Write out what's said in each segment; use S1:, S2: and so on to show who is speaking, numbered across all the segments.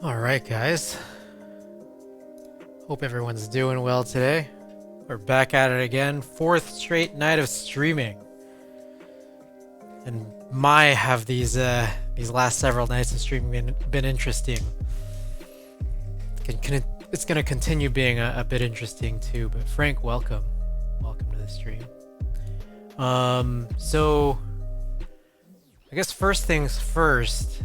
S1: Alright guys, hope everyone's doing well today. We're back at it again, fourth straight night of streaming. And have these last several nights of streaming been interesting. It's gonna continue being a bit interesting too, but Frank, welcome. Welcome to the stream. So I guess first things first,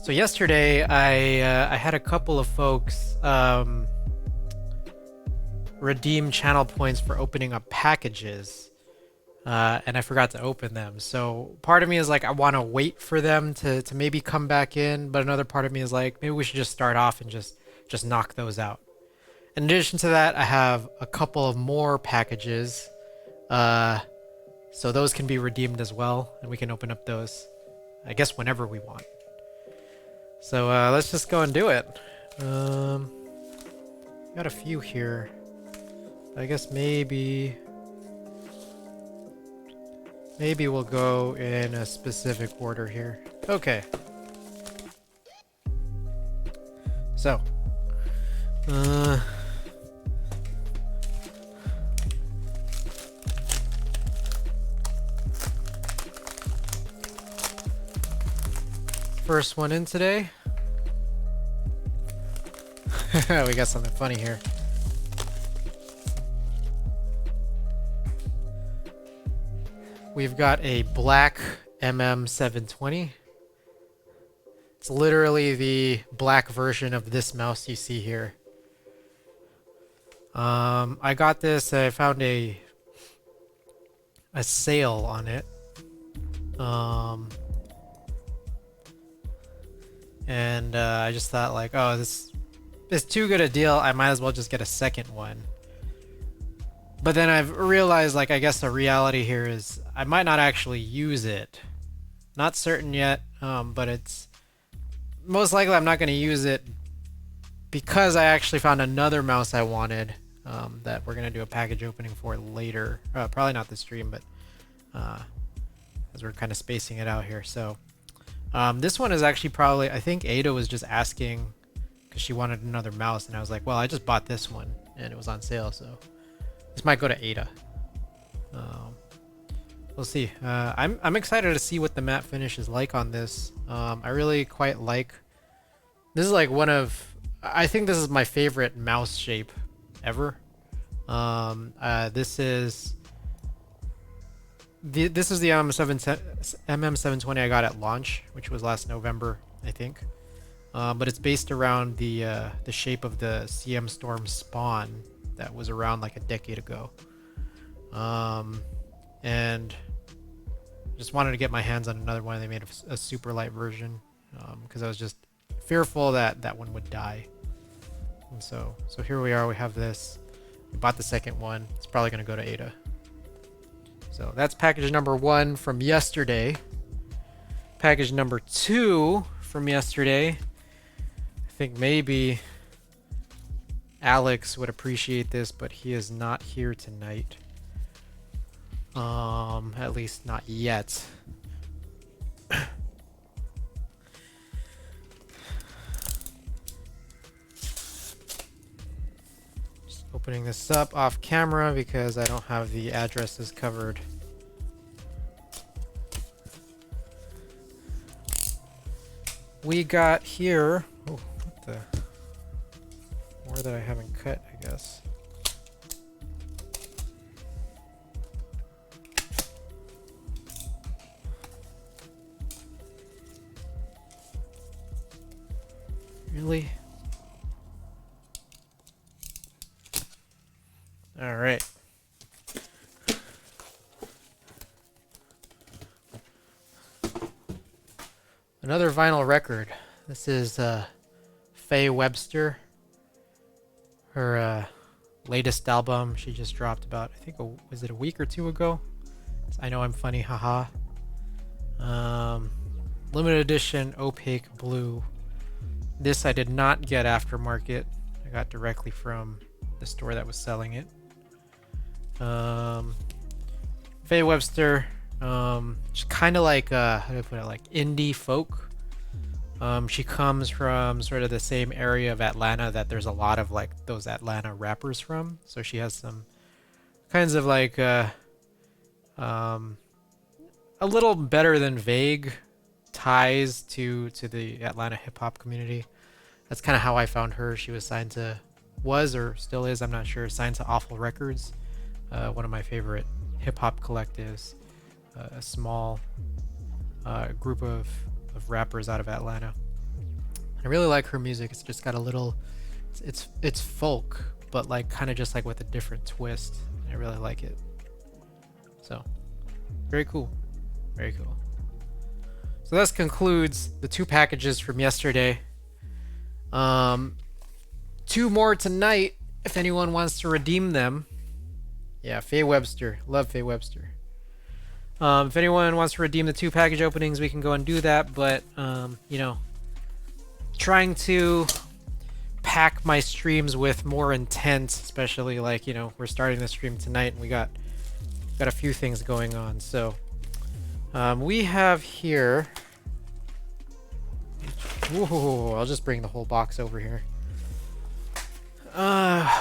S1: so yesterday I had a couple of folks redeem channel points for opening up packages, and I forgot to open them. So part of me is like, I want to wait for them to maybe come back in, but another part of me is like, maybe we should just start off and just knock those out. In addition to that, I have a couple of more packages, so those can be redeemed as well, and we can open up those, I guess, whenever we want. So let's just go and do it. Got a few here. I guess maybe we'll go in a specific order here. Okay. So first one in today. We got something funny here. We've got a black MM720. It's literally the black version of this mouse you see here. I got this, I found a sale on it. And I just thought like, oh, this is too good a deal, I might as well just get a second one. But then I've realized, like, I guess the reality here is I might not actually use it. Not certain yet, but it's most likely I'm not going to use it because I actually found another mouse I wanted that we're going to do a package opening for later. Probably not this stream, but as we're kind of spacing it out here. So this one is actually probably, I think Ada was just asking because she wanted another mouse, and I was like, well, I just bought this one and it was on sale, so this might go to Ada. We'll see. I'm excited to see what the matte finish is like on this. I really quite like. This is like one of. I think this is my favorite mouse shape ever. This is the MM720 I got at launch, which was last November, I think. But it's based around the shape of the Sandstorm spawn that was around like a decade ago. And just wanted to get my hands on another one. They made a super light version because I was just fearful that that one would die. And so here we are. We have this. We bought the second one. It's probably going to go to Ada. So that's package number 1 from yesterday. Package number 2 from yesterday. I think maybe Alex would appreciate this, but he is not here tonight. At least not yet. Just opening this up off camera because I don't have the addresses covered. We got here. Oh, what the? More that I haven't cut, I guess. Really? All right. Another vinyl record. This is Faye Webster. Her latest album she just dropped about, I think, was it a week or two ago? I Know I'm Funny, haha. Limited edition opaque blue. This I did not get aftermarket. I got directly from the store that was selling it. Faye Webster, just kind of like how do I put it, like indie folk. She comes from sort of the same area of Atlanta that there's a lot of like those Atlanta rappers from. So she has some kinds of like a little better than vague ties to the Atlanta hip hop community. That's kind of how I found her. She was signed to, was or still is, I'm not sure, signed to Awful Records, one of my favorite hip hop collectives, a small group of rappers out of Atlanta. I really like her music. It's just got a little, it's folk, but like kind of just like with a different twist. I really like it. So, very cool. Very cool. So this concludes the 2 packages from yesterday. 2 more tonight if anyone wants to redeem them. Yeah, Faye Webster. Love Faye Webster. If anyone wants to redeem the 2 package openings, we can go and do that. But, you know, trying to pack my streams with more intent, especially like, you know, we're starting the stream tonight and we got a few things going on. So we have here, ooh, I'll just bring the whole box over here.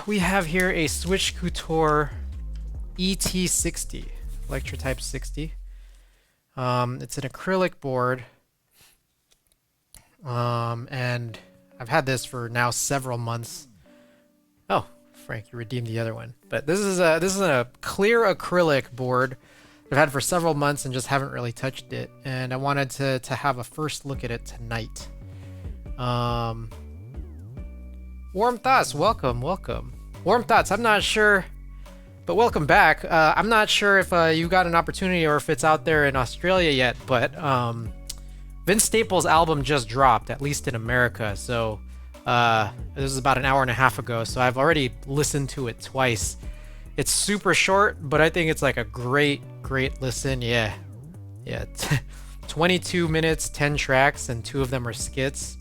S1: We have here a Switch Couture ET60, ElectroType 60. It's an acrylic board, and I've had this for now several months. Oh, Frank, you redeemed the other one. But this is a clear acrylic board I've had for several months and just haven't really touched it. And I wanted to have a first look at it tonight. Warm Thoughts, welcome. Warm Thoughts, I'm not sure, but welcome back. I'm not sure if you got an opportunity or if it's out there in Australia yet, but Vince Staples' album just dropped, at least in America. So this is about an hour and a half ago, so I've already listened to it twice. It's super short, but I think it's like a great listen. Yeah. 22 minutes, 10 tracks, and 2 of them are skits.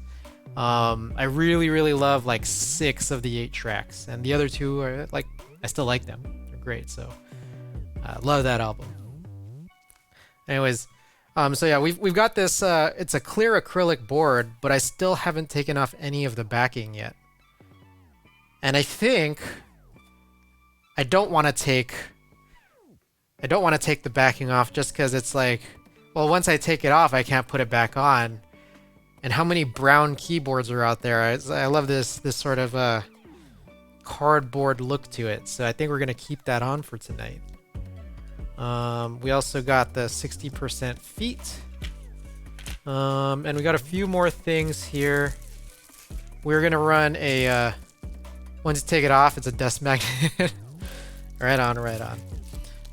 S1: I really love like 6 of the 8 tracks, and the other 2 are like, I still like them. They're great, so I love that album. Anyways, so yeah, we've got this, it's a clear acrylic board, but I still haven't taken off any of the backing yet. And I think I don't want to take the backing off just because it's like, well, once I take it off, I can't put it back on. And how many brown keyboards are out there? I love this sort of cardboard look to it. So I think we're gonna keep that on for tonight. We also got the 60% feet. And we got a few more things here. We're gonna run a once you take it off, it's a dust magnet. Right on.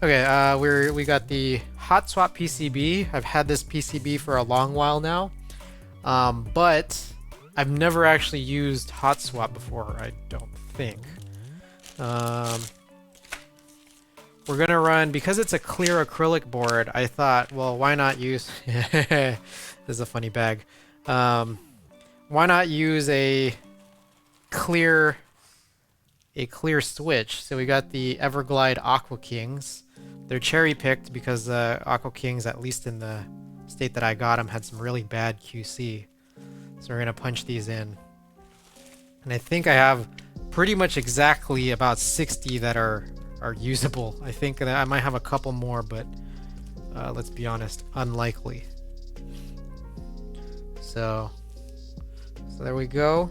S1: Okay, we got the Hot Swap PCB. I've had this PCB for a long while now, but I've never actually used Hot Swap before, I don't think. We're gonna run, because it's a clear acrylic board, I thought, well, why not use this is a funny bag. Why not use a clear switch? So we got the Everglide Aqua Kings. They're cherry picked because Aqua Kings, at least in the state that I got them, had some really bad QC. So we're gonna punch these in. And I think I have pretty much exactly about 60 that are usable. I think that I might have a couple more, but let's be honest, unlikely. So there we go.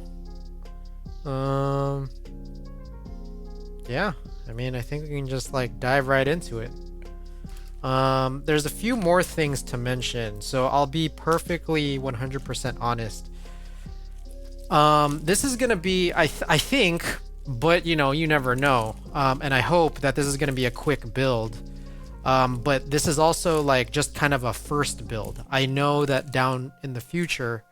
S1: Yeah, I mean, I think we can just like dive right into it. There's a few more things to mention, so I'll be perfectly 100% honest. This is gonna be, I think, but you know, you never know. And I hope that this is gonna be a quick build. But this is also like just kind of a first build. I know that down in the future,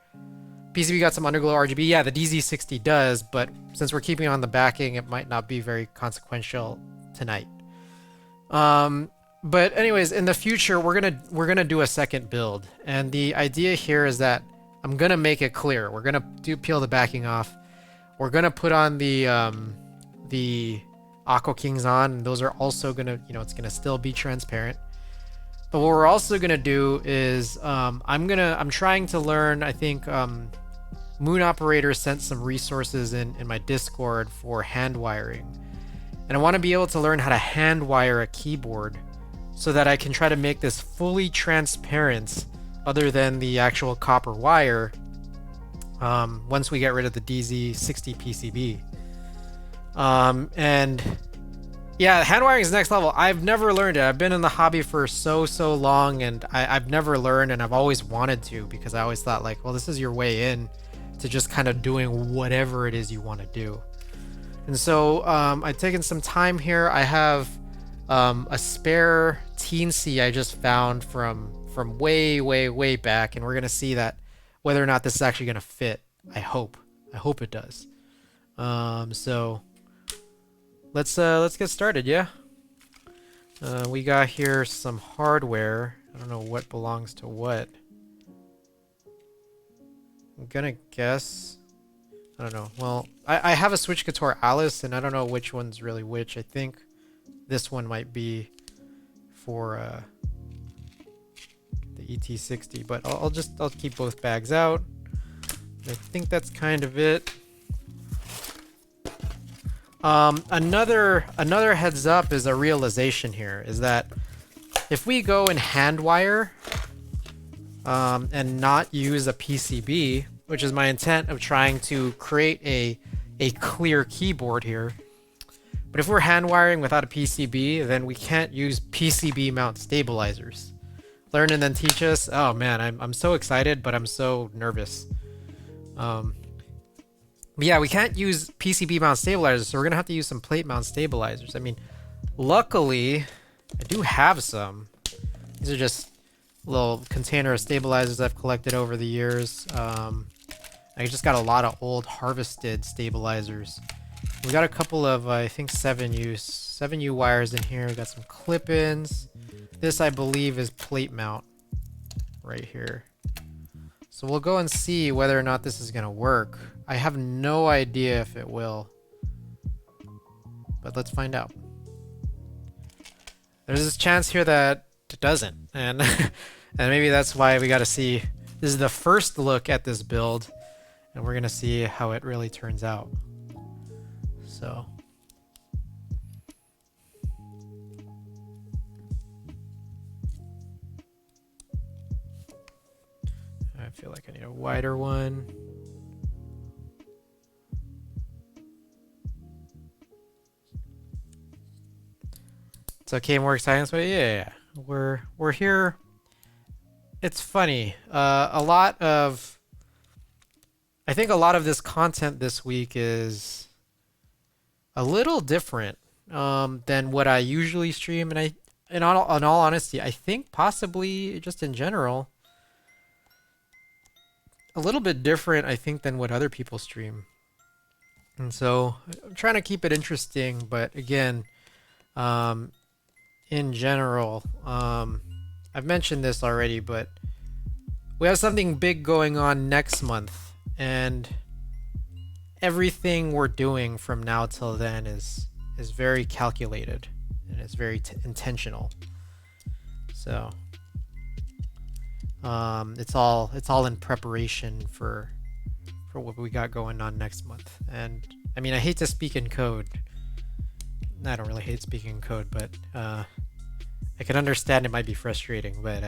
S1: PCB got some underglow RGB. Yeah, the DZ60 does, but since we're keeping on the backing, it might not be very consequential tonight. But anyways, in the future, we're gonna do a second build, and the idea here is that I'm gonna make it clear. We're gonna peel the backing off. We're gonna put on the Aqua Kings on, and those are also gonna, you know, it's gonna still be transparent. But what we're also gonna do is I'm trying to learn. I think Moon Operator sent some resources in my Discord for hand wiring, and I want to be able to learn how to hand wire a keyboard so that I can try to make this fully transparent, other than the actual copper wire. Once we get rid of the DZ60 PCB, and yeah, hand wiring is next level. I've never learned it. I've been in the hobby for so long, and I've never learned, and I've always wanted to, because I always thought like, well, this is your way in to just kind of doing whatever it is you want to do. And so I've taken some time here. I have a spare Teensy I just found from way back, and we're gonna see that whether or not this is actually gonna fit. I hope it does. So let's get started. Yeah. We got here some hardware. I don't know what belongs to what. I'm gonna guess. I don't know. Well, I have a Switch Couture Alice, and I don't know which one's really which. I think this one might be for the ET60, but I'll keep both bags out. I think that's kind of it. Another heads up is a realization here, is that if we go and hand wire and not use a PCB, which is my intent of trying to create a clear keyboard here, but if we're hand wiring without a PCB, then we can't use PCB mount stabilizers. Learn and then teach us. Oh man, I'm so excited, but I'm so nervous. But yeah, we can't use PCB mount stabilizers, so we're gonna have to use some plate mount stabilizers. I mean, luckily, I do have some. These are just little container of stabilizers I've collected over the years. I just got a lot of old harvested stabilizers. We got a couple of, I think 7U wires in here. We got some clip-ins. This, I believe, is plate mount right here. So we'll go and see whether or not this is gonna work. I have no idea if it will, but let's find out. There's this chance here that it doesn't, and and maybe that's why we gotta see. This is the first look at this build, and we're gonna see how it really turns out. So I feel like I need a wider one. It's okay, more exciting this way. Yeah. We're here. It's funny. I think a lot of this content this week is a little different than what I usually stream, and in all honesty, I think possibly just in general, a little bit different, I think, than what other people stream. And so I'm trying to keep it interesting, but again, in general, I've mentioned this already, but we have something big going on next month, and everything we're doing from now till then is very calculated, and it's very intentional. So it's all in preparation for what we got going on next month. And I mean, I hate to speak in code. I don't really hate speaking in code, but I can understand it might be frustrating, but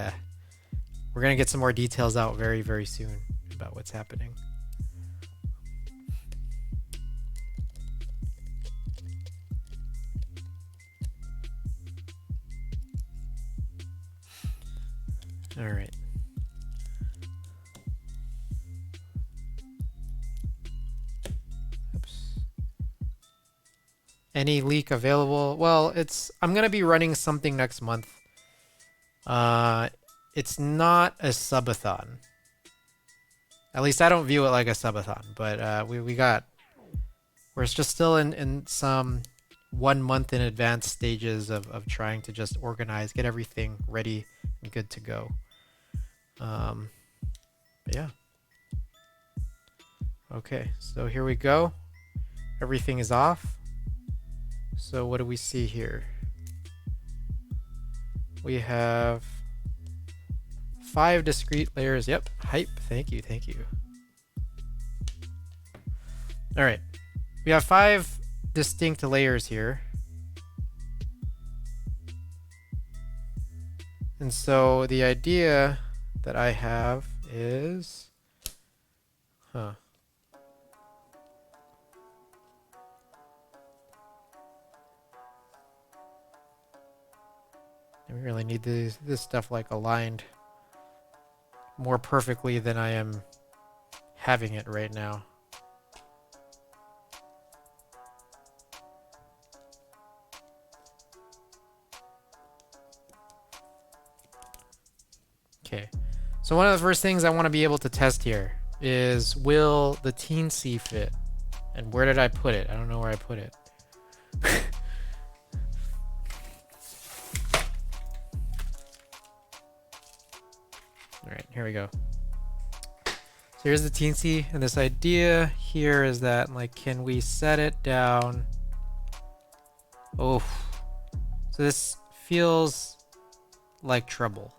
S1: we're gonna get some more details out very soon about what's happening. All right. Oops. Any leak available? Well, I'm gonna be running something next month. It's not a subathon. At least I don't view it like a subathon, but we're just still in some 1 month in advance stages of trying to just organize, get everything ready and good to go. But yeah. Okay, so here we go. Everything is off. So what do we see here? We have 5 discrete layers. Yep, hype. Thank you, thank you. All right, we have 5 distinct layers here. And so the idea that I have is, do we really need this stuff like aligned more perfectly than I am having it right now. Okay, so one of the first things I want to be able to test here is, will the teensy fit? And where did I put it? I don't know where I put it. All right, here we go. So here's the teensy, and this idea here is that, like, can we set it down? Oh, so this feels like trouble.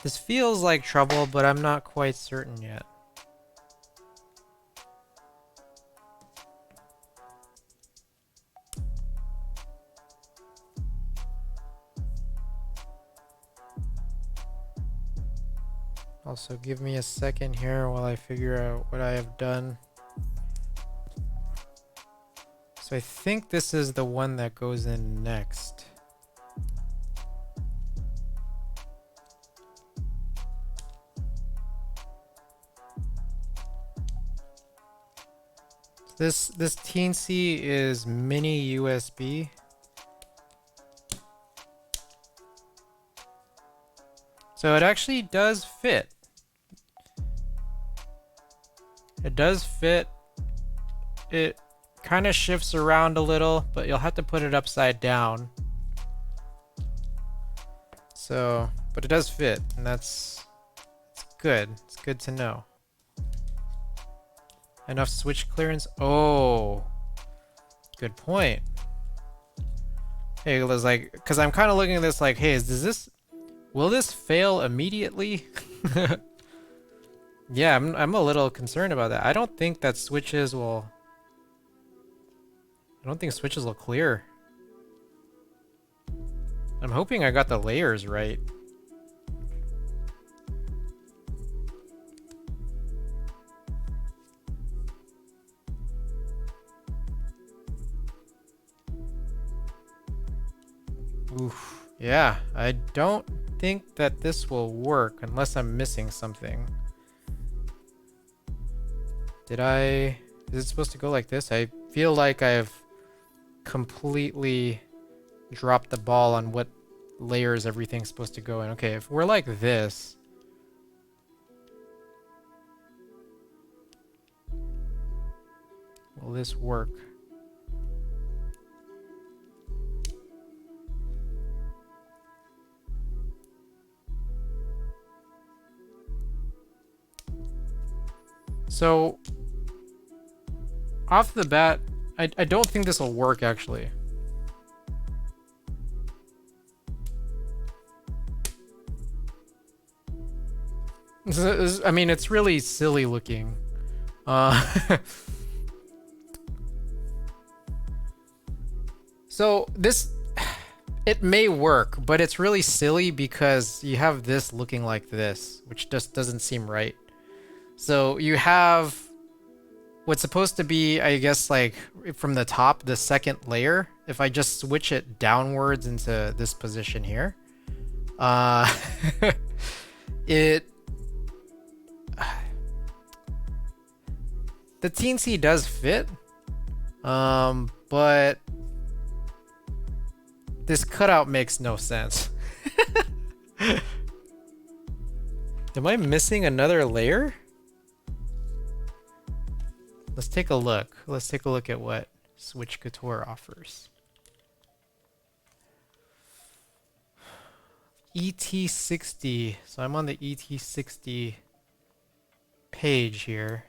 S1: This feels like trouble, but I'm not quite certain yet. Also, give me a second here while I figure out what I have done. So I think this is the one that goes in next. This teensy is mini USB. So it actually does fit. It does fit. It kind of shifts around a little, but you'll have to put it upside down. So, but it does fit, and it's good. It's good to know. Enough switch clearance. Oh, good point. Hey, it was like, because I'm kind of looking at this like, hey, will this fail immediately? Yeah, I'm a little concerned about that. I don't think switches will clear. I'm hoping I got the layers right. Oof. Yeah, I don't think that this will work unless I'm missing something. Is it supposed to go like this? I feel like I've completely dropped the ball on what layers everything's supposed to go in. Okay, if we're like this, will this work? So, off the bat, I don't think this will work, actually. I mean, it's really silly looking. So, it may work, but it's really silly because you have this looking like this, which just doesn't seem right. So you have what's supposed to be, I guess, like from the top, the second layer. If I just switch it downwards into this position here, the teensy does fit, but this cutout makes no sense. Am I missing another layer? Let's take a look. Let's take a look at what Switch Couture offers. ET60. So I'm on the ET60 page here.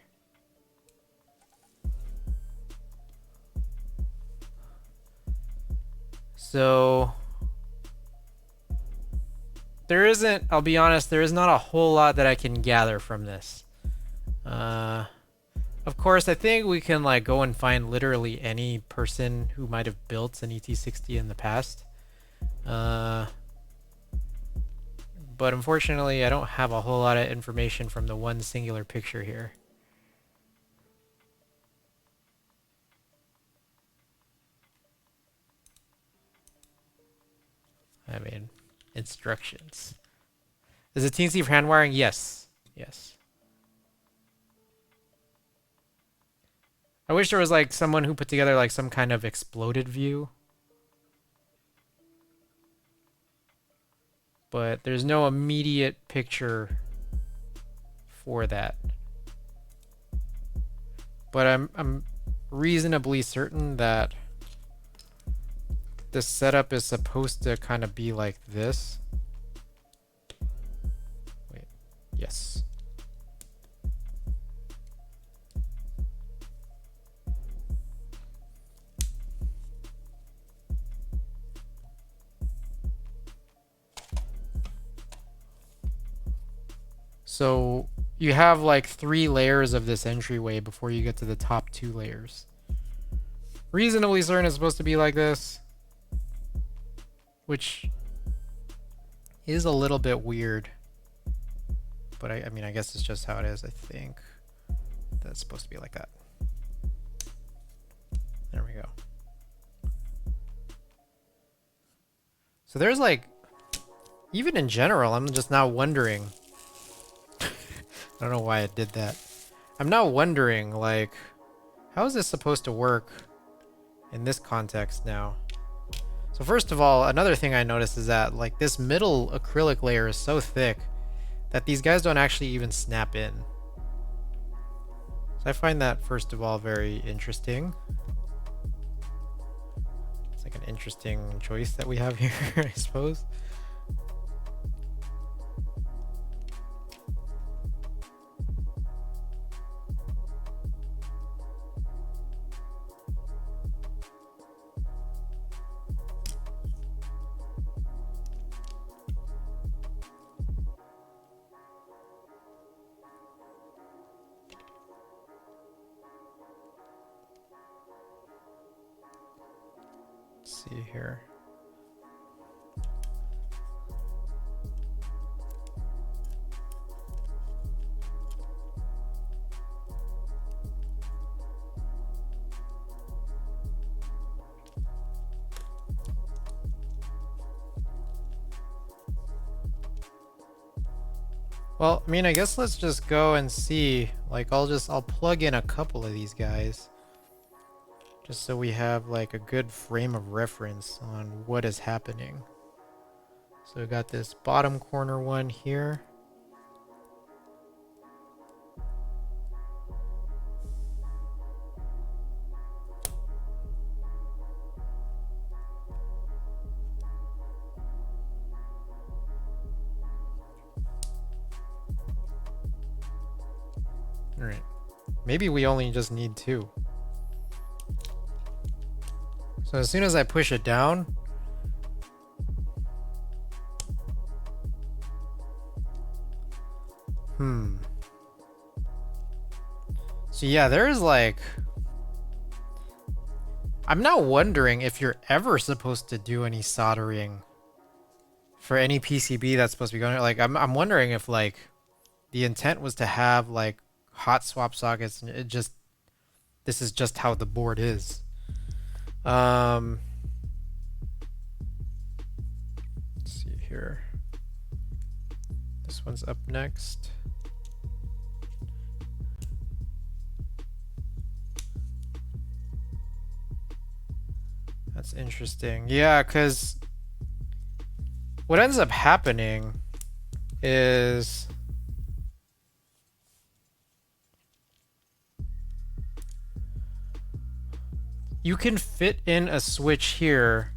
S1: So there isn't, I'll be honest, there is not a whole lot that I can gather from this. Of course, I think we can like go and find literally any person who might have built an ET60 in the past. But unfortunately, I don't have a whole lot of information from the one singular picture here. I mean, instructions. Is it teensy for hand wiring? Yes. Yes. I wish there was like someone who put together like some kind of exploded view. But there's no immediate picture for that. But I'm reasonably certain that this setup is supposed to kind of be like this. Wait, yes. So you have like 3 layers of this entryway before you get to the top 2 layers. Reasonably certain it's supposed to be like this, which is a little bit weird. But I mean, I guess it's just how it is. I think that's supposed to be like that. There we go. So there's like, even in general, I'm just now wondering. I don't know why it did that. I'm now wondering, like, how is this supposed to work in this context now? So first of all, another thing I noticed is that, like, this middle acrylic layer is so thick that these guys don't actually even snap in. So I find that, first of all, very interesting. It's like an interesting choice that we have here, I suppose. See here. Well, I mean, I guess let's just go and see. Like, I'll plug in a couple of these guys. Just so we have like a good frame of reference on what is happening. So we got this bottom corner one here. All right. Maybe we only just need 2. So as soon as I push it down, so yeah, there's like, I'm now wondering if you're ever supposed to do any soldering for any PCB that's supposed to be going. Like, I'm wondering if like the intent was to have like hot swap sockets, and this is just how the board is. Let's see here. This one's up next. That's interesting. Yeah, because what ends up happening is you can fit in a switch here,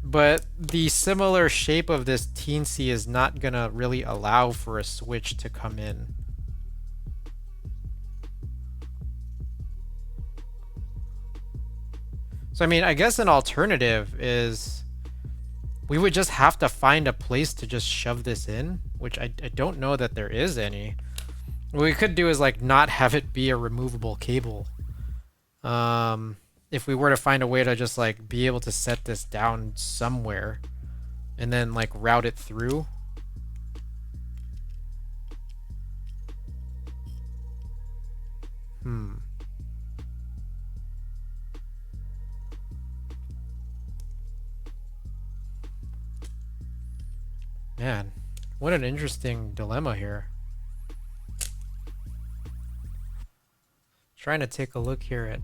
S1: but the similar shape of this teensy is not gonna really allow for a switch to come in. So I mean, I guess an alternative is we would just have to find a place to just shove this in, which I don't know that there is any. What we could do is like not have it be a removable cable. If we were to find a way to just like be able to set this down somewhere and then like route it through. Man, what an interesting dilemma here. Trying to take a look here at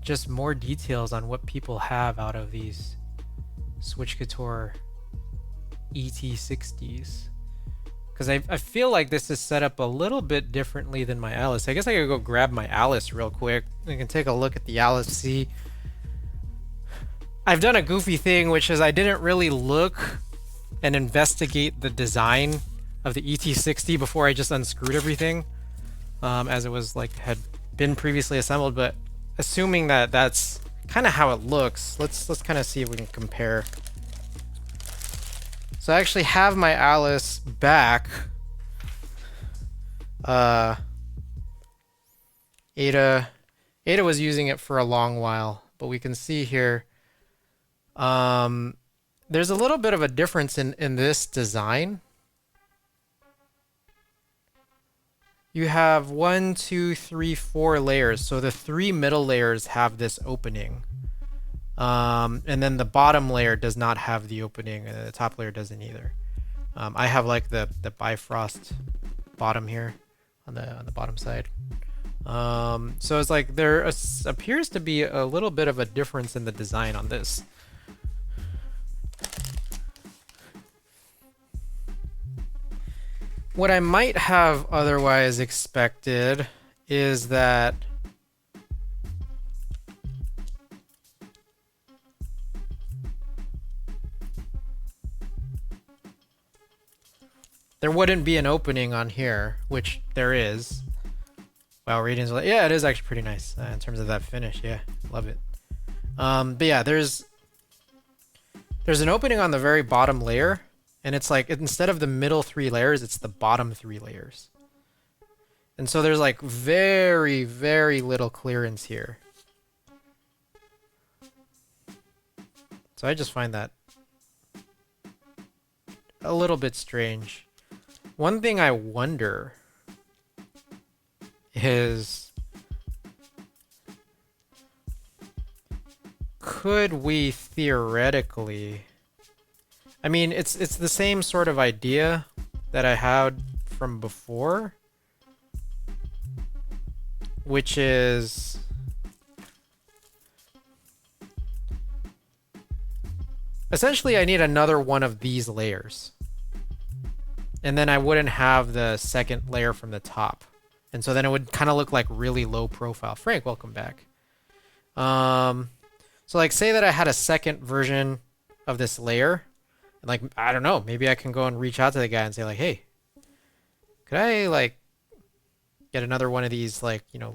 S1: just more details on what people have out of these Switch Couture ET60s. Because I feel like this is set up a little bit differently than my Alice. I guess I could go grab my Alice real quick. We can take a look at the Alice, see. I've done a goofy thing, which is I didn't really look and investigate the design of the ET60 before I just unscrewed everything, as it was like had been previously assembled. But assuming that that's kind of how it looks, let's kind of see if we can compare. So I actually have my Alice back. Ada was using it for a long while, but we can see here there's a little bit of a difference in this design. You have 1, 2, 3, 4 layers. So the 3 middle layers have this opening. And then the bottom layer does not have the opening, and the top layer doesn't either. I have like the Bifrost bottom here on the bottom side. So it's like there appears to be a little bit of a difference in the design on this. What I might have otherwise expected is that there wouldn't be an opening on here, which there is. Wow, readings, yeah, it is actually pretty nice in terms of that finish. Yeah, love it. But yeah, there's an opening on the very bottom layer. And it's like, instead of the middle 3 layers, it's the bottom 3 layers. And so there's like very, very little clearance here. So I just find that a little bit strange. One thing I wonder is, could we theoretically... I mean, it's the same sort of idea that I had from before, which is essentially I need another one of these layers, and then I wouldn't have the second layer from the top, and so then it would kind of look like really low profile. Frank, welcome back. So like, say that I had a second version of this layer. And like, I don't know, maybe I can go and reach out to the guy and say like, hey, could I like get another one of these, like, you know,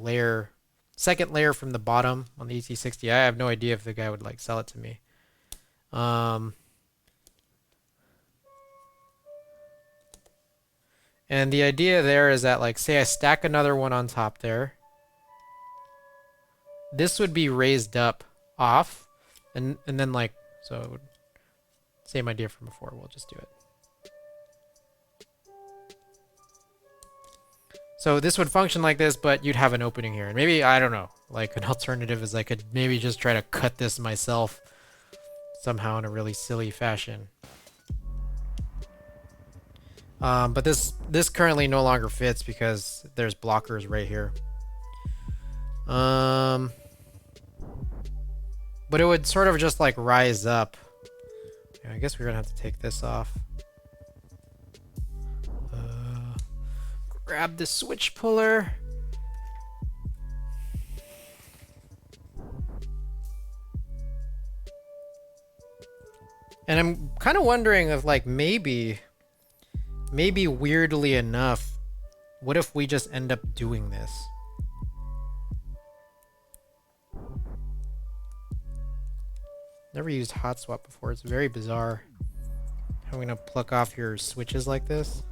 S1: second layer from the bottom on the ET60? I have no idea if the guy would like sell it to me. And the idea there is that, like, say I stack another one on top there. This would be raised up off, and then like, so it would, same idea from before, we'll just do it. So this would function like this, but you'd have an opening here. And maybe, I don't know, like an alternative is I could maybe just try to cut this myself somehow in a really silly fashion. But this currently no longer fits because there's blockers right here. But it would sort of just like rise up. I guess we're gonna have to take this off. Grab the switch puller. And I'm kind of wondering if, like, maybe weirdly enough, what if we just end up doing this? Never used hot swap before. It's very bizarre. I'm gonna pluck off your switches like this.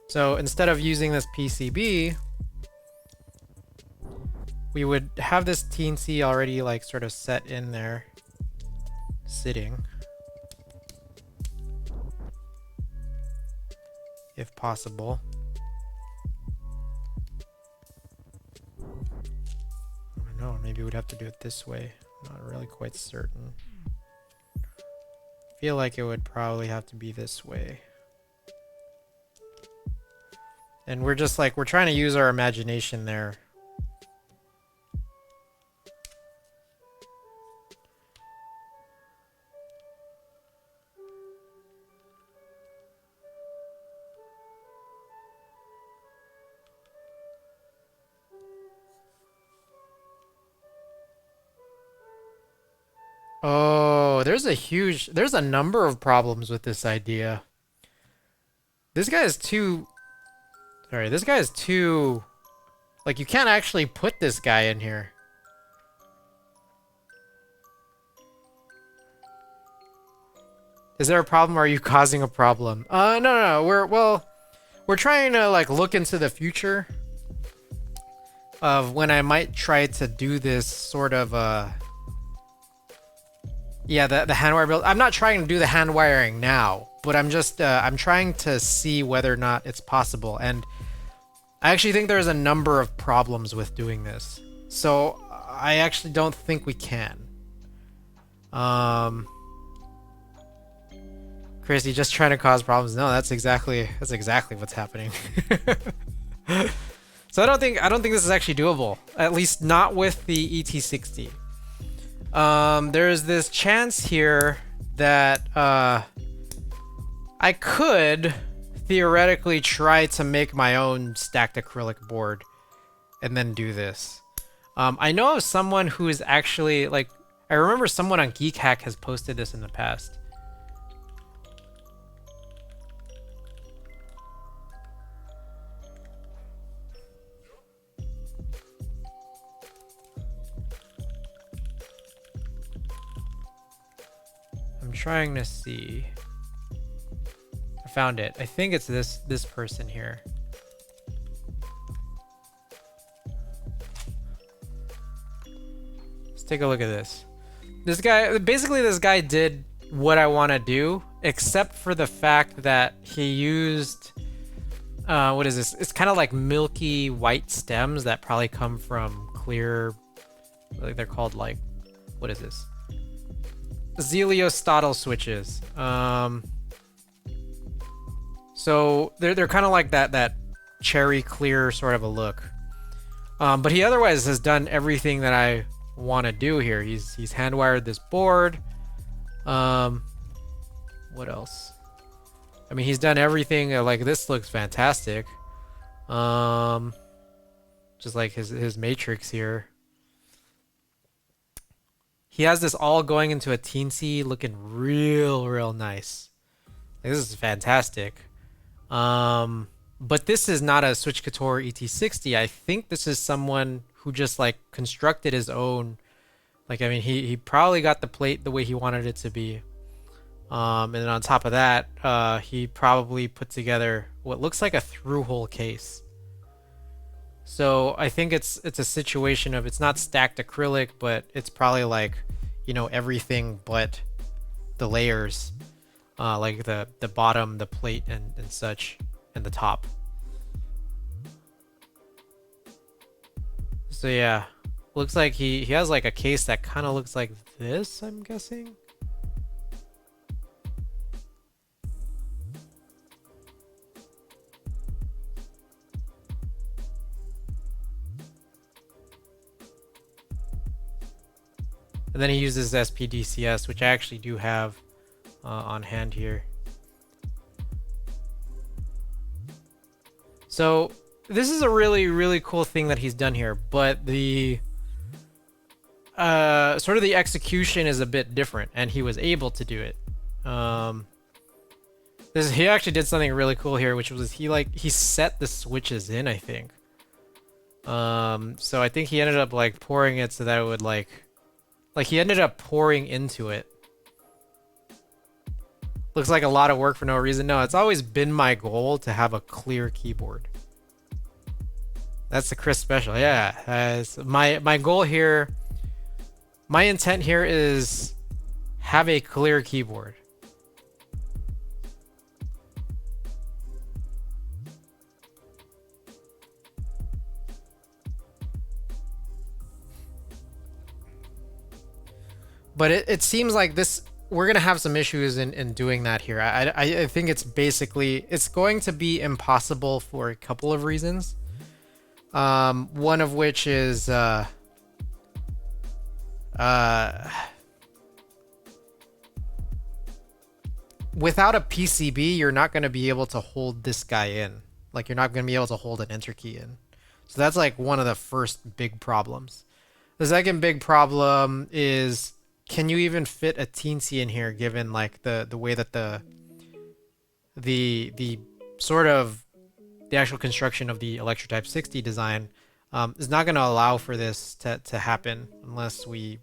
S1: So instead of using this PCB, we would have this TNC already like sort of set in there, sitting, if possible. I don't know, maybe we'd have to do it this way. I'm not really quite certain. I feel like it would probably have to be this way. And we're just like, we're trying to use our imagination there. Oh, there's a number of problems with this idea. This guy is too, like, you can't actually put this guy in here. Is there a problem or are you causing a problem? No. We're trying to like look into the future of when I might try to do this sort of yeah, the hand wire build. I'm not trying to do the hand wiring now, but I'm just I'm trying to see whether or not it's possible. And I actually think there's a number of problems with doing this. So I actually don't think we can. Chrissy, just trying to cause problems. No, that's exactly what's happening. So I don't think this is actually doable. At least not with the et60. There's this chance here that I could theoretically try to make my own stacked acrylic board and then do this. I know of someone who is actually like, I remember someone on Geek Hack has posted this in the past. I'm trying to see. I found it. I think it's this person here. Let's take a look at this. This guy did what I want to do, except for the fact that he used what is this? It's kind of like milky white stems that probably come from clear, like they're called like, what is this? Zeliostottle switches. So they're kind of like that cherry clear sort of a look. But he otherwise has done everything that I want to do here. He's hand wired this board. What else? I mean, he's done everything. Like this looks fantastic. Just like his matrix here. He has this all going into a teensy, looking real nice. Like, this is fantastic. But this is not a Switch Couture et60. I think this is someone who just like constructed his own. Like, I mean, he probably got the plate the way he wanted it to be. And then on top of that, he probably put together what looks like a through-hole case. So I think it's a situation of, it's not stacked acrylic, but it's probably like, you know, everything but the layers, like the bottom, the plate, and such, and the top. So yeah, looks like he has like a case that kind of looks like this, I'm guessing. And then he uses SPDCS, which I actually do have on hand here. So this is a really cool thing that he's done here, but the sort of the execution is a bit different, and he was able to do it. He actually did something really cool here, which was he set the switches in, I think. So I think he ended up like pouring it so that it would like Like he ended up pouring into it. Looks like a lot of work for no reason. No, it's always been my goal to have a clear keyboard. That's the Chris special. Yeah, my goal here, my intent here is have a clear keyboard. But it seems like this, we're going to have some issues in doing that here. I think it's basically, it's going to be impossible for a couple of reasons. One of which is, without a PCB, you're not going to be able to hold this guy in. Like, you're not going to be able to hold an enter key in. So that's like one of the first big problems. The second big problem is, can you even fit a teensy in here, given like the way that the sort of the actual construction of the ElectroType 60 design is not going to allow for this to happen unless we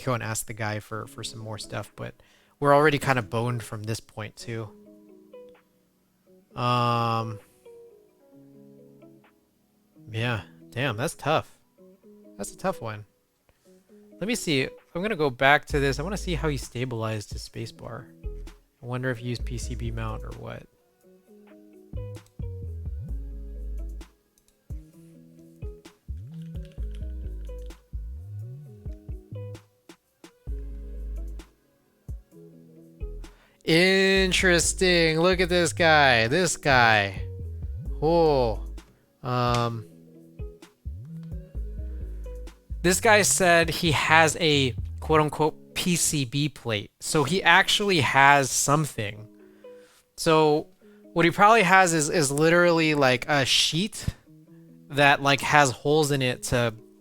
S1: go and ask the guy for some more stuff. But we're already kind of boned from this point too. Yeah, damn, that's tough. That's a tough one. Let me see. I'm going to go back to this. I want to see how he stabilized his spacebar. I wonder if he used PCB mount or what. Interesting. Look at this guy. This guy. Oh. This guy said he has a quote-unquote PCB plate. So he actually has something. So what he probably has is literally like a sheet that like has holes in it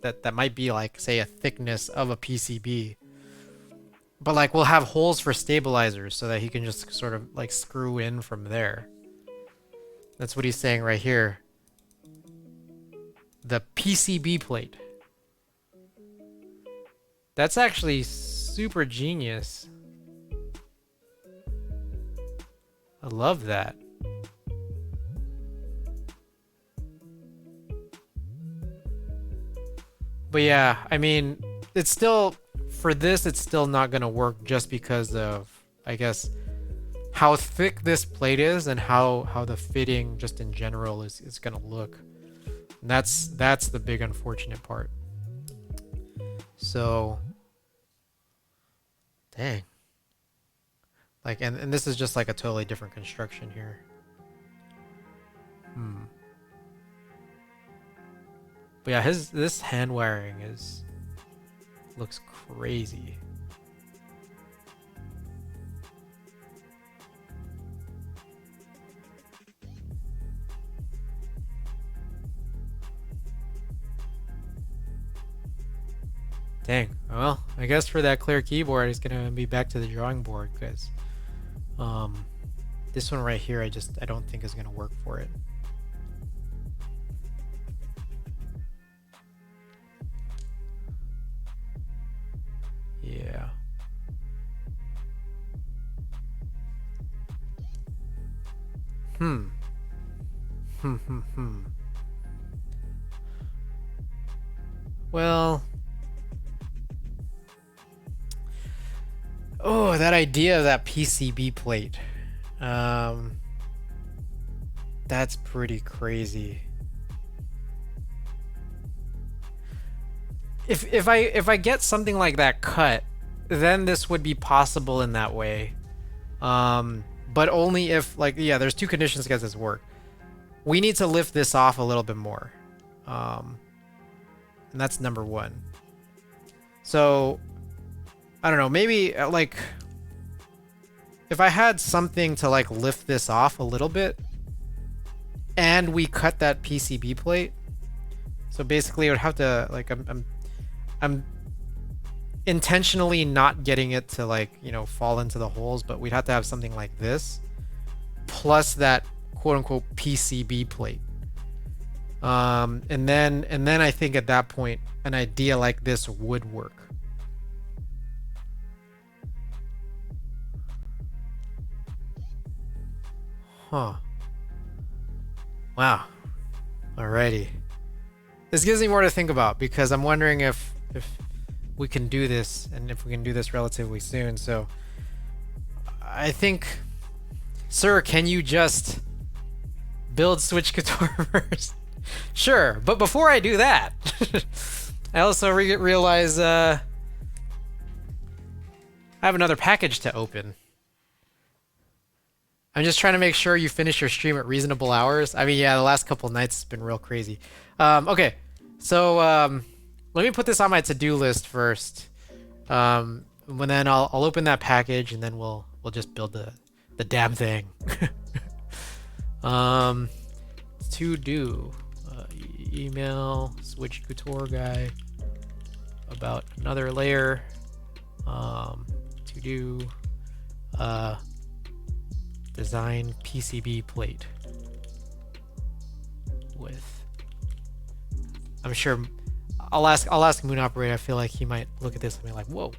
S1: that might be like, say, a thickness of a PCB. But like we'll have holes for stabilizers so that he can just sort of like screw in from there. That's what he's saying right here. The PCB plate. That's actually super genius. I love that. But yeah, I mean, it's still, for this, it's still not going to work just because of, I guess, how thick this plate is and how the fitting just in general is going to look. And that's the big unfortunate part. So, dang. Like, and this is just like a totally different construction here. But yeah, this hand wiring looks crazy. Dang. Well, I guess for that clear keyboard, it's gonna be back to the drawing board because this one right here, I don't think is gonna work for it. Yeah. Well, oh, that idea of that PCB plate. That's pretty crazy. If I get something like that cut, then this would be possible in that way. But only if, like, yeah, there's two conditions to get this work. We need to lift this off a little bit more. And that's number one. So, I don't know, maybe, like, if I had something to, like, lift this off a little bit, and we cut that PCB plate, so basically I would have to, like, I'm intentionally not getting it to, like, you know, fall into the holes, but we'd have to have something like this, plus that quote-unquote PCB plate. And then I think at that point an idea like this would work. Huh. Wow. Alrighty. This gives me more to think about because I'm wondering if we can do this and if we can do this relatively soon. So I think, sir, can you just build Switch Couture first? Sure, but before I do that, I also realize I have another package to open. I'm just trying to make sure you finish your stream at reasonable hours. I mean, yeah, the last couple nights has been real crazy. Okay, so let me put this on my to-do list first. And then I'll open that package, and then we'll just build the damn thing. To do email Switch Couture guy about another layer. To do design PCB plate with. I'm sure I'll ask Moon Operator. I feel like he might look at this and be like, whoa.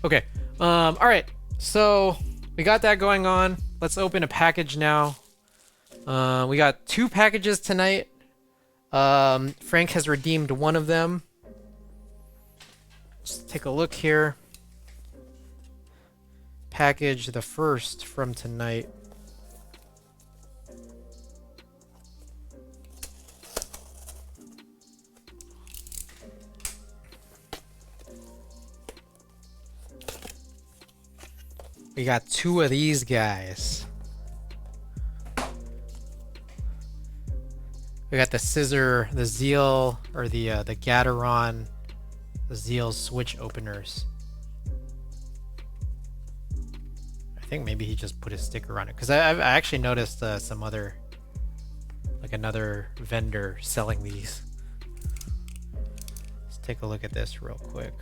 S1: Okay. All right. So we got that going on. Let's open a package now. We got 2 packages tonight. Frank has redeemed one of them. Let's take a look here. Package the first from tonight. We got 2 of these guys. We got the scissor, the Zeal, or the Gateron, the Zeal switch openers. I think maybe he just put a sticker on it because I actually noticed some other, like another vendor selling these. Let's take a look at this real quick.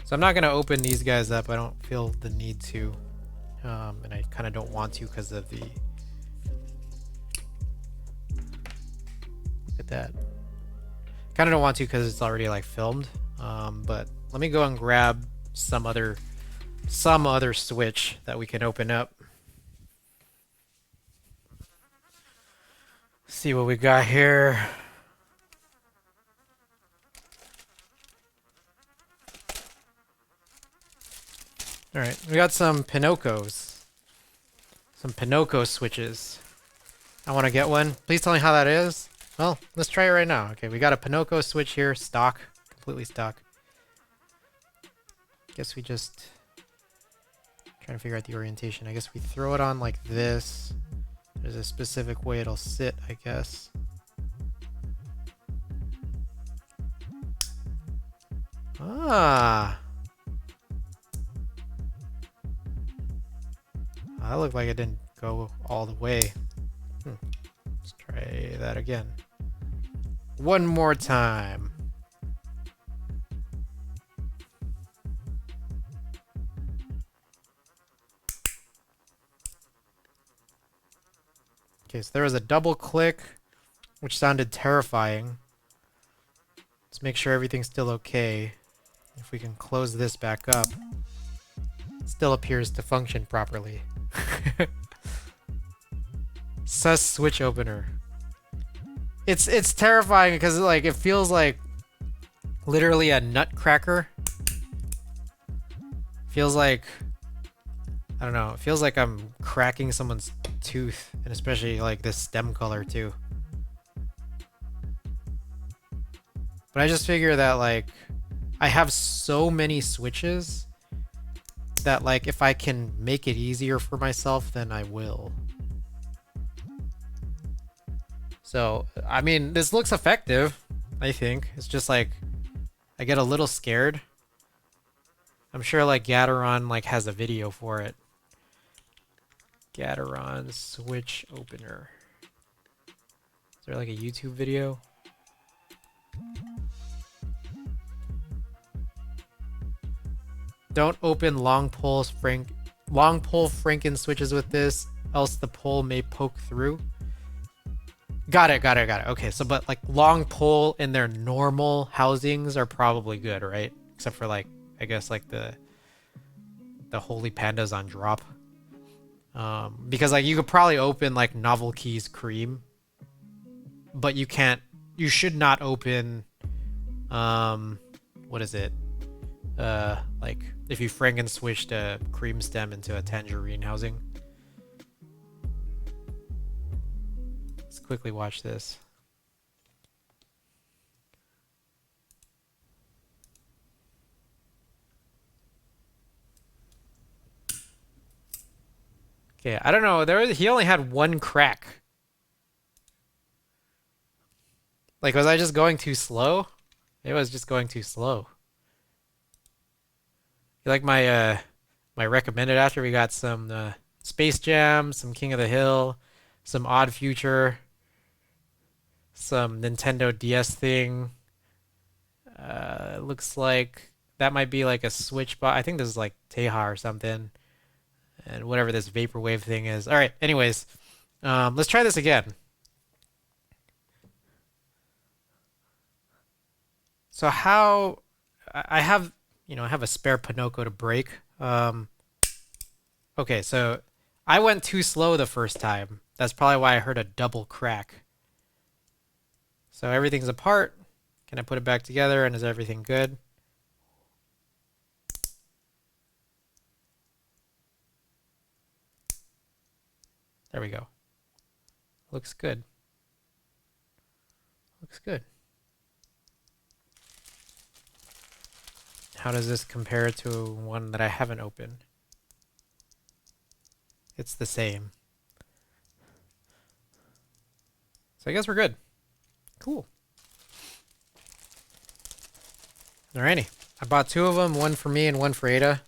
S1: So I'm not going to open these guys up. I don't feel the need to. And I kind of don't want to because of the... Look at that. Kind of don't want to because it's already like filmed. But let me go and grab some other switch that we can open up. See what we got here. All right, we got some Pinocchos. Some Pinocchio switches. I want to get one. Please tell me how that is. Well, let's try it right now. Okay, we got a Pinocchio switch here, stock, completely stock. Guess we just trying to figure out the orientation. I guess we throw it on like this. There's a specific way it'll sit, I guess. Ah. That looked like it didn't go all the way. Let's try that again. One more time. Okay, so there was a double click, which sounded terrifying. Let's make sure everything's still okay. If we can close this back up, it still appears to function properly. Sus switch opener. It's terrifying because like it feels like literally a nutcracker. Feels like, I don't know, it feels like I'm cracking someone's tooth, and especially like this stem color too. But I just figure that like I have so many switches that like if I can make it easier for myself, then I will. So, I mean, this looks effective, I think. It's just like I get a little scared. I'm sure like Gateron like has a video for it. Gateron switch opener. Is there like a YouTube video? Don't open long pole Franken switches with this, else the pole may poke through. Got it, got it, got it. Okay, so but like long pole in their normal housings are probably good, right? Except for like, I guess like the holy pandas on drop. Because like you could probably open like Novel Keys Cream, but you can't. You should not open. What is it? Like if you Franken switched a cream stem into a tangerine housing. Let's quickly watch this. Okay, I don't know. He only had one crack. Like, was I just going too slow? It was just going too slow. You like my recommended after? We got some Space Jam, some King of the Hill, some Odd Future, some Nintendo DS thing. Looks like that might be like a Switch bot. I think this is like Teja or something. And whatever this vaporwave thing is. All right. Anyways, let's try this again. So how I have, I have a spare Pinocchio to break. Okay, so I went too slow the first time. That's probably why I heard a double crack. So everything's apart. Can I put it back together and is everything good? There we go. Looks good. Looks good. How does this compare to one that I haven't opened? It's the same. So I guess we're good. Cool. Alrighty. I bought two of them, one for me and one for Ada.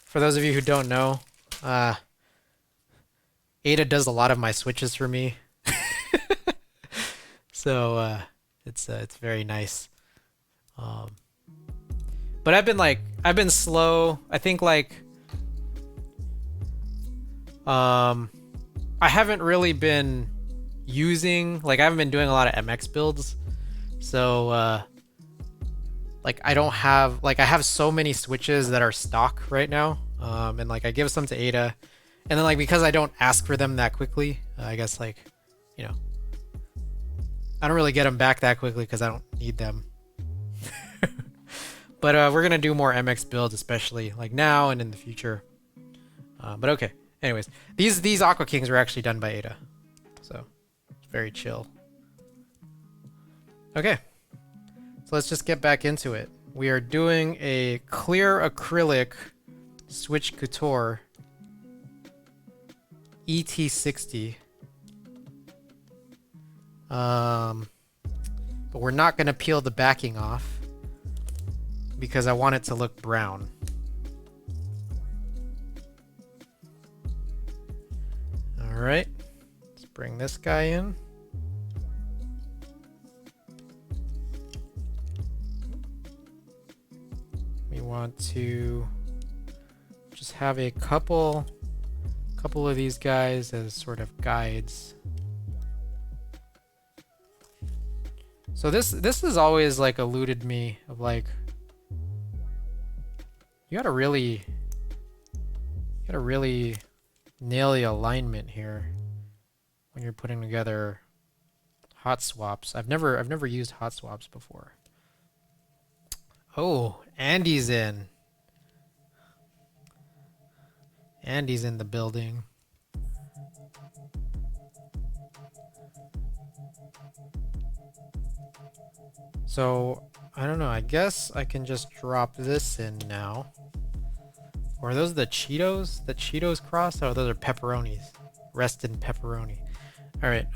S1: For those of you who don't know, Ada does a lot of my switches for me. So it's very nice. But I've been slow. I think like I haven't really been using, like I haven't been doing a lot of MX builds. So like I don't have, like I have so many switches that are stock right now. And like I give some to Ada. And then like because I don't ask for them that quickly, I guess like, I don't really get them back that quickly because I don't need them. But we're going to do more MX builds, especially like now and in the future. But okay. Anyways, these Aqua Kings were actually done by Ada. So it's very chill. Okay. So let's just get back into it. We are doing a clear acrylic switch Couture et60. But we're not going to peel the backing off because I want it to look brown. All right, let's bring this guy in. We want to just have a couple of these guys as sort of guides. So this has always like eluded me of like, you gotta really nail the alignment here when you're putting together hot swaps. I've never used hot swaps before. Oh, Andy's in. Andy's in the building. So, I don't know, I guess I can just drop this in now. Or are those the Cheetos? The Cheetos cross? Oh, those are pepperonis. Rest in pepperoni. Alright,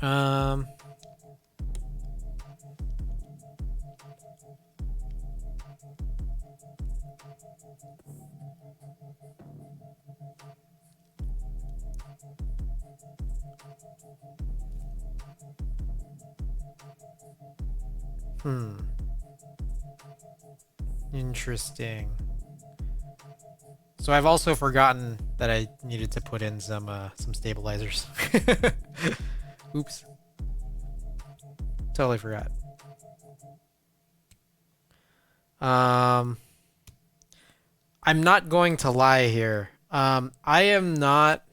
S1: Interesting. So I've also forgotten that I needed to put in some stabilizers. Oops. Totally forgot. I'm not going to lie here. I am not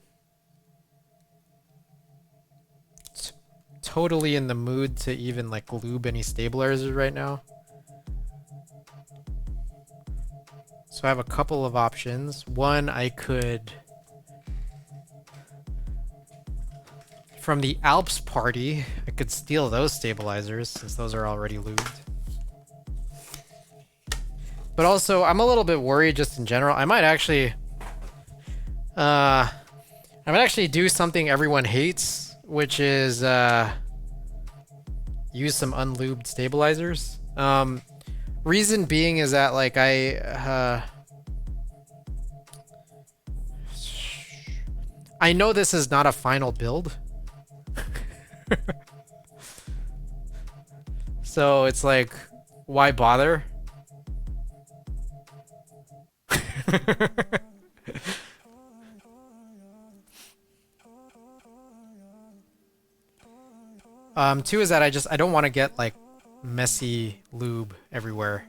S1: totally in the mood to even like lube any stabilizers right now. So I have a couple of options. One, I could, from the Alps party, I could steal those stabilizers since those are already lubed. But also, I'm a little bit worried just in general. I might actually do something everyone hates, which is use some unlubed stabilizers. Reason being is that like I know this is not a final build. So it's like, why bother? Two is that I don't want to get like messy lube everywhere.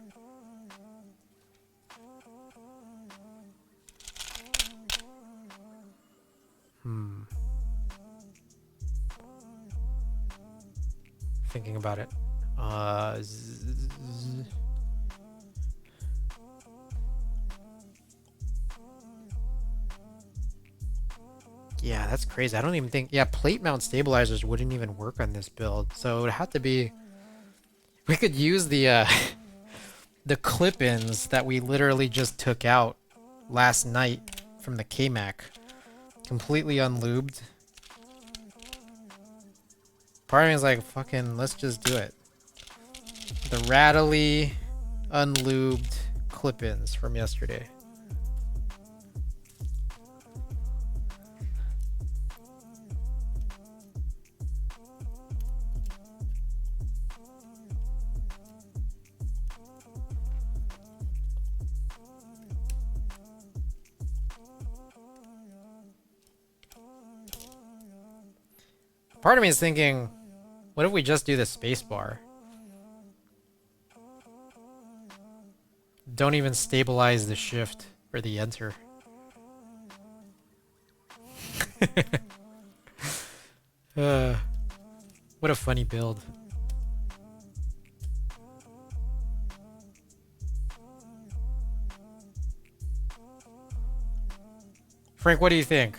S1: Thinking about it. Yeah, that's crazy. I don't even think... Yeah, plate mount stabilizers wouldn't even work on this build. So it would have to be... We could use the the clip-ins that we literally just took out last night from the KMac. Completely unlubed. Part of me is like, fucking, let's just do it. The rattly, unlubed clip-ins from yesterday. Part of me is thinking, what if we just do the spacebar? Don't even stabilize the shift or the enter. What a funny build. Frank, what do you think?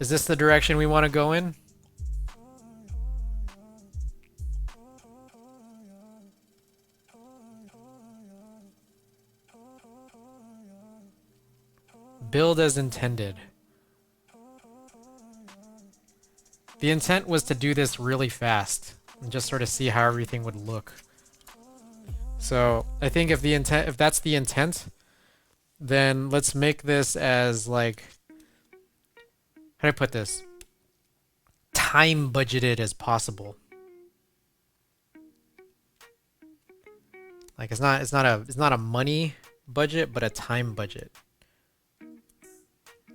S1: Is this the direction we want to go in? Build as intended. The intent was to do this really fast and just sort of see how everything would look. So I think if that's the intent, then let's make this as like, how do I put this? Time budgeted as possible. Like it's not a money budget, but a time budget.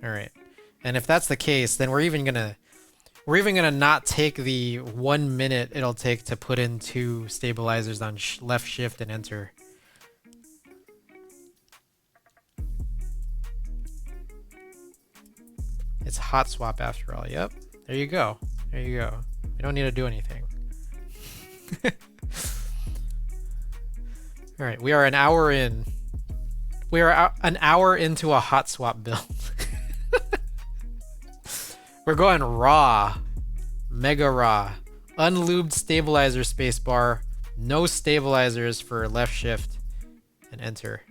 S1: All right. And if that's the case, then we're even gonna not take the 1 minute it'll take to put in 2 stabilizers on left shift and enter. It's hot swap after all. Yep. There you go. There you go. We don't need to do anything. All right. We are an hour in. We are an hour into a hot swap build. We're going raw. Mega raw. Unlubed stabilizer spacebar. No stabilizers for left shift and enter.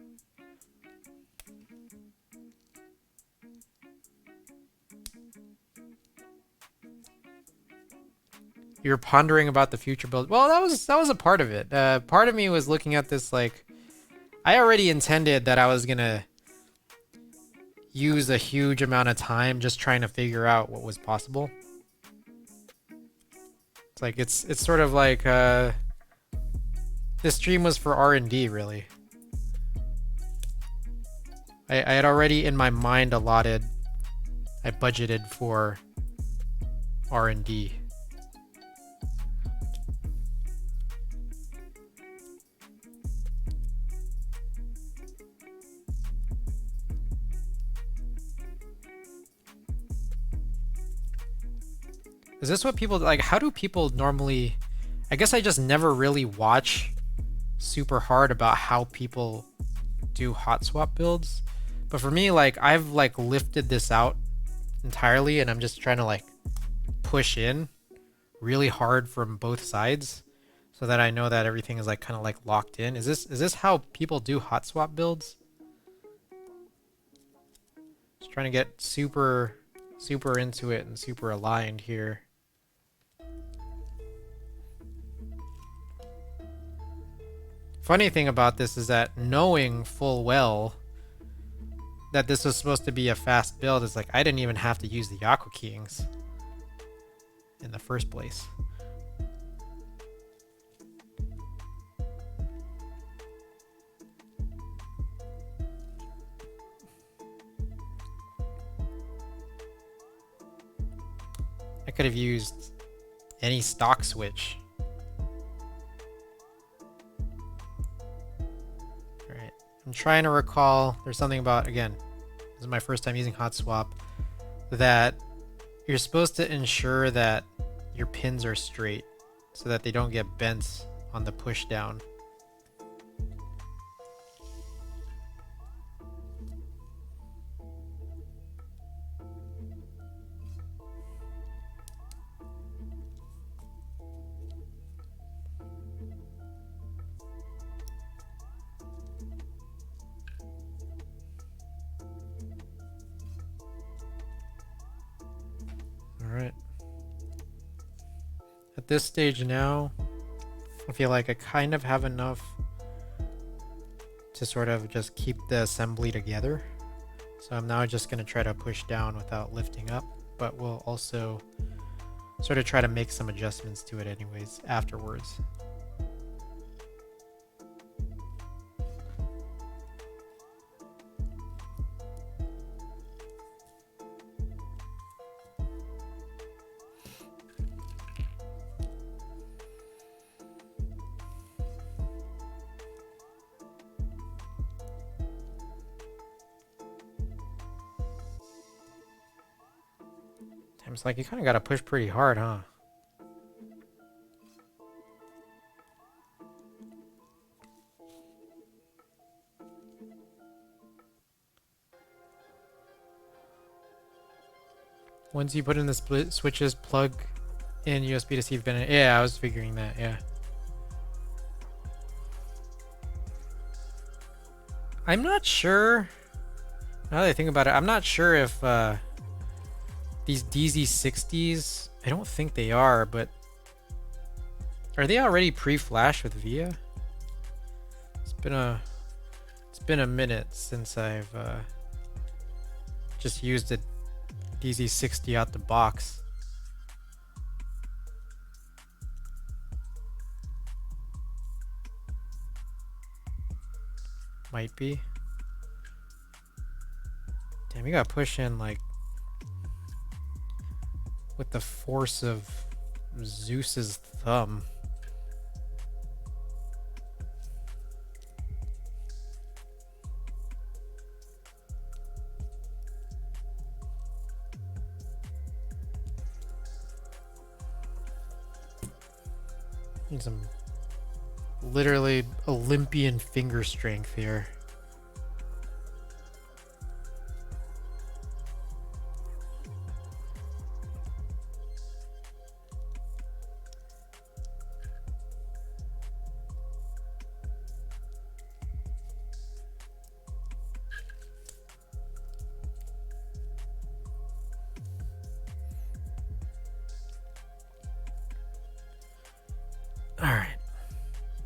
S1: You're pondering about the future build. Well, that was a part of it. Part of me was looking at this like, I already intended that I was gonna use a huge amount of time just trying to figure out what was possible. It's like it's sort of like this stream was for R&D really. I had already in my mind allotted, I budgeted for R&D. Is this what people like? How do people normally? I guess I just never really watch super hard about how people do hot swap builds. But for me, like I've like lifted this out entirely, and I'm just trying to like push in really hard from both sides, so that I know that everything is like kind of like locked in. Is this how people do hot swap builds? Just trying to get super into it and super aligned here. Funny thing about this is that knowing full well that this was supposed to be a fast build is like I didn't even have to use the Aqua keyings in the first place. I could have used any stock switch. Alright, I'm trying to recall, there's something about, again, this is my first time using hot swap, that you're supposed to ensure that your pins are straight so that they don't get bent on the push down. Alright. At this stage now, I feel like I kind of have enough to sort of just keep the assembly together. So I'm now just going to try to push down without lifting up, but we'll also sort of try to make some adjustments to it anyways afterwards. It's like you kind of got to push pretty hard, huh? Once you put in the split switches, plug in USB to see if been. Yeah, I was figuring that. Yeah. I'm not sure. Now that I think about it, I'm not sure if these DZ60s, I don't think they are, but are they already pre-flashed with VIA? It's been a minute since I've just used a DZ60 out the box. Might be. Damn, you gotta push in like with the force of Zeus's thumb. Need some literally Olympian finger strength here.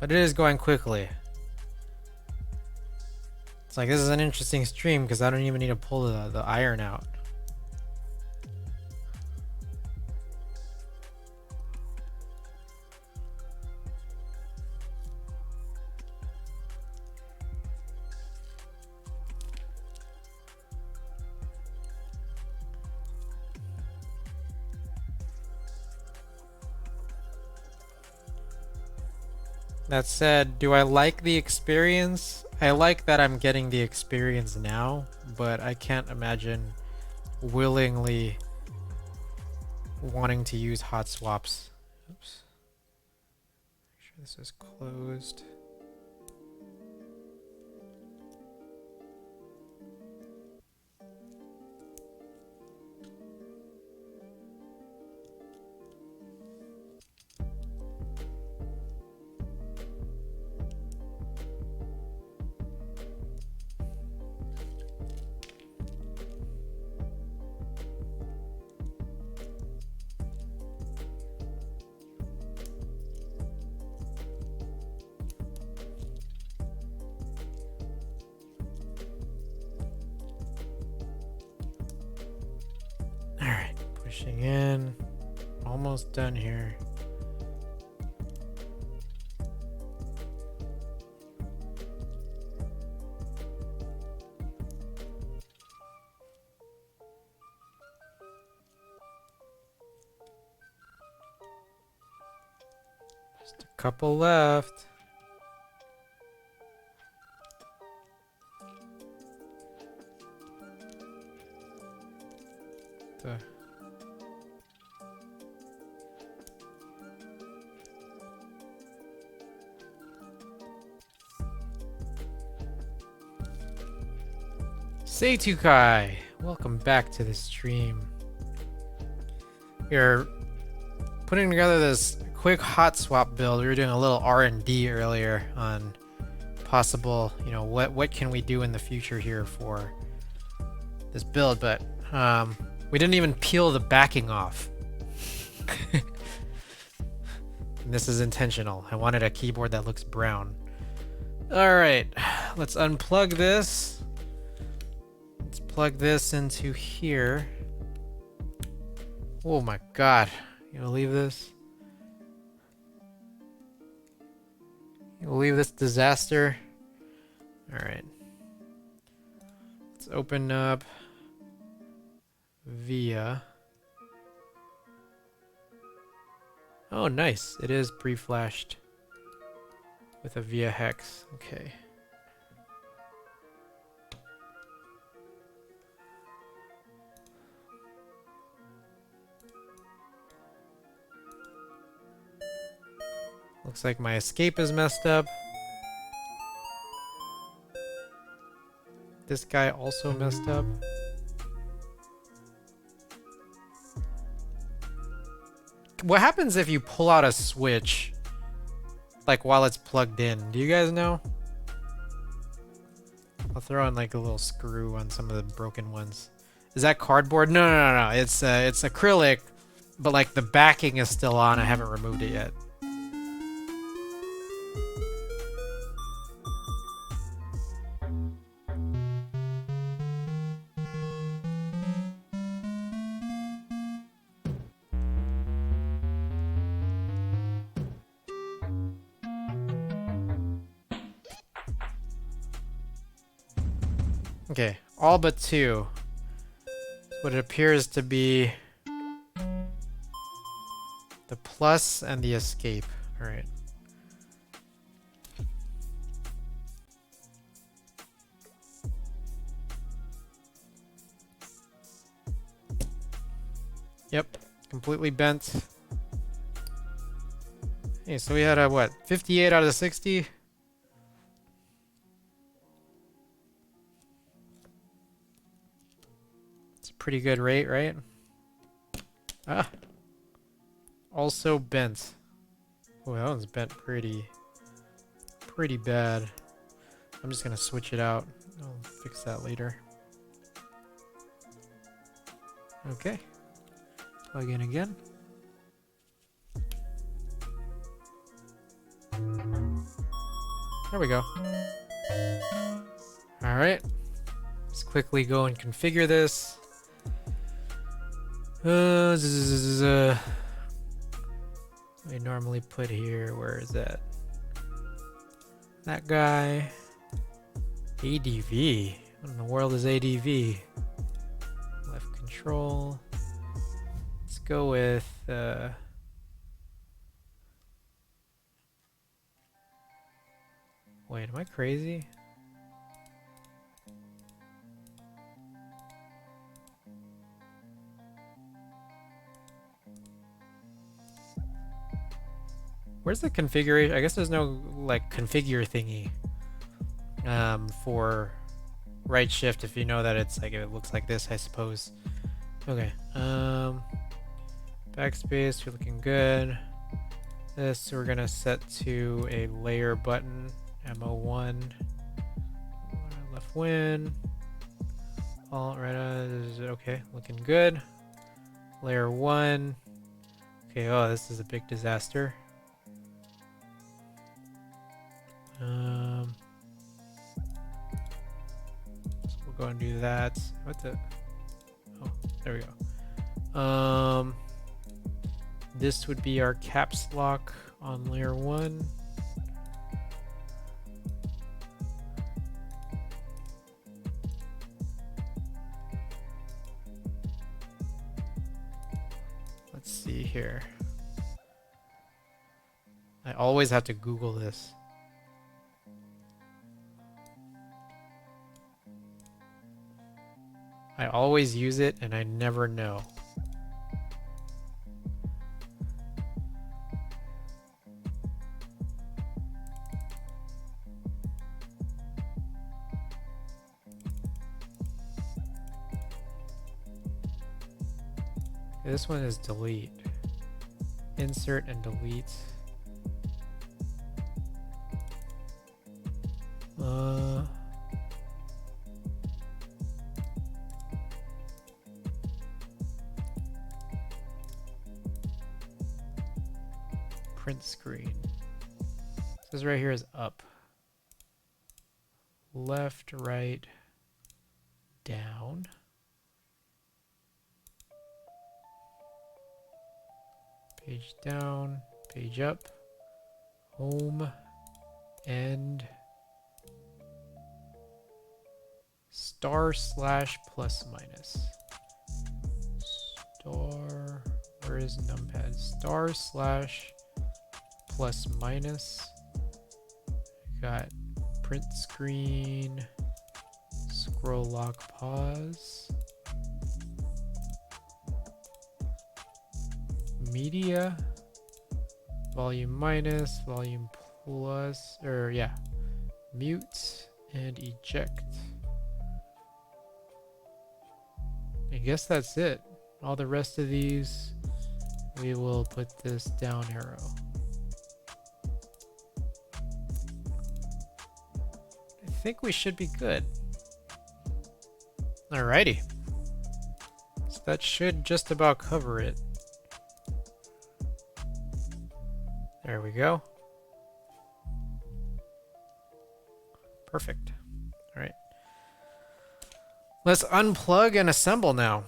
S1: But it is going quickly. It's like, this is an interesting stream because I don't even need to pull the iron out. That said, do I like the experience? I like that I'm getting the experience now, but I can't imagine willingly wanting to use hot swaps. Oops. Make sure this is closed. Alright, pushing in. Almost done here. Just a couple left. The Seitu-kai! Welcome back to the stream. We're putting together this quick hot swap build. We were doing a little R&D earlier on possible, you know, what can we do in the future here for this build, but we didn't even peel the backing off. And this is intentional. I wanted a keyboard that looks brown. Alright, let's unplug this. Let's plug this into here. Oh my god. You gonna leave this? You gonna leave this disaster? Alright. Let's open up VIA. Oh, nice. It is pre-flashed with a VIA hex. Okay. Looks like my escape is messed up. This guy also messed up. What happens if you pull out a switch, like while it's plugged in? Do you guys know? I'll throw in like a little screw on some of the broken ones. Is that cardboard? No, no, no, no. It's acrylic, but like the backing is still on. I haven't removed it yet. Okay, all but two. What it appears to be the plus and the escape. All right. Yep, completely bent. Hey, so we had a what? 58 out of 60? Pretty good rate, right? Ah. Also bent. Oh, that one's bent pretty bad. I'm just gonna switch it out. I'll fix that later. Okay. Plug in again. There we go. All right. Let's quickly go and configure this. I normally put here. Where is that? That guy. ADV. What in the world is ADV? Left control. Let's go with wait, am I crazy? Where's the configuration? I guess there's no like configure thingy for right shift if you know that it's like, it looks like this, I suppose. Okay, backspace, you're looking good. This we're gonna set to a layer button, MO1, left win, alt right, okay, looking good. Layer 1, okay, oh, this is a big disaster. So we'll go and do that. What the? Oh, there we go. This would be our caps lock on layer 1. Let's see here. I always have to Google this. I always use it and I never know. This one is delete. Insert and delete. Print screen. This right here is up. Left, right, down. Page down, page up, home, end, star slash plus minus. Star, where is numpad? Star slash plus minus. Got print screen, scroll lock pause. Media, volume minus, volume plus, or yeah, mute and eject. I guess that's it. All the rest of these, we will put this down arrow. I think we should be good. Alrighty. So that should just about cover it. There we go. Perfect. All right. Let's unplug and assemble now.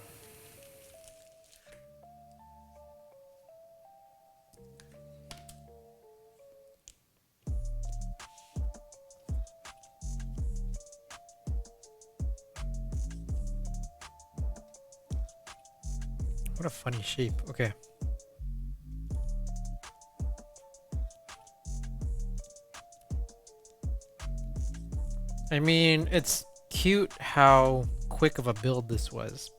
S1: What a funny shape. Okay. I mean, it's cute how quick of a build this was.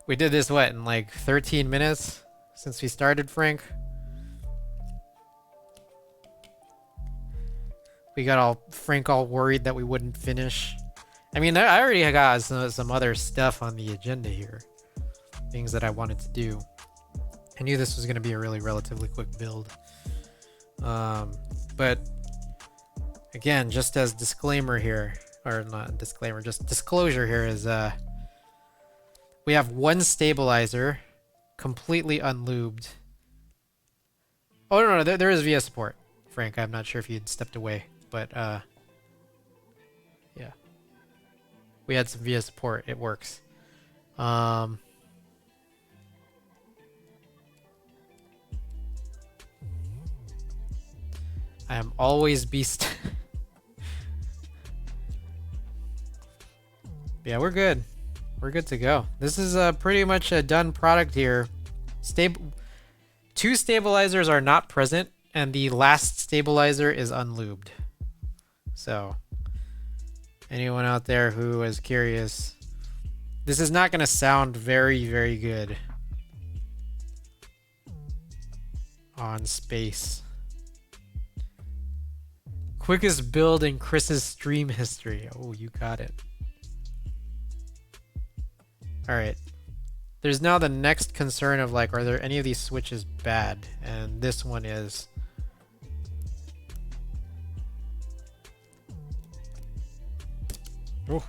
S1: We did this, what, in like 13 minutes since we started, Frank? We got Frank all worried that we wouldn't finish. I mean, I already got some other stuff on the agenda here. Things that I wanted to do. I knew this was going to be a really relatively quick build. But again, just as disclaimer here, or not disclaimer, just disclosure here is we have one stabilizer completely unlubed. Oh no, there is VS support, Frank. I'm not sure if you'd stepped away, but yeah, we had some VS support. It works. I am always beast. Yeah, we're good. We're good to go. This is pretty much a done product here. Two stabilizers are not present, and the last stabilizer is unlubed. So, anyone out there who is curious, this is not going to sound very, very good. on space. Quickest build in Chris's stream history. Oh, you got it. Alright. There's now the next concern of like, are there any of these switches bad? And this one is. Oh.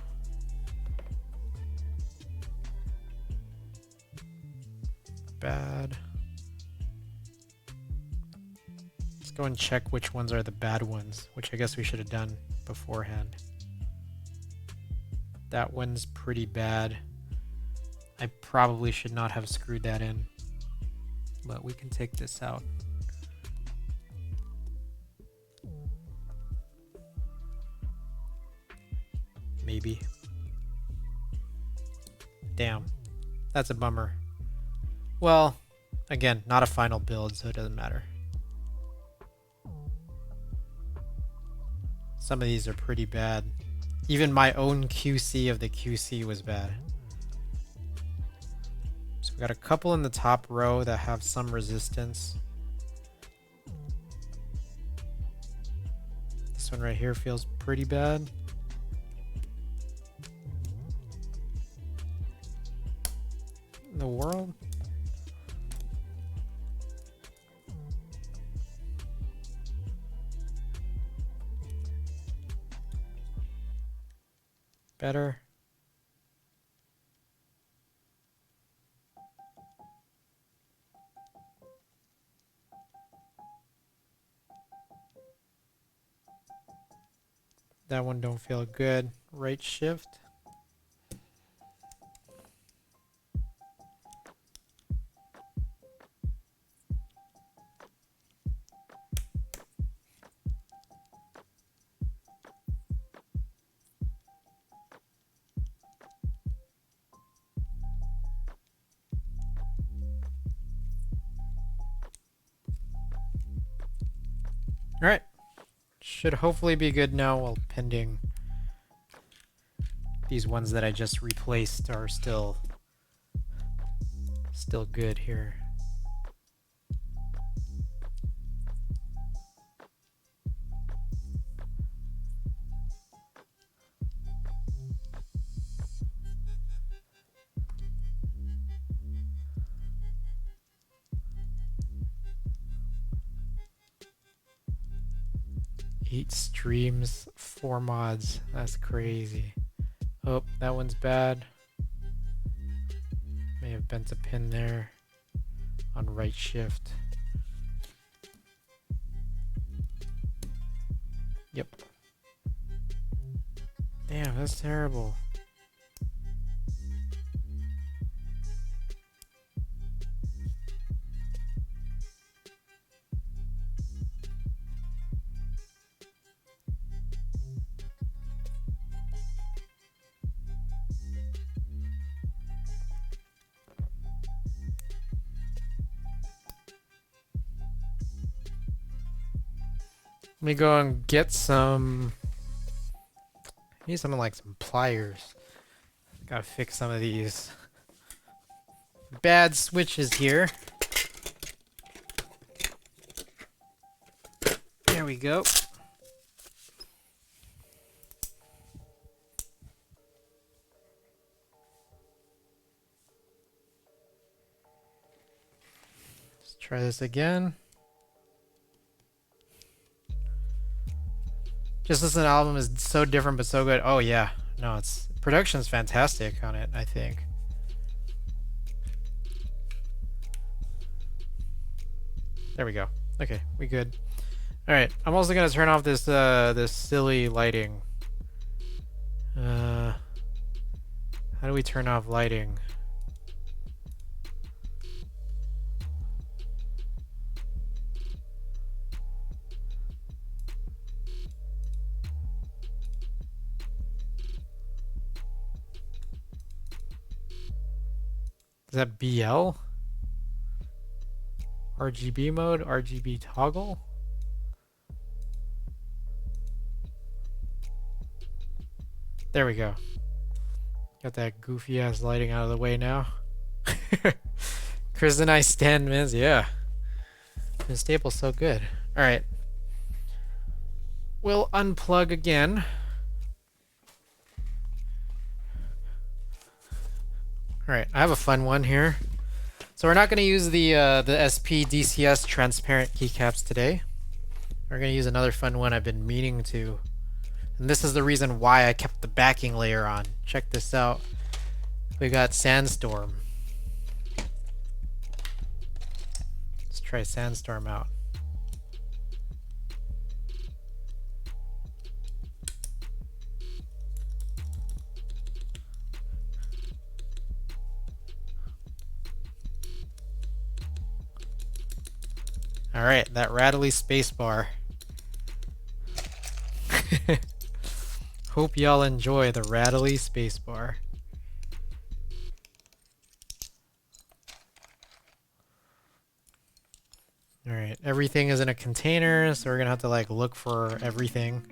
S1: Bad. Let's go and check which ones are the bad ones, which I guess we should have done beforehand. That one's pretty bad. I probably should not have screwed that in, but we can take this out. Maybe. Damn, that's a bummer. Well, again, not a final build, so it doesn't matter. Some of these are pretty bad. Even my own QC of the QC was bad. So we got a couple in the top row that have some resistance. This one right here feels pretty bad. In the world? Better. That one don't feel good. Right shift. All right. Should hopefully be good now, while pending these ones that I just replaced are still good here. Eight streams, 4 mods. That's crazy. Oh, that one's bad. May have bent a pin there on right shift. Yep. Damn, that's terrible. Let me go and get some. I need something like some pliers. Gotta fix some of these bad switches here. There we go. Let's try this again. Just Listen album is so different but so good. Oh yeah, no, it's production's fantastic on it, I think. There we go. Okay, we good. All right, I'm also gonna turn off this this silly lighting. How do we turn off lighting? Is that BL? RGB mode? RGB toggle? There we go. Got that goofy ass lighting out of the way now. Chris and I stand Miz, yeah. It staples so good. Alright. We'll unplug again. Alright, I have a fun one here. So we're not going to use the SP DCS transparent keycaps today. We're going to use another fun one I've been meaning to. And this is the reason why I kept the backing layer on. Check this out. We got Sandstorm. Let's try Sandstorm out. Alright, that rattly spacebar. Hope y'all enjoy the rattly spacebar. Alright, everything is in a container, so we're gonna have to like look for everything.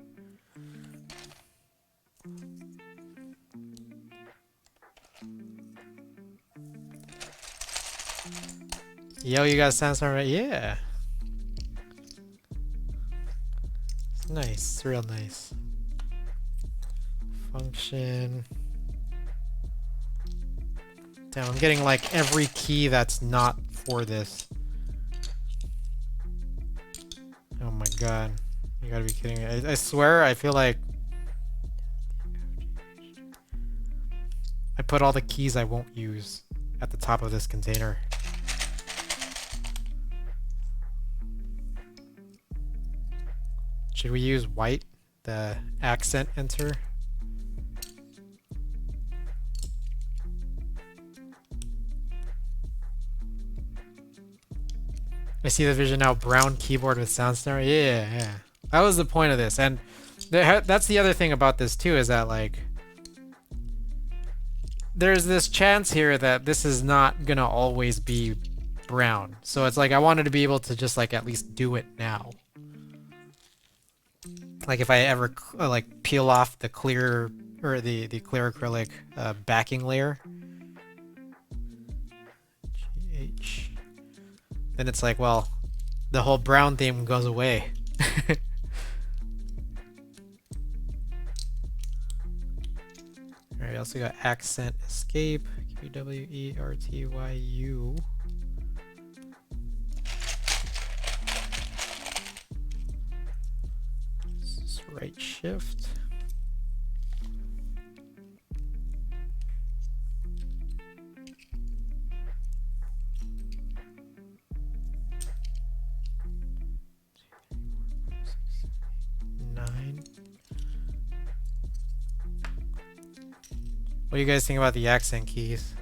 S1: Yo, you got Sandstorm, right? Yeah. It's nice, it's real nice. Function. Damn, I'm getting like every key that's not for this. Oh my god. You gotta be kidding me. I swear, I feel like I put all the keys I won't use at the top of this container. Should we use white, the accent enter? I see the vision now. Brown keyboard with Sandstorm. Yeah. That was the point of this, and that's the other thing about this too, is that like there's this chance here that this is not gonna always be brown. So it's like I wanted to be able to just like at least do it now. Like if I ever like peel off the clear or the clear acrylic backing layer. GH. Then it's like, well, the whole brown theme goes away. Alright, also got accent escape, QWERTYU. Right shift. What do you guys think about the accent keys?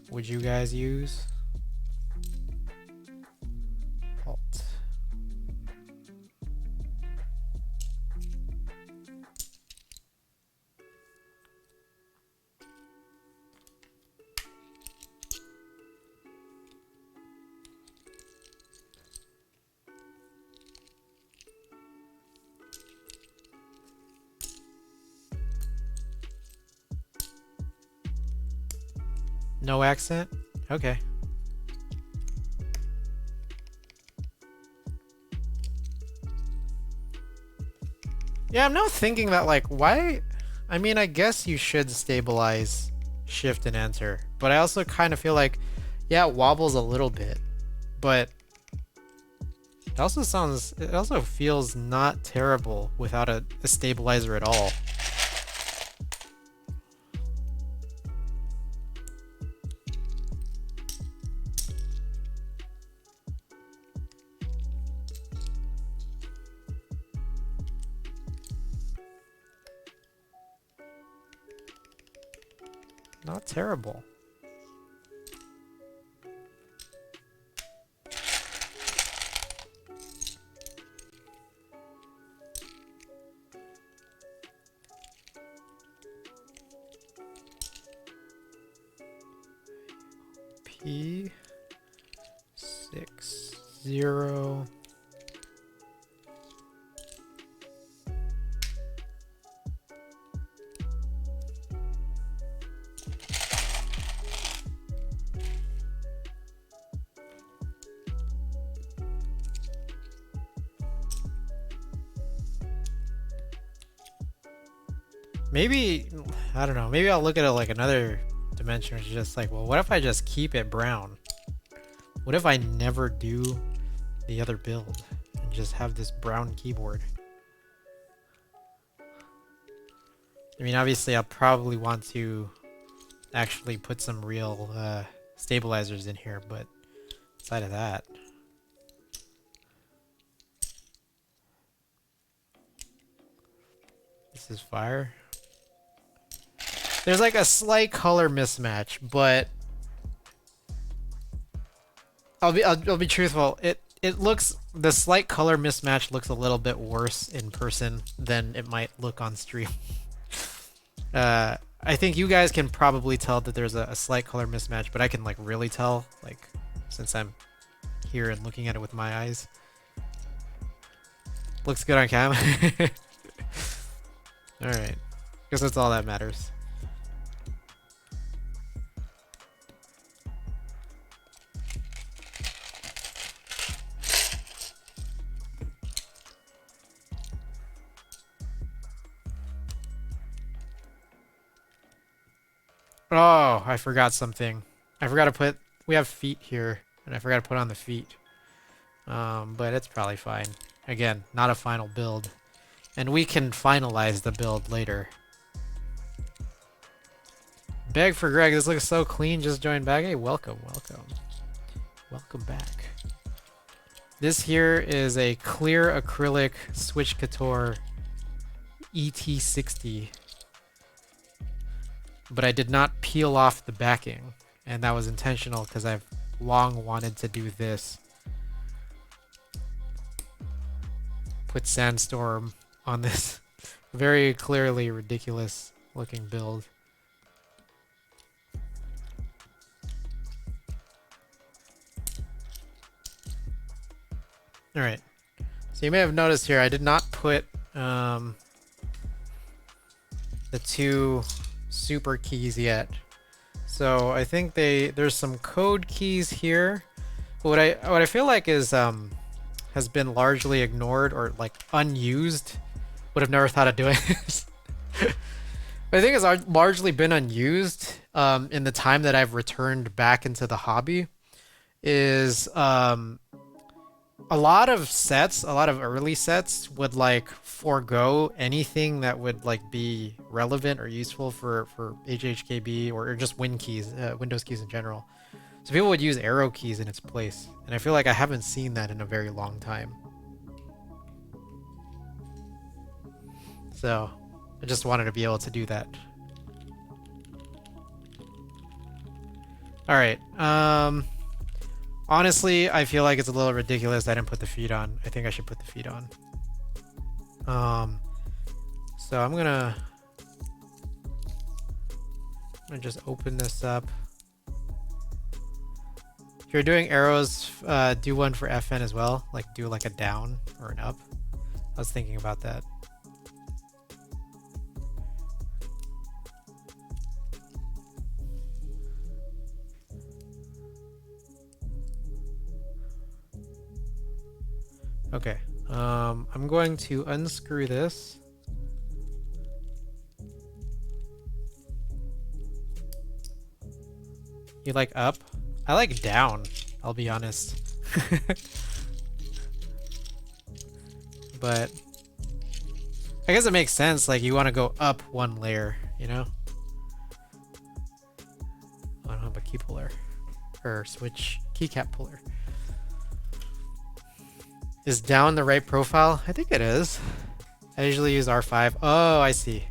S1: Would you guys use? Alt. No accent? Okay. Yeah, I'm now thinking that like, why? I mean, I guess you should stabilize shift and enter, but I also kind of feel like, yeah, it wobbles a little bit, but it also feels not terrible without a stabilizer at all. Not terrible. P60. Maybe, I don't know, maybe I'll look at it like another dimension, which is just like, well, what if I just keep it brown? What if I never do the other build and just have this brown keyboard? I mean, obviously I'll probably want to actually put some real stabilizers in here, but aside of that, this is fire. There's like a slight color mismatch, but I'll be truthful. It looks, the slight color mismatch looks a little bit worse in person than it might look on stream. I think you guys can probably tell that there's a slight color mismatch, but I can like really tell, like, since I'm here and looking at it with my eyes. Looks good on cam. Alright. Guess that's all that matters. Oh, I forgot something. I forgot to put, we have feet here, and I forgot to put on the feet. But it's probably fine. Again, not a final build. And we can finalize the build later. Beg for Greg, this looks so clean, just joined back. Hey, welcome, welcome. Welcome back. This here is a clear acrylic Switch Couture et60. But I did not peel off the backing, and that was intentional because I've long wanted to do this. Put Sandstorm on this very clearly ridiculous looking build. Alright, so you may have noticed here I did not put the two super keys yet. So I think there's some code keys here. What I feel like is has been largely ignored or like unused. Would have never thought of doing this. But I think it's largely been unused in the time that I've returned back into the hobby. Is a lot of sets, a lot of early sets would like forego anything that would like be relevant or useful for HHKB or just Win keys, Windows keys in general. So people would use arrow keys in its place, and I feel like I haven't seen that in a very long time. So I just wanted to be able to do that. All right. Honestly, I feel like it's a little ridiculous I didn't put the feet on. I think I should put the feet on. So I'm gonna just open this up. If you're doing arrows, do one for FN as well. Like do like a down or an up. I was thinking about that. Okay, I'm going to unscrew this. You like up? I like down, I'll be honest. But I guess it makes sense, like you want to go up one layer, you know? I don't have a key puller or switch keycap puller. Is down the right profile? I think it is. I usually use R5. Oh, I see.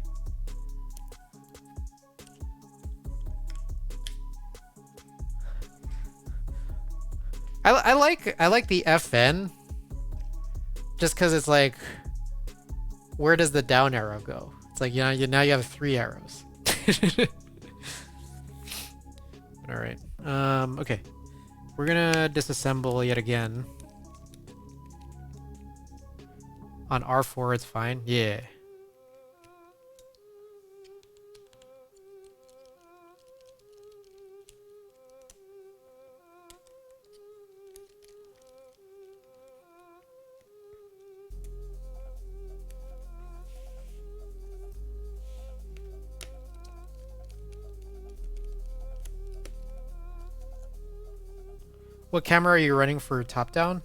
S1: I like the FN just because it's like, where does the down arrow go? It's like, you know, now you have 3 arrows. All right. Okay. We're gonna disassemble yet again. On R4, it's fine. Yeah. What camera are you running for top down?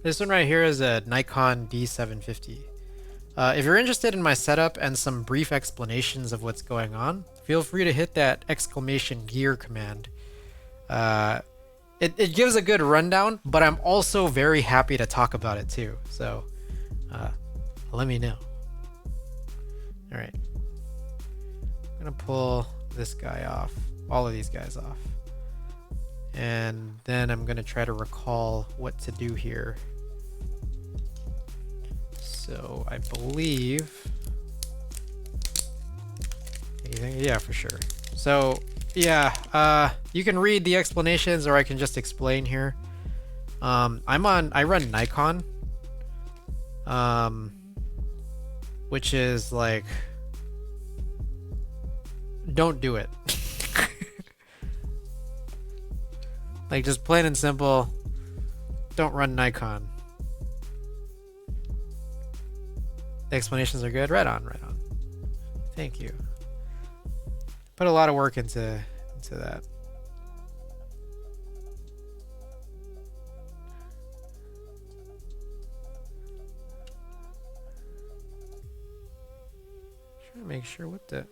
S1: This one right here is a Nikon D750. If you're interested in my setup and some brief explanations of what's going on, feel free to hit that exclamation gear command. It gives a good rundown, but I'm also very happy to talk about it too. So let me know. All right, I'm gonna pull this guy off, all of these guys off, and then I'm gonna try to recall what to do here. So I believe, yeah, for sure. So yeah, you can read the explanations, or I can just explain here. I run Nikon, which is like, don't do it. Like, just plain and simple, don't run Nikon. The explanations are good. Right on, right on. Thank you. Put a lot of work into that. Trying to make sure what the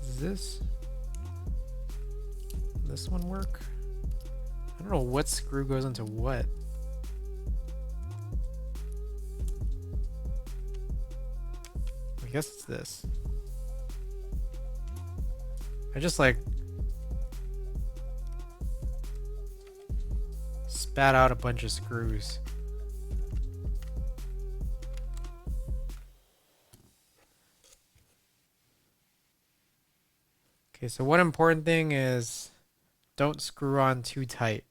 S1: is this one work? I don't know what screw goes into what. I guess it's this. I just like spat out a bunch of screws. Okay, so one important thing is don't screw on too tight.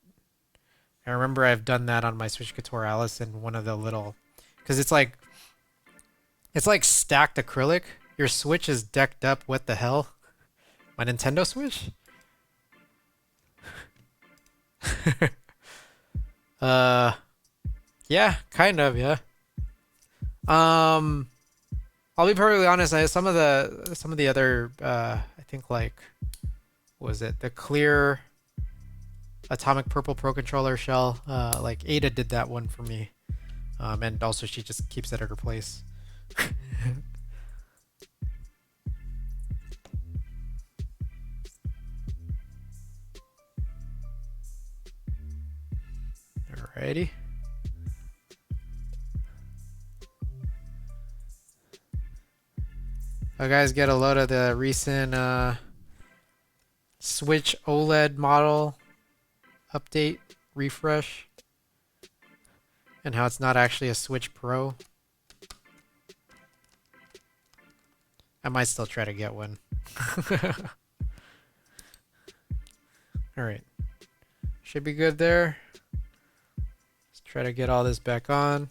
S1: I remember I've done that on my Switch Couture Alice in one of the little, because it's like stacked acrylic. Your Switch is decked up. What the hell? My Nintendo Switch? Yeah, kind of, yeah. I'll be perfectly honest, some of the other I think, like, what was it? The clear Atomic Purple Pro Controller shell, like Ada did that one for me. And also she just keeps it at her place. Alrighty. You guys get a load of the recent Switch OLED model update refresh and how it's not actually a Switch Pro. I might still try to get one. Alright. Should be good there. Let's try to get all this back on.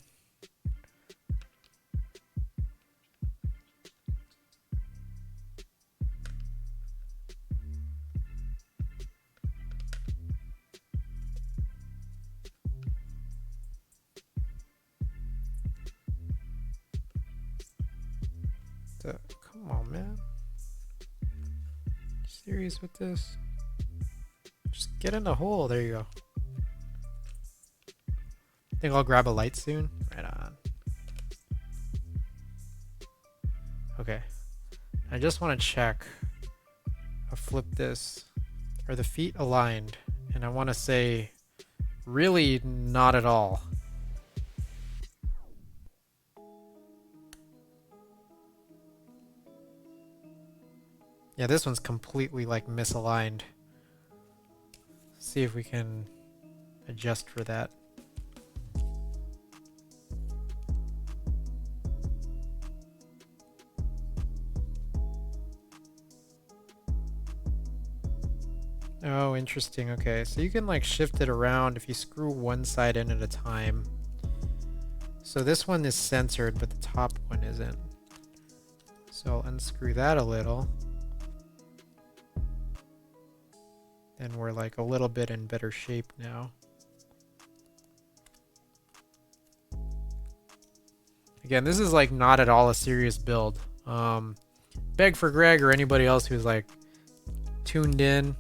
S1: Come on, man. Serious with this? Just get in the hole. There you go. I think I'll grab a light soon. Right on. Okay. I just want to check. I'll flip this. Are the feet aligned? And I want to say, really not at all. Yeah, this one's completely like misaligned. See if we can adjust for that. Oh, interesting. Okay, so you can like shift it around if you screw one side in at a time. So this one is centered, but the top one isn't. So I'll unscrew that a little. And we're like a little bit in better shape now. Again, this is like not at all a serious build. Beg for Greg or anybody else who's like tuned in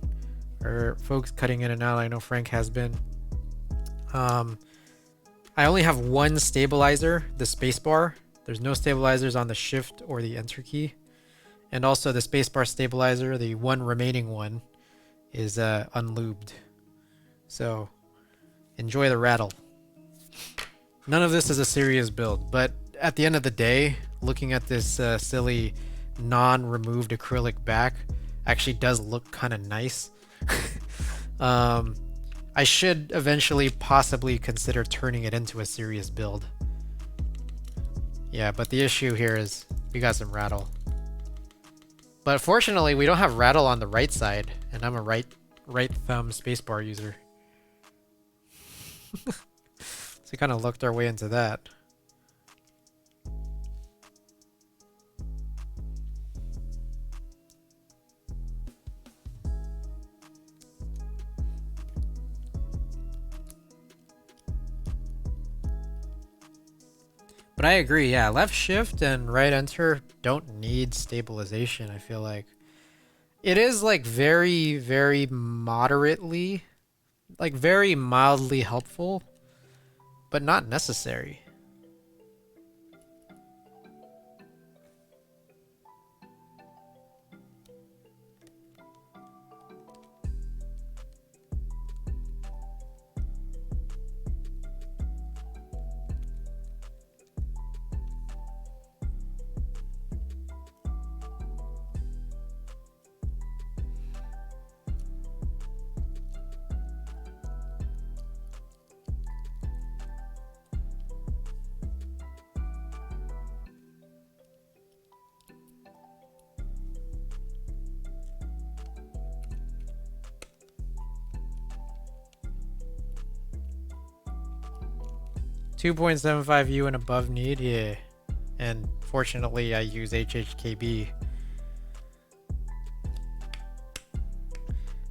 S1: or folks cutting in and out. I know Frank has been. I only have one stabilizer, the spacebar. There's no stabilizers on the shift or the enter key. And also the spacebar stabilizer, the one remaining one, is unlubed. So enjoy the rattle. None of this is a serious build, but at the end of the day, looking at this silly non-removed acrylic back actually does look kind of nice. I should eventually possibly consider turning it into a serious build. Yeah, but the issue here is we got some rattle. But fortunately, we don't have rattle on the right side, and I'm a right thumb spacebar user. So we kind of looked our way into that. But I agree, yeah, left shift and right enter don't need stabilization, I feel like. It is like very, very moderately, like very mildly helpful, but not necessary. .75U and above need, yeah. And fortunately I use HHKB.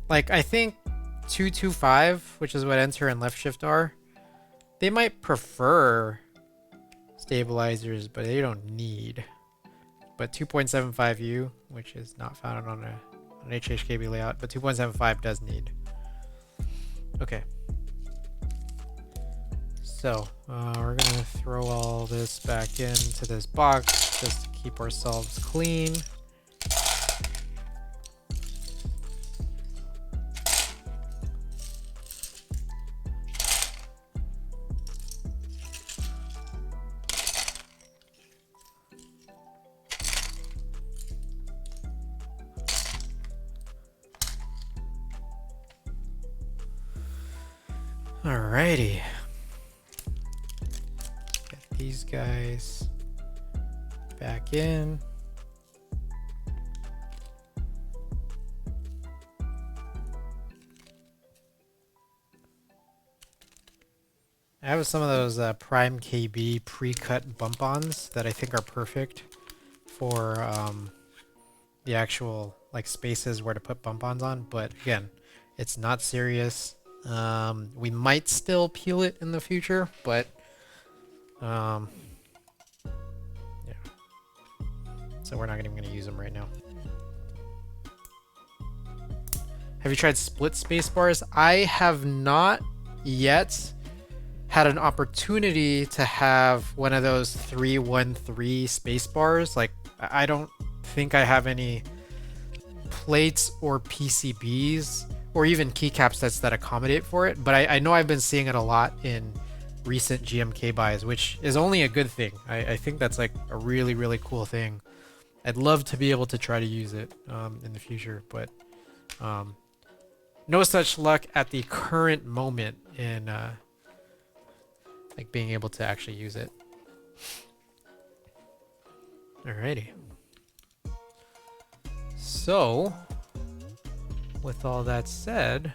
S1: Like I think 225, which is what enter and left shift are, they might prefer stabilizers, but they don't need. But 2.75U, which is not found on an HHKB layout, but 2.75 does need. Okay. So we're gonna throw all this back into this box just to keep ourselves clean. Alrighty. These guys back in. I have some of those Prime KB pre-cut bump-ons that I think are perfect for the actual like spaces where to put bump-ons on, but again, it's not serious. We might still peel it in the future, but yeah. So we're not even going to use them right now. Have you tried split space bars? I have not yet had an opportunity to have one of those 313 space bars. Like, I don't think I have any plates or PCBs or even keycap sets that accommodate for it, but I know I've been seeing it a lot in recent GMK buys, which is only a good thing. I think that's like a really, really cool thing. I'd love to be able to try to use it in the future, but no such luck at the current moment in like being able to actually use it. Alrighty. So, with all that said,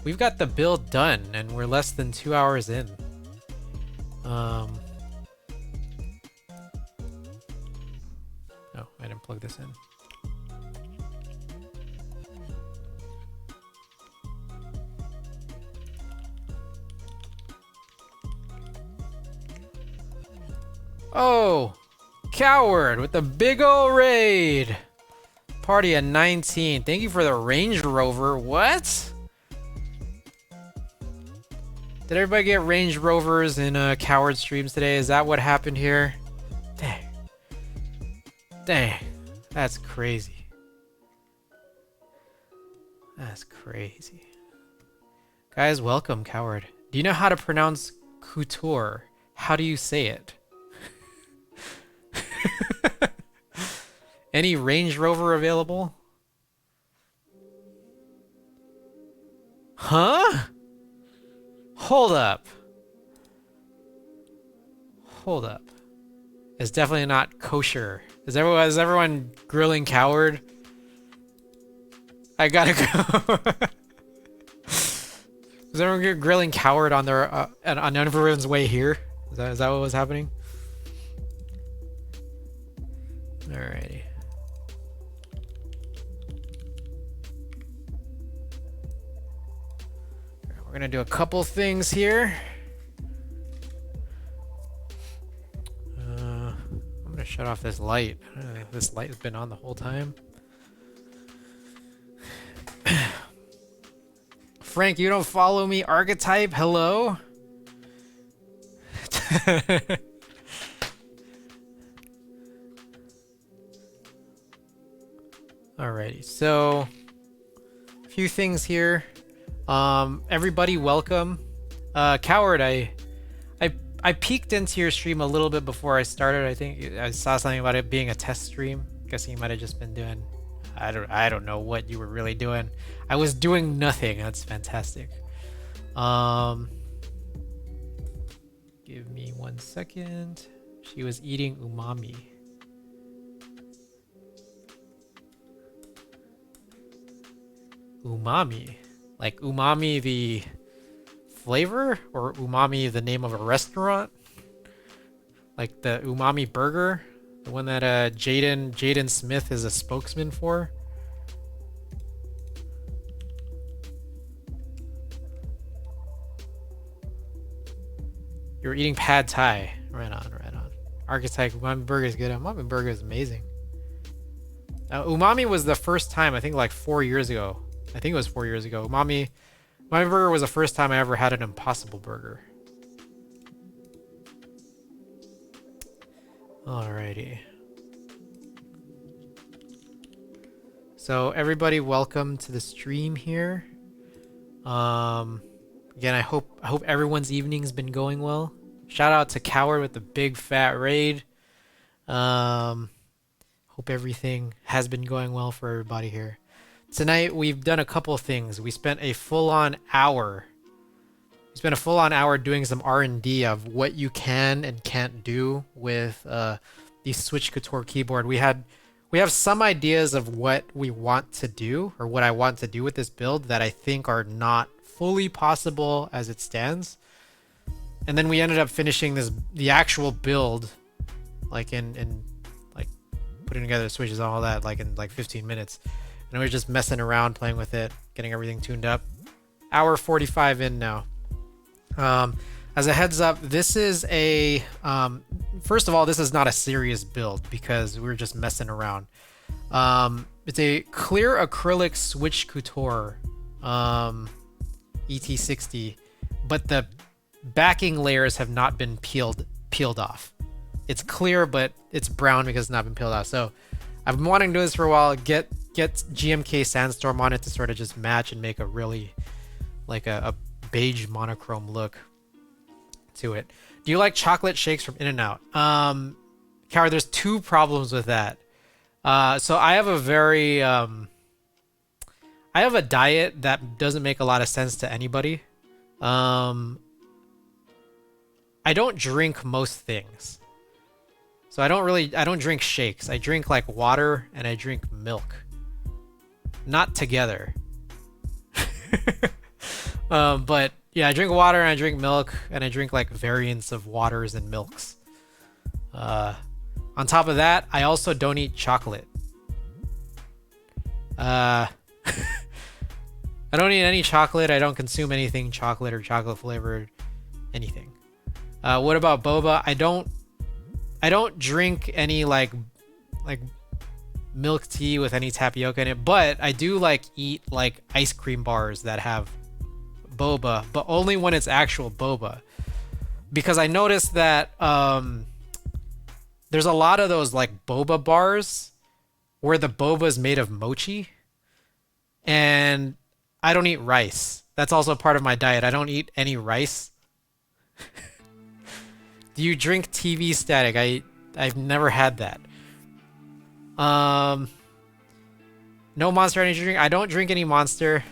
S1: we've got the build done, and we're less than 2 hours in. Oh, I didn't plug this in. Oh, Coward with the big ol' raid. Party at 19. Thank you for the Range Rover. What? Did everybody get Range Rovers in Coward streams today? Is that what happened here? Dang. Dang. That's crazy. That's crazy. Guys, welcome, Coward. Do you know how to pronounce Couture? How do you say it? Any Range Rover available? Huh? Hold up. Hold up. It's definitely not kosher. Is everyone grilling Coward? I gotta go. Is everyone grilling Coward on their on everyone's way here? Is that what was happening? Alrighty. We're gonna do a couple things here. I'm gonna shut off this light. This light has been on the whole time. Frank, you don't follow me? Archetype, hello? Alrighty, so a few things here. Everybody welcome. Coward, I peeked into your stream a little bit before I started. I think I saw something about it being a test stream. Guessing you might have just been doing, I don't know what you were really doing. I was doing nothing. That's fantastic. Give me 1 second. She was eating umami. Umami? Like umami the flavor, or umami the name of a restaurant? Like the umami burger, the one that Jaden Smith is a spokesman for. You're eating pad thai. Right on, right on. Archetype umami burger is good. Umami burger is amazing. Umami was the first time, I think like 4 years ago. I think it was 4 years ago. Umami burger was the first time I ever had an Impossible Burger. Alrighty. So everybody, welcome to the stream here. Again, I hope everyone's evening's been going well. Shout out to Coward with the big fat raid. Hope everything has been going well for everybody here. Tonight we've done a couple of things. We spent a full-on hour. Doing some R&D of what you can and can't do with the Switch Couture keyboard. We have some ideas of what we want to do, or what I want to do with this build, that I think are not fully possible as it stands. And then we ended up finishing the actual build, like in like putting together the switches and all that, like in like 15 minutes. And we're just messing around, playing with it, getting everything tuned up. Hour 45 in now. As a heads up, this is a first of all, this is not a serious build because we're just messing around. It's a clear acrylic Switch Couture et60, but the backing layers have not been peeled off. It's clear, but it's brown because it's not been peeled off. So I've been wanting to do this for a while. Get GMK Sandstorm on it to sort of just match and make a really like a beige monochrome look to it. Do you like chocolate shakes from In-N-Out? Coward, there's two problems with that. So I have a very I have a diet that doesn't make a lot of sense to anybody. I don't drink most things. So I don't drink shakes. I drink like water and I drink milk. Not together. But yeah, I drink water and I drink milk and I drink like variants of waters and milks. On top of that, I also don't eat chocolate. I don't eat any chocolate. I don't consume anything chocolate or chocolate flavored anything. What about boba? I don't drink any like milk tea with any tapioca in it, but I do like eat like ice cream bars that have boba, but only when it's actual boba. Because I noticed that there's a lot of those like boba bars where the boba is made of mochi, and I don't eat rice. That's also part of my diet. I don't eat any rice. Do you drink TV static? I've never had that. No Monster Energy drink. I don't drink any Monster.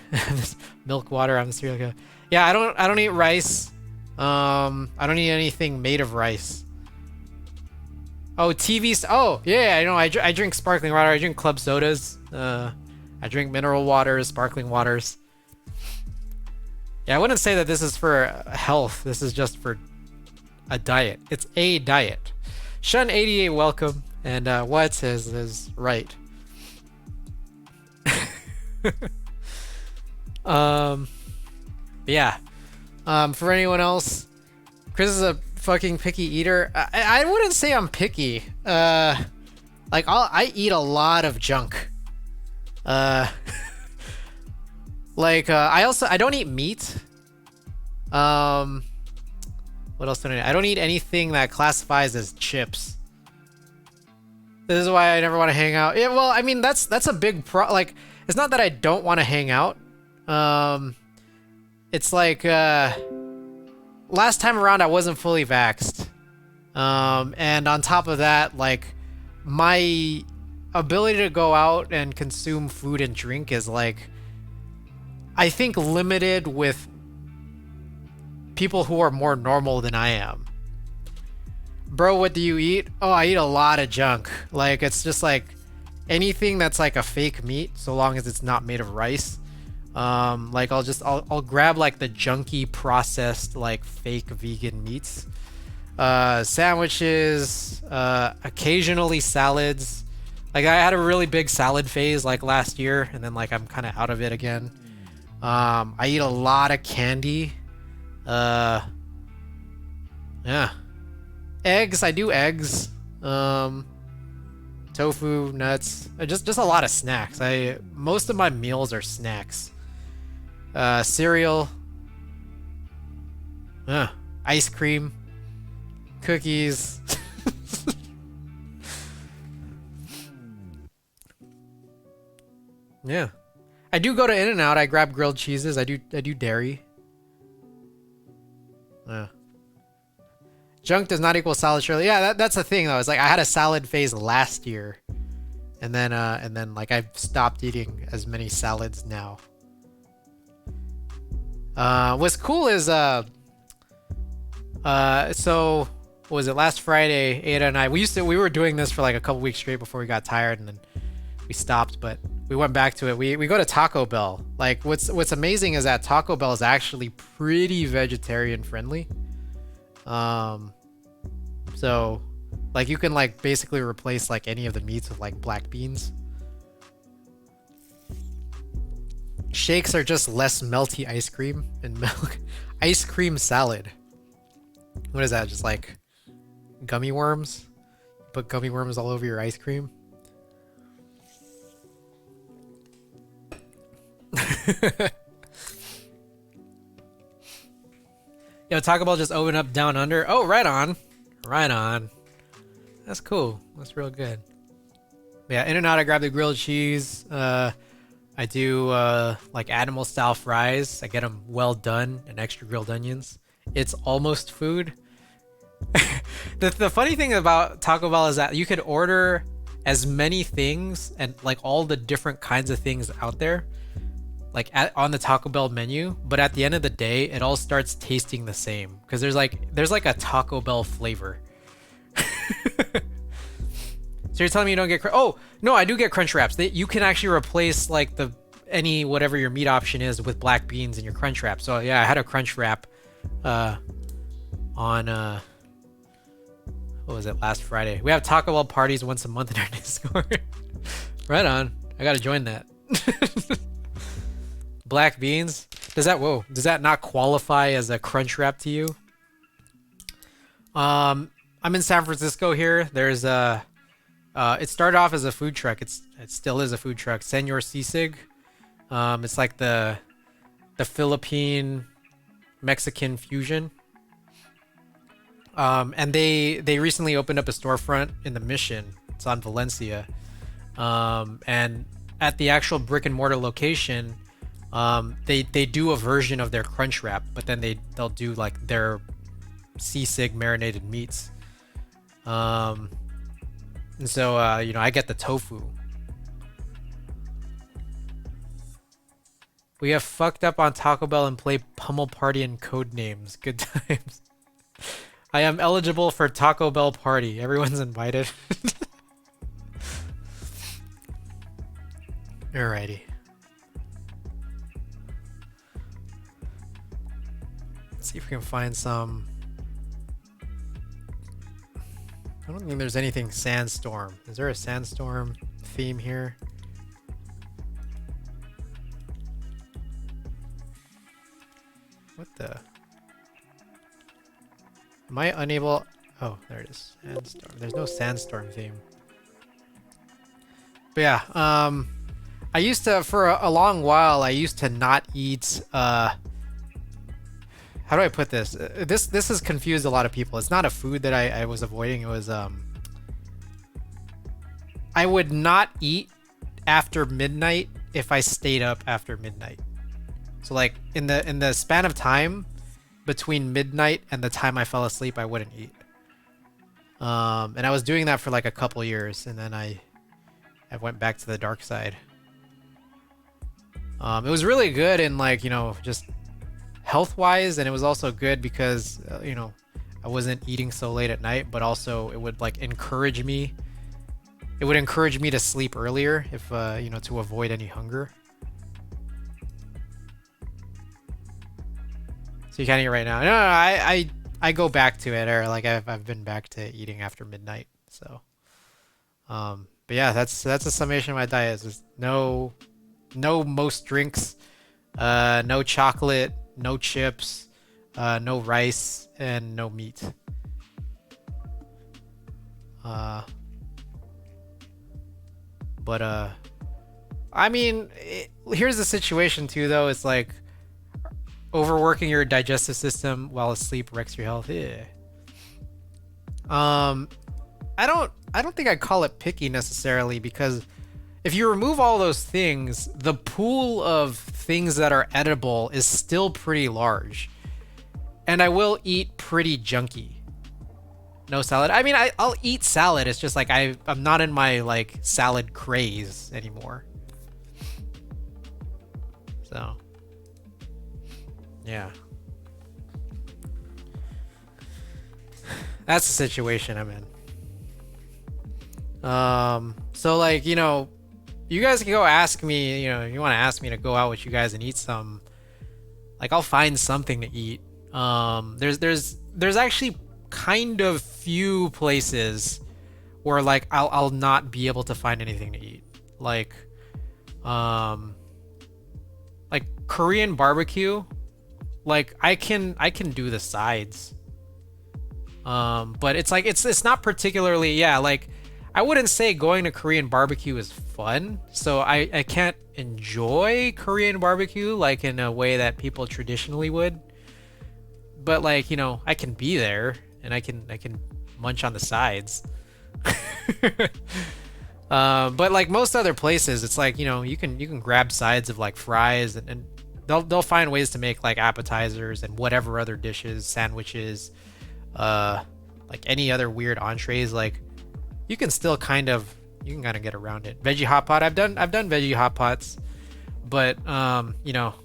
S1: Milk, water. I'm the cereal guy. Yeah, I don't eat rice. I don't eat anything made of rice. Oh, oh, yeah, I know. I drink sparkling water. I drink club sodas. I drink mineral waters, sparkling waters. Yeah, I wouldn't say that this is for health. This is just for a diet. It's a diet. Shun88, welcome. And what says is right. Yeah. For anyone else, Chris is a fucking picky eater. I wouldn't say I'm picky. Like I eat a lot of junk. Like I don't eat meat. What else don't I eat? I don't eat anything that classifies as chips. This is why I never want to hang out. Yeah, well, I mean that's a big like it's not that I don't want to hang out. It's like last time around I wasn't fully vaxxed. And on top of that, like my ability to go out and consume food and drink is like I think limited with people who are more normal than I am. Bro, what do you eat? Oh, I eat a lot of junk. Like it's just like anything that's like a fake meat, so long as it's not made of rice. Like I'll grab like the junky processed like fake vegan meats. Sandwiches, occasionally salads. Like I had a really big salad phase like last year, and then like I'm kind of out of it again. I eat a lot of candy. Yeah. Eggs, I do eggs. Tofu, nuts, just a lot of snacks. Most of my meals are snacks. Cereal. Ice cream. Cookies. Yeah. I do go to In-N-Out. I grab grilled cheeses. I do dairy. Yeah. Junk does not equal salad, surely. Yeah, that's the thing though. It's like I had a salad phase last year, and then like I've stopped eating as many salads now. What's cool is so what was it, last Friday, Ada and I, we were doing this for like a couple weeks straight before we got tired, and then we stopped, but we went back to it. We go to Taco Bell. Like what's amazing is that Taco Bell is actually pretty vegetarian friendly. So like you can like basically replace like any of the meats with like black beans. Shakes are just less melty ice cream and milk. Ice cream salad. What is that? Just like gummy worms? Put gummy worms all over your ice cream? Yo, Taco Bell just opened up down under. Oh, right on. Right on. That's cool. That's real good. But yeah, In-N-Out, I grab the grilled cheese. I do like animal style fries. I get them well done and extra grilled onions. It's almost food. The funny thing about Taco Bell is that you could order as many things and like all the different kinds of things out there, like on the Taco Bell menu, but at the end of the day, it all starts tasting the same because there's like a Taco Bell flavor. So you're telling me you don't get oh no, I do get crunch wraps. You can actually replace like any whatever your meat option is with black beans in your crunch wrap. So yeah, I had a crunch wrap on what was it, last Friday. We have Taco Bell parties once a month in our Discord. Right on. I gotta join that. Black beans? Does that not qualify as a crunch wrap to you? I'm in San Francisco here. There's It started off as a food truck. It still is a food truck. Senor Sisig. It's like the Philippine Mexican fusion. And they recently opened up a storefront in the Mission. It's on Valencia. And at the actual brick and mortar location, they do a version of their crunch wrap, but then they'll do like their sisig marinated meats. And so you know, I get the tofu. We have fucked up on Taco Bell and play Pummel Party and code names. Good times. I am eligible for Taco Bell party. Everyone's invited. Alrighty. Let's see if we can find some. I don't think there's anything Sandstorm. Is there a Sandstorm theme here? What the? Am I unable? Oh, there it is. Sandstorm. There's no Sandstorm theme. But yeah, I used to, for a long while, I used to not eat, how do I put this? This has confused a lot of people. It's not a food that I was avoiding. It was, I would not eat after midnight if I stayed up after midnight. So like in the span of time between midnight and the time I fell asleep, I wouldn't eat. And I was doing that for like a couple years, and then I went back to the dark side. It was really good in, like, you know, just health-wise, and it was also good because, you know, I wasn't eating so late at night, but also it would, like, encourage me. It would encourage me to sleep earlier if, you know, to avoid any hunger. So you can't eat right now. No, I go back to it, or like I've been back to eating after midnight. So, but yeah, that's a summation of my diet. It's just no most drinks, no chocolate, no chips, no rice, and no meat. But I mean, here's the situation too, though. It's like overworking your digestive system while asleep wrecks your health. Yeah. I don't think I'd call it picky necessarily, because if you remove all those things, the pool of things that are edible is still pretty large. And I will eat pretty junky. No salad. I mean, I'll eat salad. It's just like I'm not in my like salad craze anymore. So, yeah. That's the situation I'm in. So like, you know, you guys can go ask me, you know, you want to ask me to go out with you guys and eat some, like, I'll find something to eat. There's actually kind of few places where like I'll not be able to find anything to eat. Like Korean barbecue, like I can do the sides. But it's like it's not particularly, yeah, like I wouldn't say going to Korean barbecue is fun. So I can't enjoy Korean barbecue like in a way that people traditionally would. But like, you know, I can be there and I can munch on the sides. But like most other places, it's like, you know, you can grab sides of like fries, and they'll find ways to make like appetizers and whatever other dishes, sandwiches, like any other weird entrees. Like you can kind of get around it. Veggie hot pot, I've done veggie hot pots, but you know,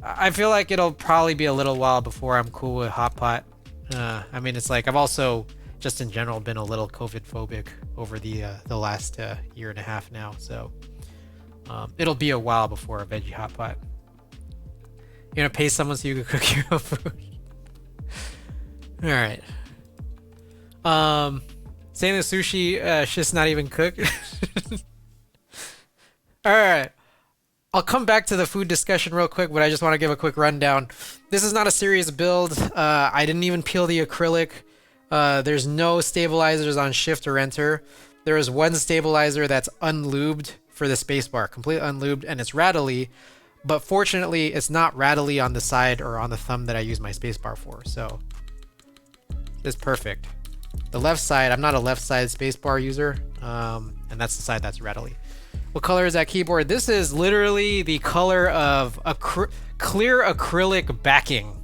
S1: I feel like it'll probably be a little while before I'm cool with hot pot. I mean, it's like I've also just in general been a little COVID phobic over the last year and a half now, so it'll be a while before a veggie hot pot. You're gonna pay someone so you can cook your own food. All right. Saying the sushi shit's not even cooked. All right. I'll come back to the food discussion real quick, but I just want to give a quick rundown. This is not a serious build. I didn't even peel the acrylic. There's no stabilizers on shift or enter. there is one stabilizer that's unlubed for the spacebar, completely unlubed, and it's rattly. But fortunately, it's not rattly on the side or on the thumb that I use my spacebar for. So it's perfect. The left side, I'm not a left side spacebar user, and that's the side that's rattly. What color is that keyboard? This is literally the color of clear acrylic backing.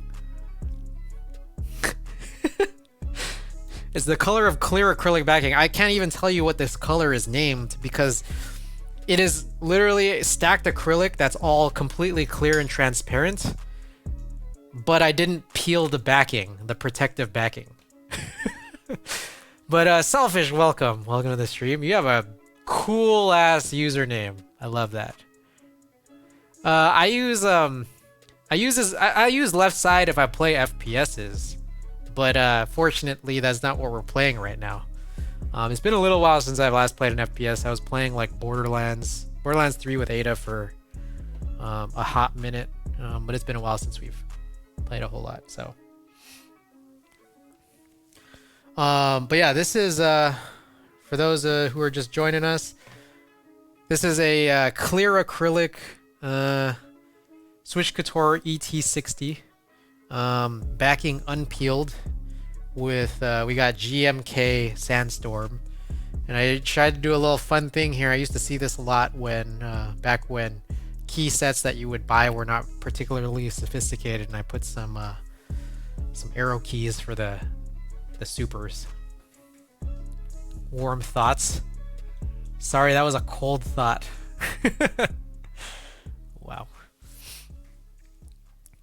S1: It's the color of clear acrylic backing. I can't even tell you what this color is named because it is literally stacked acrylic that's all completely clear and transparent. But I didn't peel the backing, the protective backing. But Selfish, welcome. Welcome to the stream. You have a cool ass username. I love that. I use left side if I play FPSs. But fortunately, that's not what we're playing right now. It's been a little while since I've last played an FPS. I was playing like Borderlands 3 with Ada for a hot minute, but it's been a while since we've played a whole lot. So, but yeah, this is for those who are just joining us. This is a clear acrylic Switch Couture et60. Backing unpeeled with we got GMK Sandstorm, and I tried to do a little fun thing here. I used to see this a lot when back when key sets that you would buy were not particularly sophisticated, and I put some arrow keys for the supers. Warm thoughts. Sorry, that was a cold thought. Wow.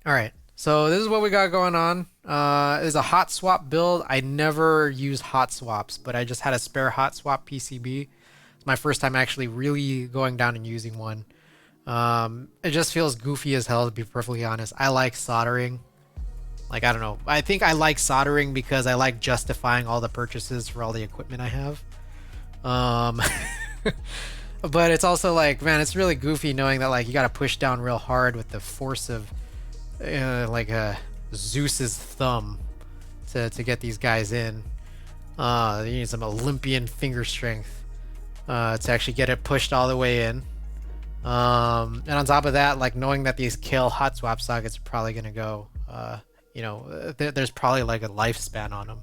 S1: All right. So this is what we got going on. It's a hot swap build. I never use hot swaps, but I just had a spare hot swap PCB. It's my first time actually really going down and using one. It just feels goofy as hell, to be perfectly honest. I like soldering. Like, I don't know. I think I like soldering because I like justifying all the purchases for all the equipment I have. But it's also like, man, it's really goofy knowing that like you got to push down real hard with the force of like Zeus's thumb to get these guys in. You need some Olympian finger strength to actually get it pushed all the way in. And on top of that, like knowing that these Kale hot swap sockets are probably gonna go, you know, there's probably like a lifespan on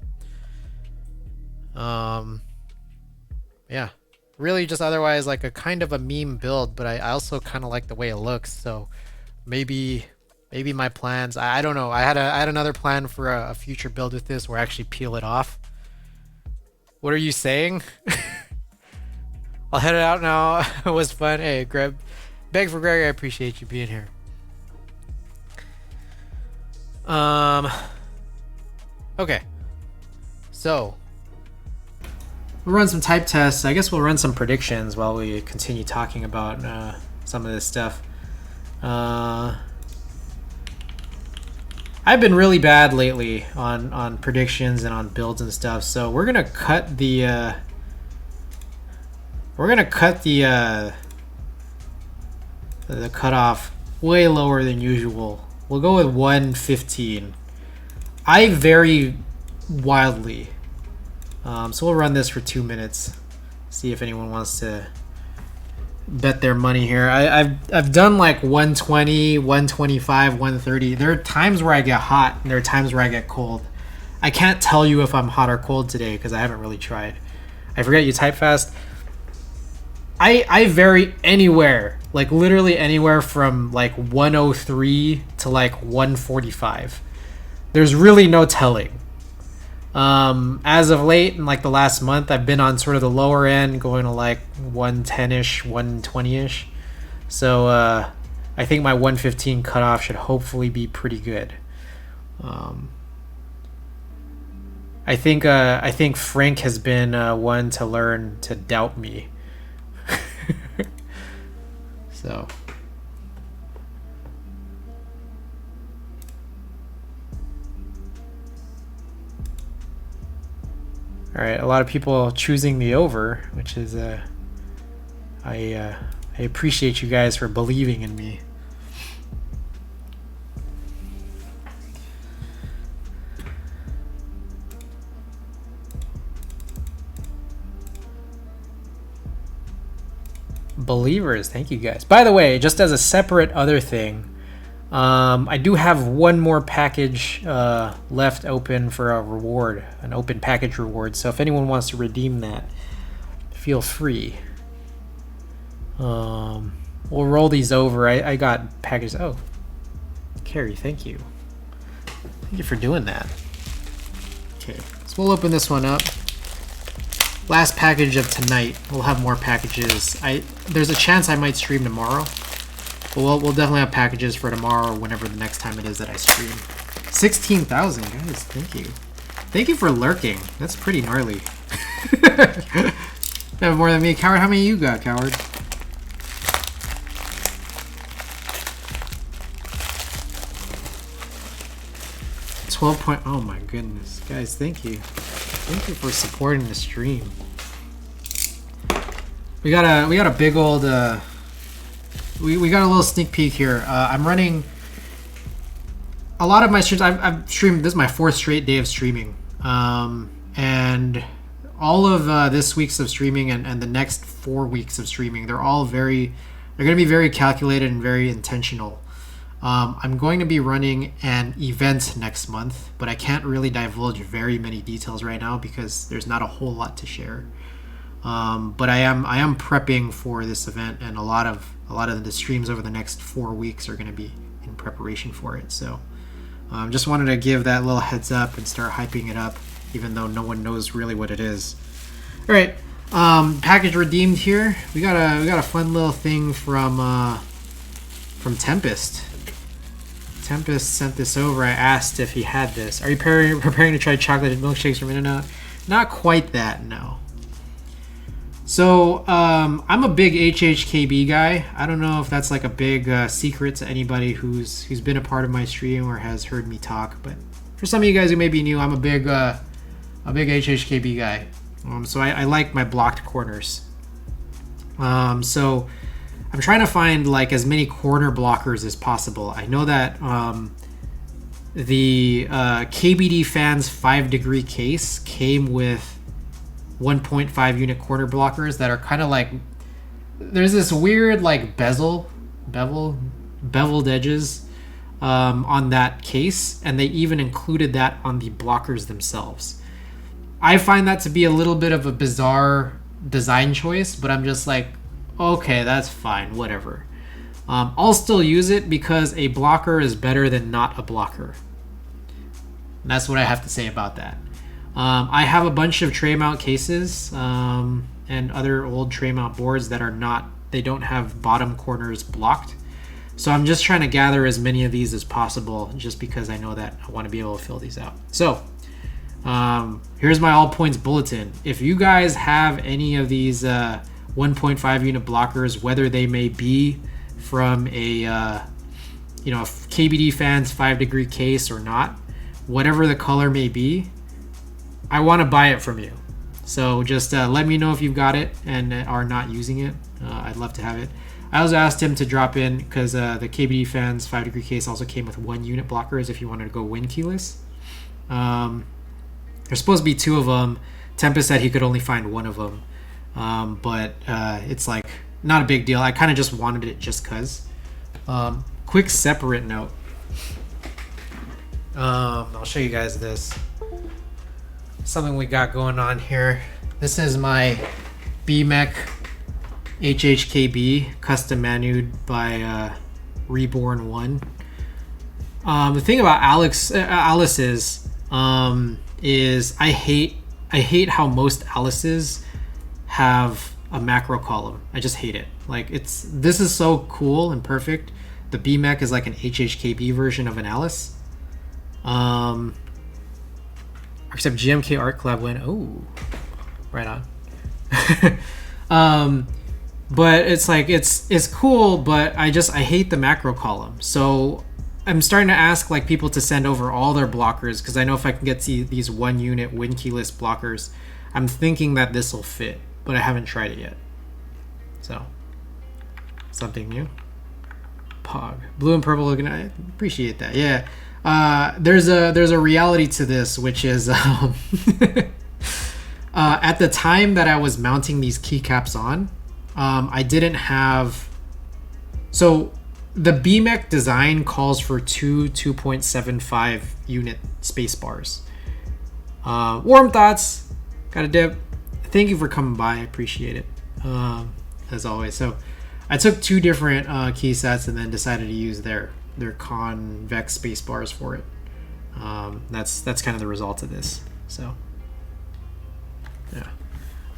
S1: them. Yeah, really just otherwise like a kind of a meme build, but I also kind of like the way it looks. So maybe my plans, I don't know. I had another plan for a future build with this where I actually peel it off. What are you saying? I'll head it out now. It was fun. Hey, Greg. Beg for Greg, I appreciate you being here. Okay. So we'll run some type tests. I guess we'll run some predictions while we continue talking about some of this stuff. I've been really bad lately on predictions and on builds and stuff, so we're gonna cut the cutoff way lower than usual. We'll go with 115. I vary wildly, so we'll run this for 2 minutes. See if anyone wants to bet their money here. I've done like 120, 125, 130. There are times where I get hot and there are times where I get cold. I can't tell you if I'm hot or cold today because I haven't really tried. I forget you type fast. I vary anywhere, like literally anywhere from like 103 to like 145. There's really no telling. As of late, in like the last month, I've been on sort of the lower end, going to like 110-ish, 120-ish. So I think my 115 cutoff should hopefully be pretty good. I think Frank has been one to learn to doubt me. So. All right, a lot of people choosing the over, which is I appreciate you guys for believing in me. believers. Thank you guys. By the way, just as a separate other thing, I do have one more package left open for a reward, an open package reward. So if anyone wants to redeem that, feel free. We'll roll these over. I got packages. Oh, Carrie, thank you. Thank you for doing that. Okay, so we'll open this one up. Last package of tonight. We'll have more packages. There's a chance I might stream tomorrow. But we'll definitely have packages for tomorrow or whenever the next time it is that I stream. 16,000, guys. Thank you. Thank you for lurking. That's pretty gnarly. You have more than me. Coward, how many you got, Coward? Oh my goodness. Guys, thank you. Thank you for supporting the stream. We got a big old we got a little sneak peek here. I'm running a lot of my streams. I've streamed. This is my 4th straight day of streaming, and all of this week's of streaming and the next 4 weeks of streaming, they're going to be very calculated and very intentional. I'm going to be running an event next month, but I can't really divulge very many details right now because there's not a whole lot to share. But I am prepping for this event, and a lot of the streams over the next 4 weeks are going to be in preparation for it. So just wanted to give that little heads up and start hyping it up, even though no one knows really what it is. All right, package redeemed here. We got a fun little thing from Tempest. Tempest sent this over. I asked if he had this. Are you preparing to try chocolate milkshakes from In-N-Out? Not quite that, no. So I'm a big HHKB guy. I don't know if that's like a big secret to anybody who's been a part of my stream or has heard me talk, but for some of you guys who may be new, I'm a big HHKB guy. So I like my blocked corners. So I'm trying to find like as many corner blockers as possible. I know that the KBD Fans 5-degree case came with 1.5 unit corner blockers that are kind of like, there's this weird like beveled edges on that case, and they even included that on the blockers themselves. I find that to be a little bit of a bizarre design choice, but I'm just like, okay, that's fine, whatever. I'll still use it because a blocker is better than not a blocker. And that's what I have to say about that. I have a bunch of tray mount cases and other old tray mount boards that they don't have bottom corners blocked. So I'm just trying to gather as many of these as possible just because I know that I want to be able to fill these out. So here's my all points bulletin. If you guys have any of these 1.5 unit blockers, whether they may be from a KBD Fans 5-degree case or not, whatever the color may be, I want to buy it from you. So just let me know if you've got it and are not using it. I'd love to have it. I also asked him to drop in because the KBD Fans 5-degree case also came with 1 unit blockers if you wanted to go wind keyless. There's supposed to be 2 of them. Tempest said he could only find 1 of them. But it's like not a big deal. I kind of just wanted it just cuz. Quick separate note. I'll show you guys this. Something we got going on here. This is my BMEC HHKB custom manued by Reborn 1. The thing about Alice's is I hate how most Alice's have a macro column. I just hate it. Like this is so cool and perfect. The BMEC is like an HHKB version of an Alice. Except GMK Art Collab went, oh, right on. But it's like it's cool, but I hate the macro column. So I'm starting to ask like people to send over all their blockers because I know if I can get these 1 unit wind keyless blockers, I'm thinking that this will fit, but I haven't tried it yet. So something new. Pog. Blue and purple looking. I appreciate that. Yeah. There's a reality to this, which is at the time that I was mounting these keycaps on, I didn't have, so the BMEC design calls for two 2.75 unit space bars. Warm thoughts, got a dip. Thank you for coming by, I appreciate it, as always. So I took two different key sets and then decided to use their convex space bars for it. That's kind of the result of this. So yeah,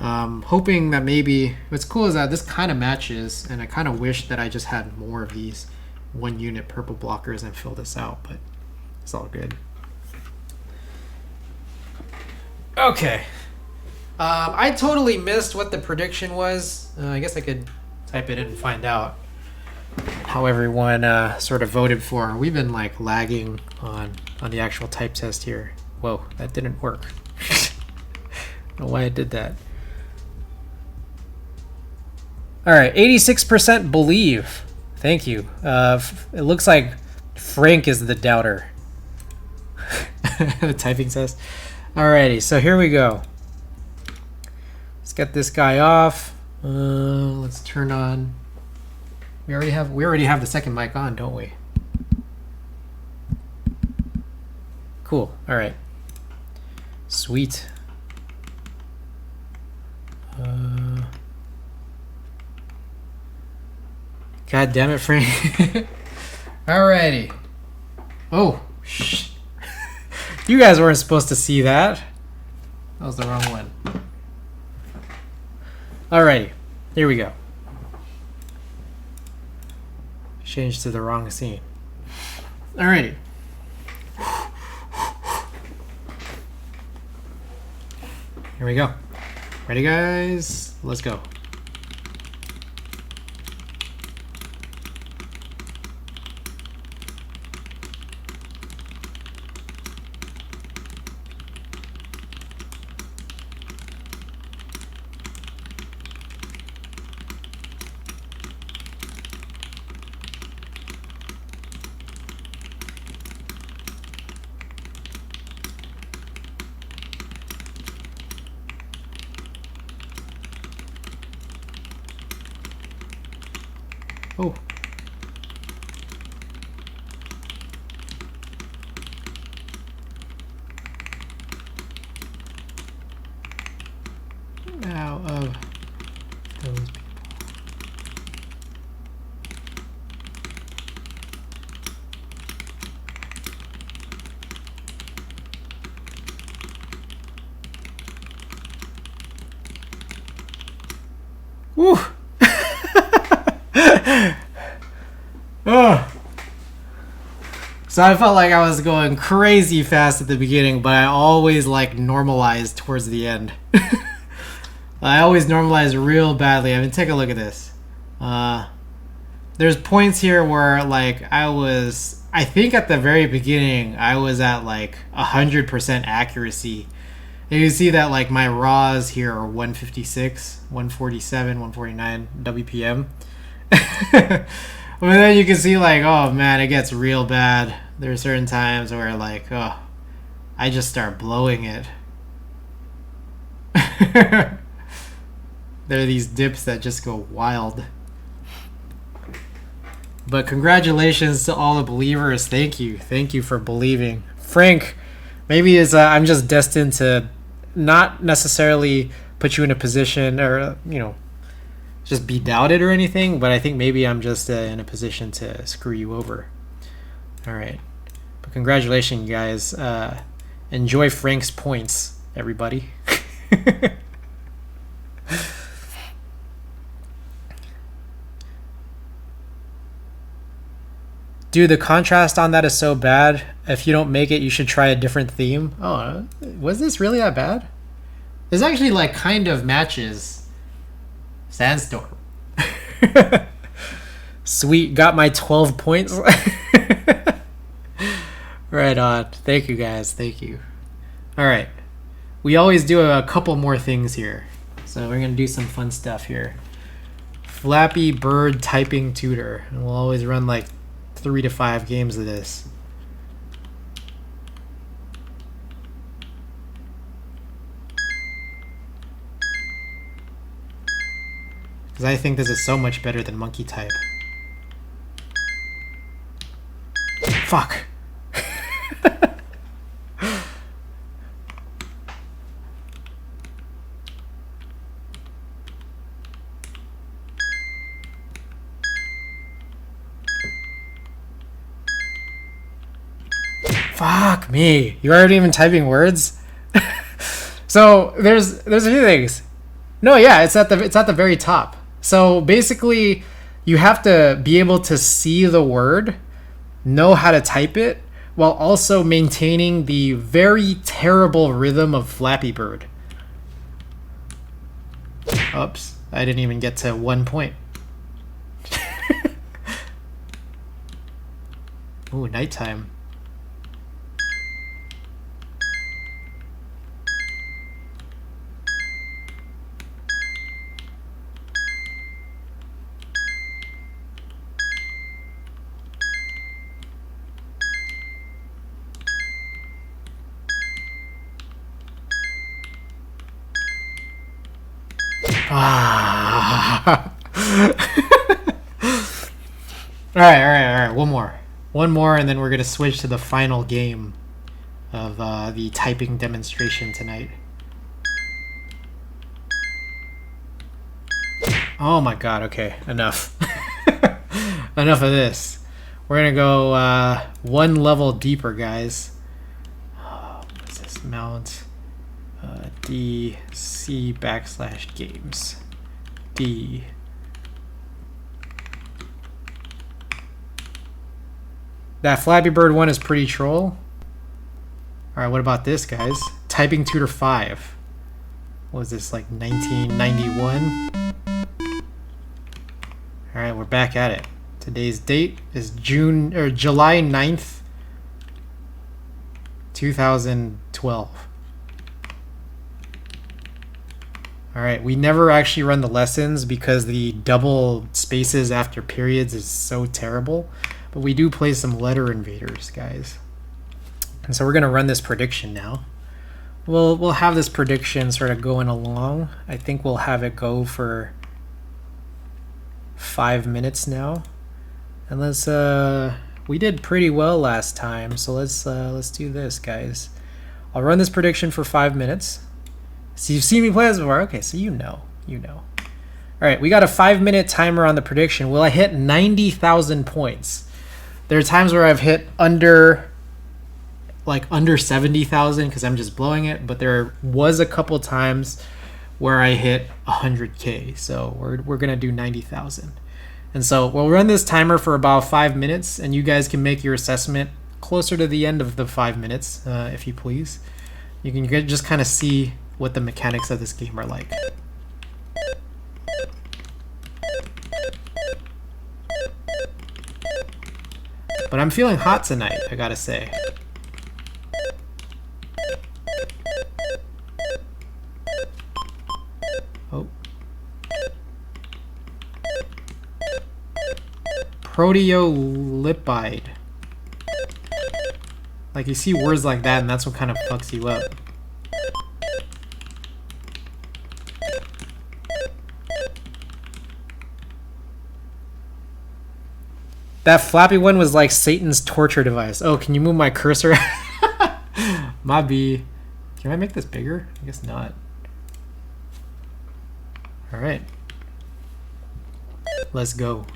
S1: hoping that maybe what's cool is that this kind of matches, and I kind of wish that I just had more of these 1 unit purple blockers and fill this out, but it's all good. Okay, I totally missed what the prediction was. I guess I could type it in and find out how everyone sort of voted for. We've been like lagging on the actual type test here. Whoa, that didn't work. I don't know why I did that. All right, 86% believe. Thank you. It looks like Frank is the doubter. The typing test. Alrighty, so here we go. Let's get this guy off. Let's turn on. We already have the second mic on, don't we? Cool. All right. Sweet. God damn it, Frank. Alrighty. Oh, shh. You guys weren't supposed to see that. That was the wrong one. Alrighty. Here we go. Changed to the wrong scene. Alrighty. Here we go. Ready, guys? Let's go. Oh. Now of those people. Woo! Oh. So I felt like I was going crazy fast at the beginning, but I always like normalized towards the end. I always normalize real badly. I mean, take a look at this. There's points here where like I think at the very beginning I was at like 100% accuracy. And you see that like my raws here are 156, 147, 149 WPM. But then you can see like, oh man, it gets real bad. There are certain times where like, oh, I just start blowing it. There are these dips that just go wild. But congratulations to all the believers. Thank you. Thank you for believing. Frank, maybe I'm just destined to not necessarily put you in a position or, you know, just be doubted or anything, but I think maybe I'm just in a position to screw you over. All right. But congratulations, guys. Enjoy Frank's points, everybody. Dude, the contrast on that is so bad. If you don't make it, you should try a different theme. Oh, was this really that bad? This actually like kind of matches Sandstorm. Sweet, got my 12 points. Right on. Thank you, guys. Thank you. All right. We always do a couple more things here. So we're going to do some fun stuff here. Flappy Bird Typing Tutor. And we'll always run like 3 to 5 games of this. Because I think this is so much better than monkey type. Fuck. Fuck me. You aren't even typing words? So there's a few things. No, yeah, it's at the very top. So basically you have to be able to see the word, know how to type it, while also maintaining the very terrible rhythm of Flappy Bird. Oops, I didn't even get to 1 point. Ooh, nighttime. Ah. All right. One more, and then we're gonna switch to the final game of the typing demonstration tonight. Oh my god. Okay, enough. Enough of this. We're gonna go one level deeper, guys. What's this? Mount. DC/games. D. That Flappy Bird one is pretty troll. Alright, what about this, guys? Typing Tutor 5. What was this, like 1991? Alright, we're back at it. Today's date is July 9th, 2012. Alright, we never actually run the lessons because the double spaces after periods is so terrible. But we do play some letter invaders, guys. And so we're going to run this prediction now. We'll have this prediction sort of going along. I think we'll have it go for 5 minutes now. And let's we did pretty well last time, so let's do this, guys. I'll run this prediction for 5 minutes. So you've seen me play this before. Okay, so you know. All right, we got a 5-minute timer on the prediction. Will I hit 90,000 points? There are times where I've hit under 70,000 because I'm just blowing it, but there was a couple times where I hit 100K. So we're gonna do 90,000. And so we'll run this timer for about 5 minutes, and you guys can make your assessment closer to the end of the 5 minutes, if you please. You can just kind of see what the mechanics of this game are like. But I'm feeling hot tonight, I gotta say. Oh. Proteolipide. Like, you see words like that and that's what kind of fucks you up. That Flappy one was like Satan's torture device. Oh, can you move my cursor? My B. Can I make this bigger? I guess not. Alright. Let's go.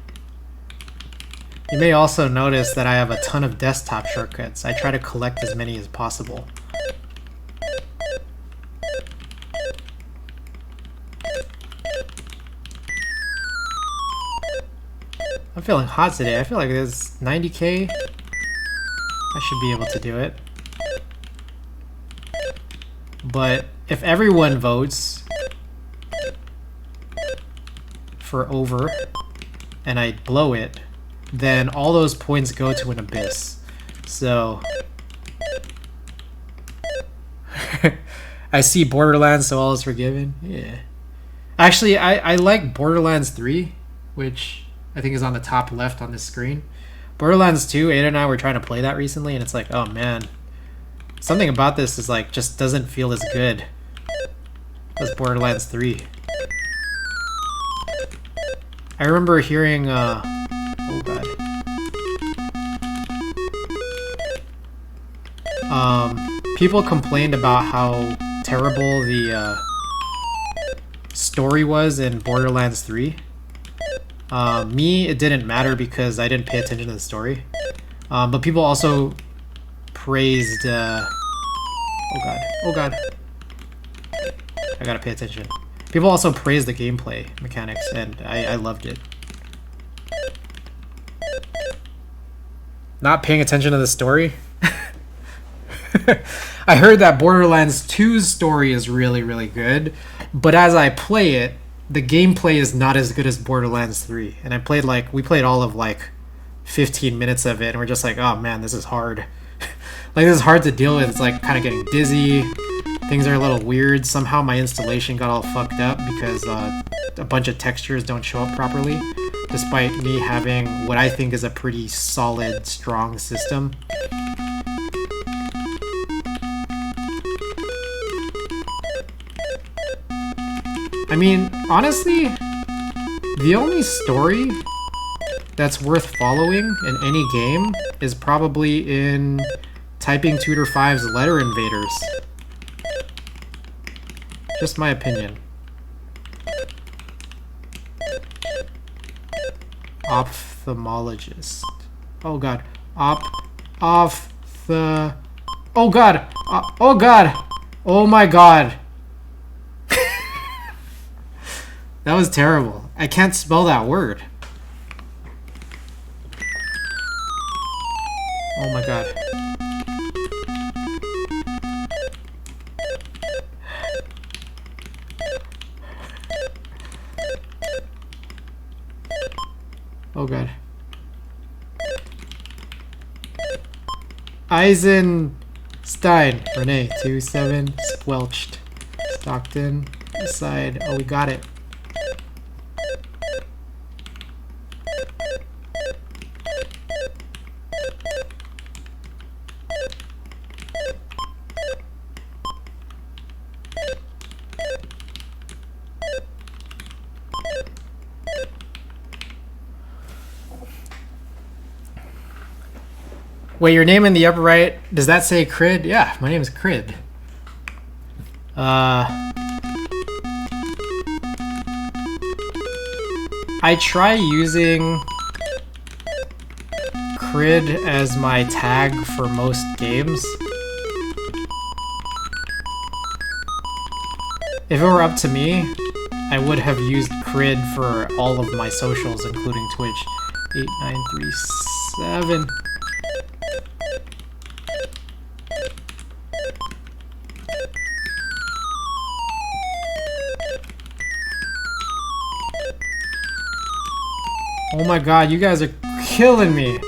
S1: You may also notice that I have a ton of desktop shortcuts. I try to collect as many as possible. I'm feeling hot today. I feel like there's 90K. I should be able to do it. But if everyone votes for over and I blow it, then all those points go to an abyss. So I see Borderlands, so all is forgiven. Yeah. Actually, I like Borderlands 3, which I think is on the top left on this screen. Borderlands 2, Ada and I were trying to play that recently, and it's like, oh man. Something about this is like, just doesn't feel as good as Borderlands 3. I remember hearing, oh god. People complained about how terrible the story was in Borderlands 3. Me, it didn't matter because I didn't pay attention to the story. But people also praised, oh god. I gotta pay attention. People also praised the gameplay mechanics, and I loved it. Not paying attention to the story? I heard that Borderlands 2's story is really, really good, but as I play it, the gameplay is not as good as Borderlands 3. And we played all of like 15 minutes of it, and we're just like, oh man, this is hard. Like, this is hard to deal with. It's like kind of getting dizzy. Things are a little weird. Somehow my installation got all fucked up because a bunch of textures don't show up properly, despite me having what I think is a pretty solid, strong system. I mean, honestly, the only story that's worth following in any game is probably in Typing Tutor 5's Letter Invaders. Just my opinion. Ophthalmologist. Oh god. Oh god! Oh god! Oh my god! That was terrible. I can't spell that word. Oh my god. Oh god. Eisenstein. Renee. 27. Squelched. Stockton. Side. Oh, we got it. Wait, your name in the upper right, does that say Crid? Yeah, my name is Crid. I try using Crid as my tag for most games. If it were up to me, I would have used Crid for all of my socials, including Twitch. 8937. Oh my god, you guys are killing me.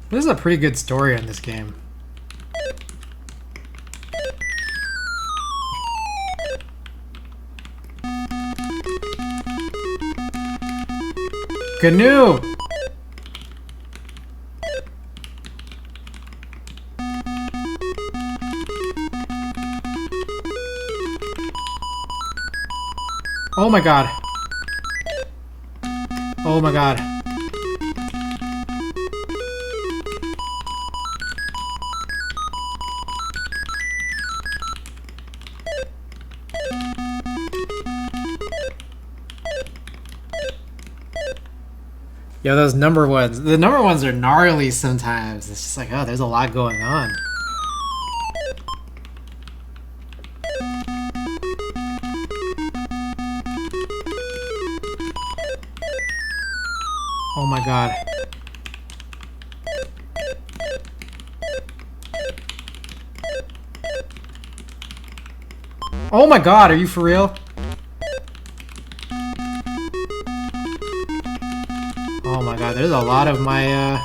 S1: This is a pretty good story on this game. Canoe! Oh my god. Oh my god. Yo, those number ones. The number ones are gnarly sometimes. It's just like, oh, there's a lot going on. Oh my god. Oh my god, are you for real? Oh my god, there's a lot of my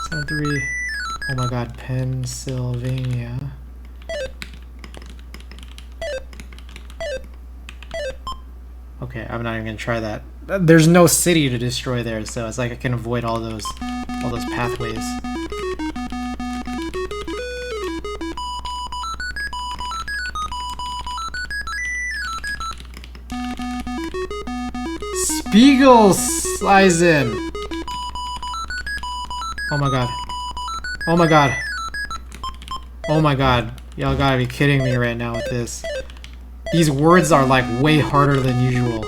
S1: 73. Oh my god, Pennsylvania. Okay, I'm not even gonna try that. there's no city to destroy there, so it's like I can avoid all those pathways. Spiegelseisen! Oh my god. Oh my god. Oh my god. Y'all gotta be kidding me right now with this. These words are like way harder than usual.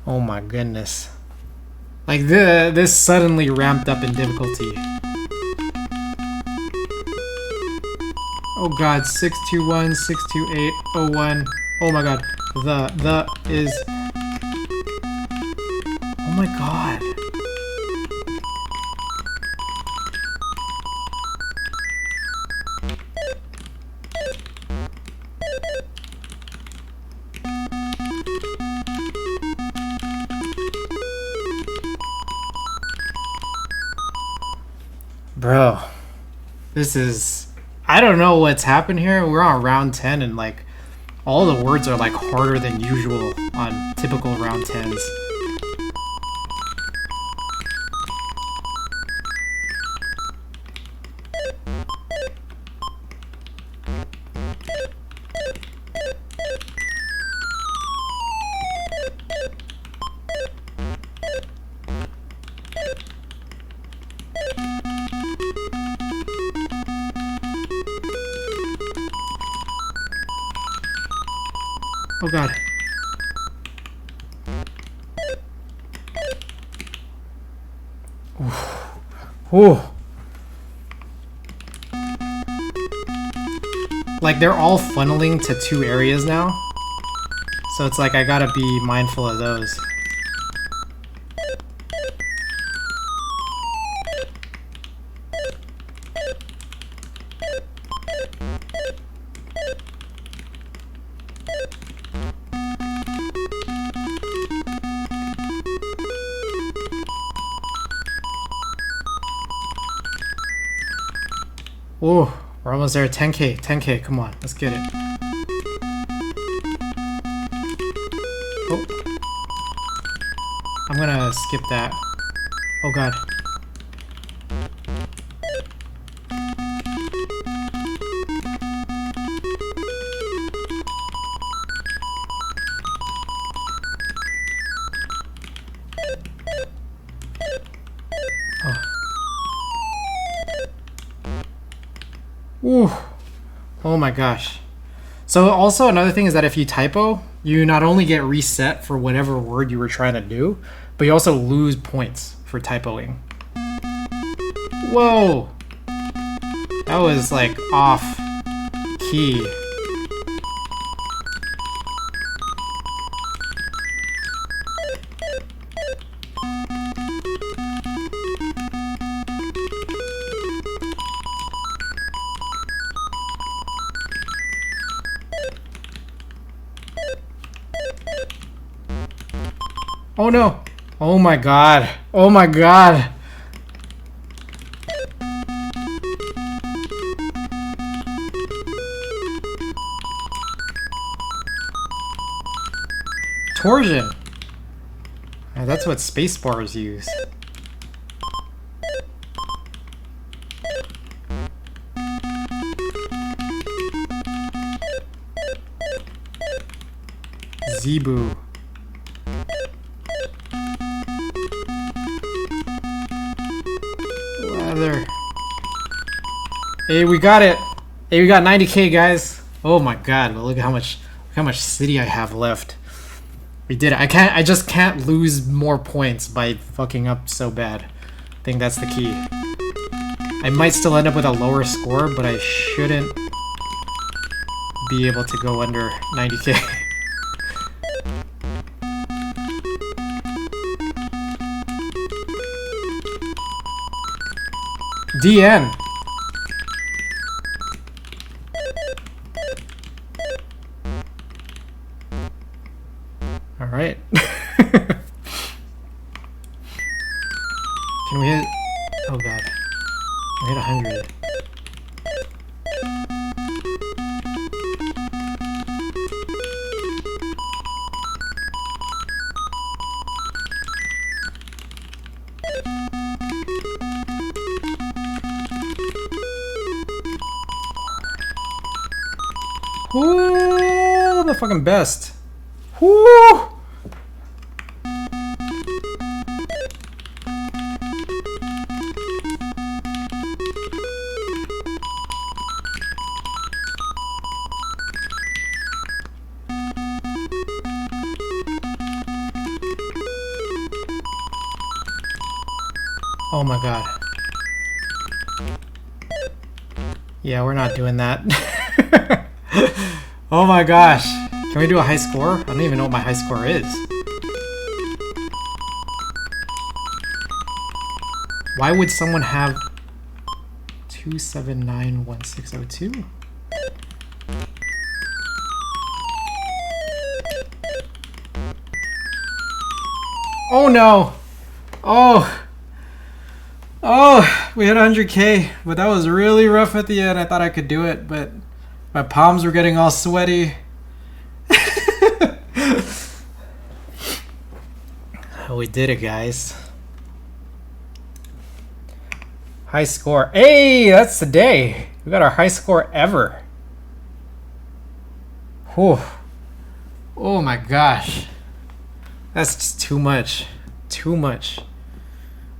S1: Oh my goodness. Like this suddenly ramped up in difficulty. Oh god, 621, 62801. Oh my god. The is... Oh my god. Bro. This is... I don't know what's happened here. We're on round 10 and like all the words are like harder than usual on typical round 10s. Oh god. Ooh. Like they're all funneling to 2 areas now. So it's like I gotta be mindful of those. Oh, we're almost there. 10K, 10K, come on, let's get it. Oh. I'm gonna skip that. Oh god. Ooh. Oh my gosh. So also another thing is that if you typo, you not only get reset for whatever word you were trying to do, but you also lose points for typoing. Whoa! That was like off key. Oh no! Oh my god! Oh my god! Torsion! That's what spacebars use. Zebu. Leather. Hey, we got it. Hey, we got 90K, guys. Oh my god! Look at how much city I have left. We did it. I just can't lose more points by fucking up so bad. I think that's the key. I might still end up with a lower score, but I shouldn't be able to go under 90K. DN. All right. Can we hit? Oh god. We hit 100. the fucking best. Whoo! Oh my god. Yeah, we're not doing that. Oh my gosh. Can we do a high score? I don't even know what my high score is. Why would someone have 2791602? Oh no! Oh! Oh, we had 100K, but that was really rough at the end. I thought I could do it, but my palms were getting all sweaty. Oh, we did it, guys. High score. Hey, that's the day. We got our high score ever. Whew. Oh my gosh. That's just too much. Too much.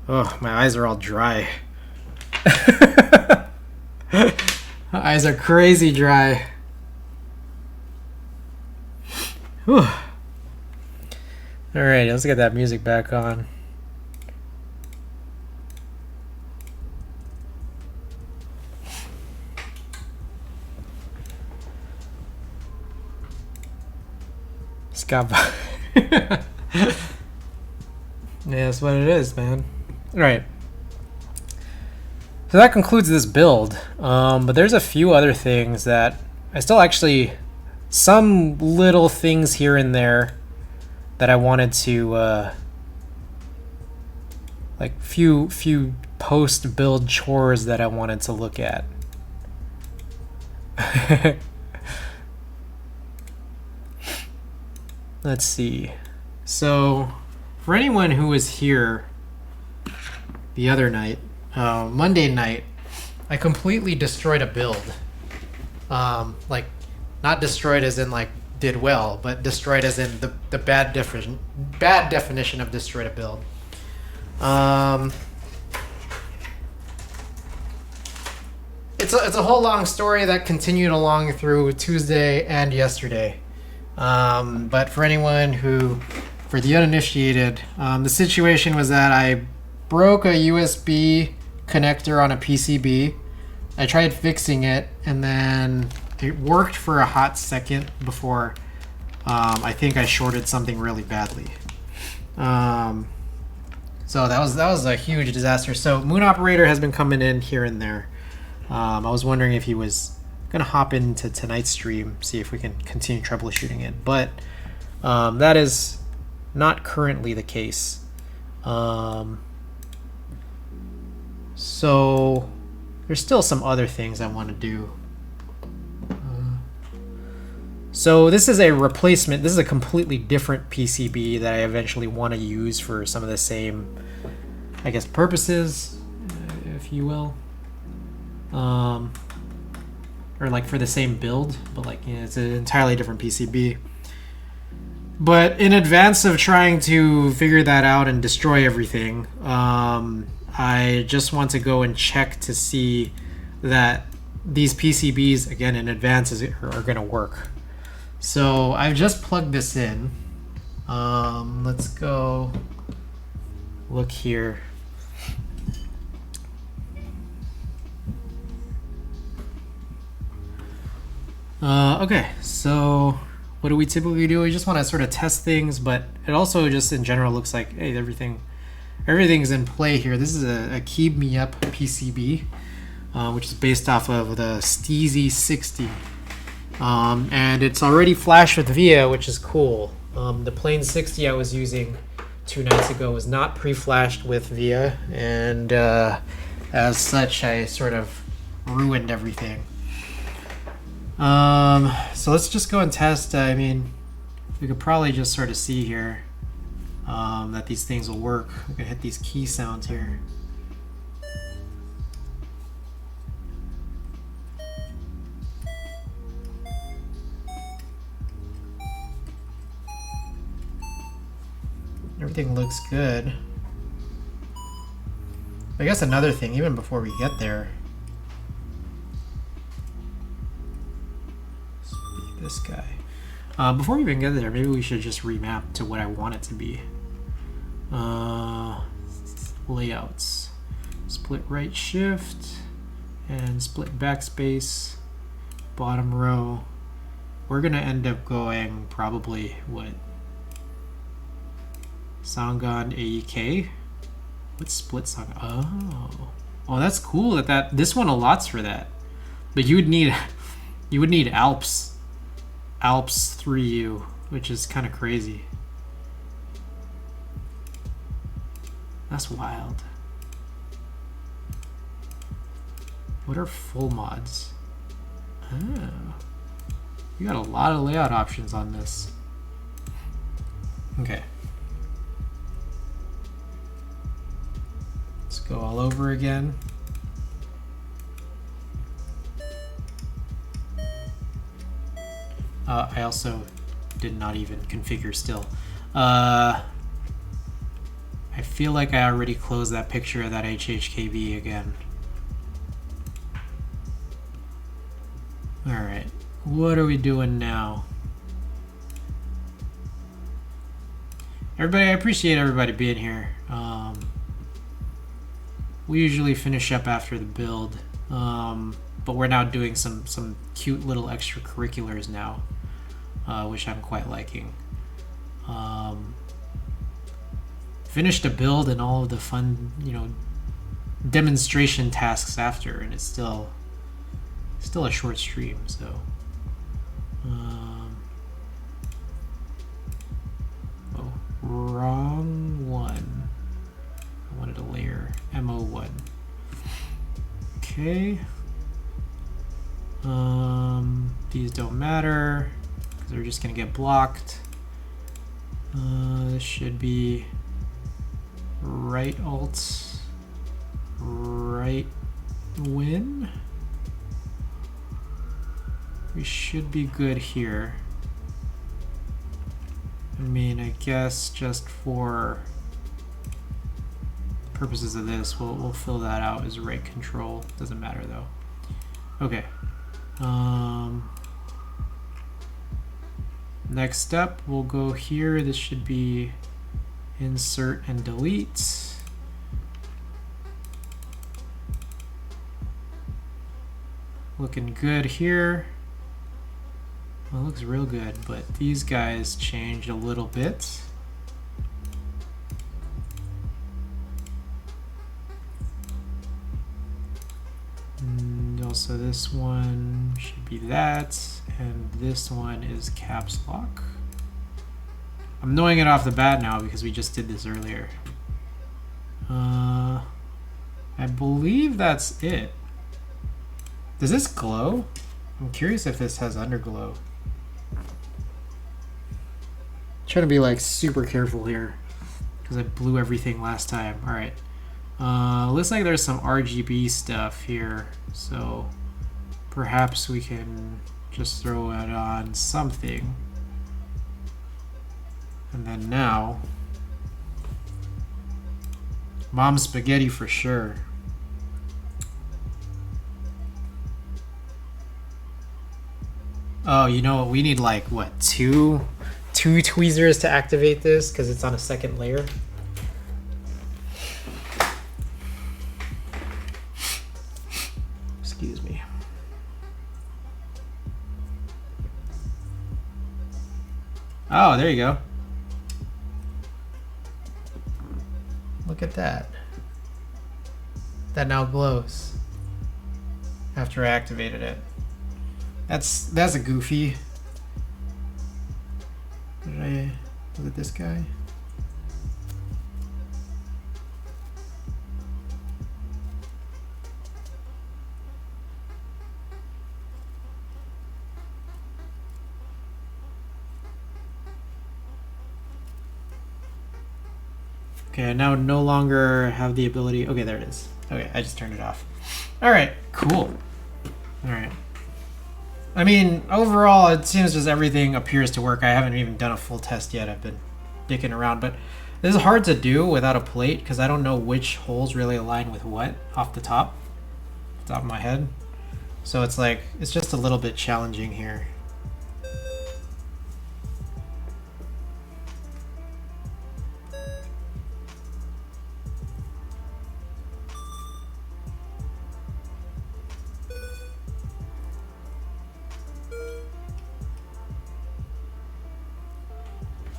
S1: Oh, my eyes are all dry. My eyes are crazy dry. Whew. Alright, let's get that music back on. Scott. Yeah, that's what it is, man. Right. So that concludes this build. But there's a few other things that I still actually, some little things here and there that I wanted to, like few post build chores that I wanted to look at. Let's see. So for anyone who was here the other night, Monday night, I completely destroyed a build. Like, not destroyed as in like did well, but destroyed as in the bad definition of destroyed a build. It's a whole long story that continued along through Tuesday and yesterday. But for anyone who, for the uninitiated, the situation was that I broke a USB connector on a PCB. I tried fixing it, and then it worked for a hot second before I think I shorted something really badly. So that was a huge disaster. So Moon Operator has been coming in here and there. I was wondering if he was gonna hop into tonight's stream, see if we can continue troubleshooting it, but that is not currently the case. So there's still some other things I want to do. So this is a replacement. This is a completely different PCB that I eventually want to use for some of the same, I guess, purposes, if you will. Or like for the same build, but like, you know, it's an entirely different PCB. But in advance of trying to figure that out and destroy everything, I just want to go and check to see that these PCBs, again, in advance are going to work. So I've just plugged this in. Let's go look here. Okay, so what do we typically do? We just want to sort of test things, but it also just in general looks like, hey, everything's in play here. This is a Keep Me Up PCB, which is based off of the et60. And it's already flashed with VIA, which is cool. The plain 60 I was using 2 nights ago was not pre-flashed with VIA, and as such, I sort of ruined everything. So let's just go and test. I mean, we could probably just sort of see here that these things will work. We can hit these key sounds here. Everything looks good. I guess another thing, even before we get there. Let's be this guy. Before we even get there, maybe we should just remap to what I want it to be. Layouts. Split right shift and split backspace. Bottom row. We're gonna end up going probably what? Songon AEK? What split song? Oh, that's cool that this one allots for that. But you would need Alps 3U, which is kind of crazy. That's wild. What are full mods? Oh. You got a lot of layout options on this. Okay. Let's go all over again. I also did not even configure still. I feel like I already closed that picture of that HHKB again. Alright, what are we doing now? Everybody, I appreciate everybody being here. We usually finish up after the build, but we're now doing some cute little extracurriculars now, which I'm quite liking. Finished a build and all of the fun, demonstration tasks after, and it's still a short stream, so. Oh, wrong one. I wanted a layer, MO1. Okay. These don't matter because they're just gonna get blocked. This should be right alt, right win. We should be good here. I mean, I guess just for purposes of this, we'll fill that out as right control. Doesn't matter though. Okay. Next step, we'll go here. This should be insert and delete. Looking good here. Well, it looks real good, but these guys changed a little bit. And also this one should be that, and this one is caps lock. I'm knowing it off the bat now because we just did this earlier. I believe that's it. Does this glow? I'm curious if this has underglow. Trying to be like super careful here because I blew everything last time. All right. Looks like there's some RGB stuff here, so perhaps we can just throw it on something. And then now, mom spaghetti for sure. Oh, you know what? We need like what, two tweezers to activate this because it's on a second layer. Excuse me. Oh, there you go. Look at that. That now glows after I activated it. That's a goofy. Did I look at this guy? Okay, I now no longer have the ability. Okay, there it is. Okay, I just turned it off. All right, cool. All right. I mean, overall, it seems just everything appears to work. I haven't even done a full test yet. I've been dicking around, but This is hard to do without a plate because I don't know which holes really align with what off the top of my head. So it's like, it's just a little bit challenging here.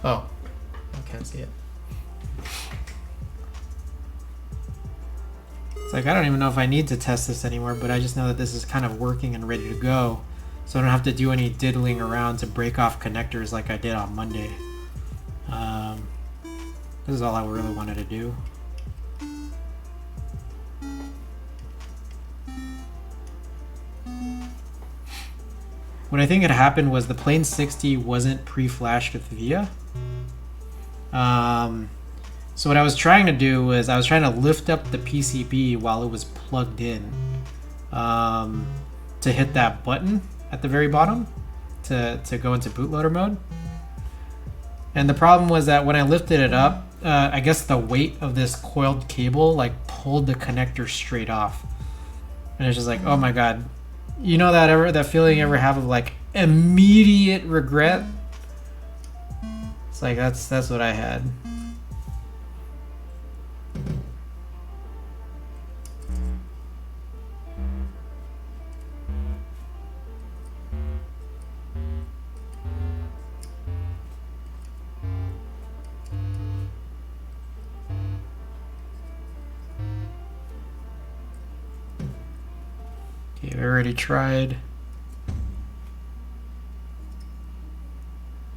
S1: Oh, I can't see it. It's like, I don't even know if I need to test this anymore, but I just know that this is kind of working and ready to go. So I don't have to do any diddling around to break off connectors like I did on Monday. This is all I really wanted to do. What I think had happened was the Plane 60 wasn't pre-flashed with VIA. So what I was trying to do was I was trying to lift up the PCB while it was plugged in to hit that button at the very bottom to go into bootloader mode. And the problem was that when I lifted it up, I guess the weight of this coiled cable like pulled the connector straight off. And it's just like, oh my god. You know that feeling you ever have of like immediate regret? It's like that's what I had. Okay, we already tried.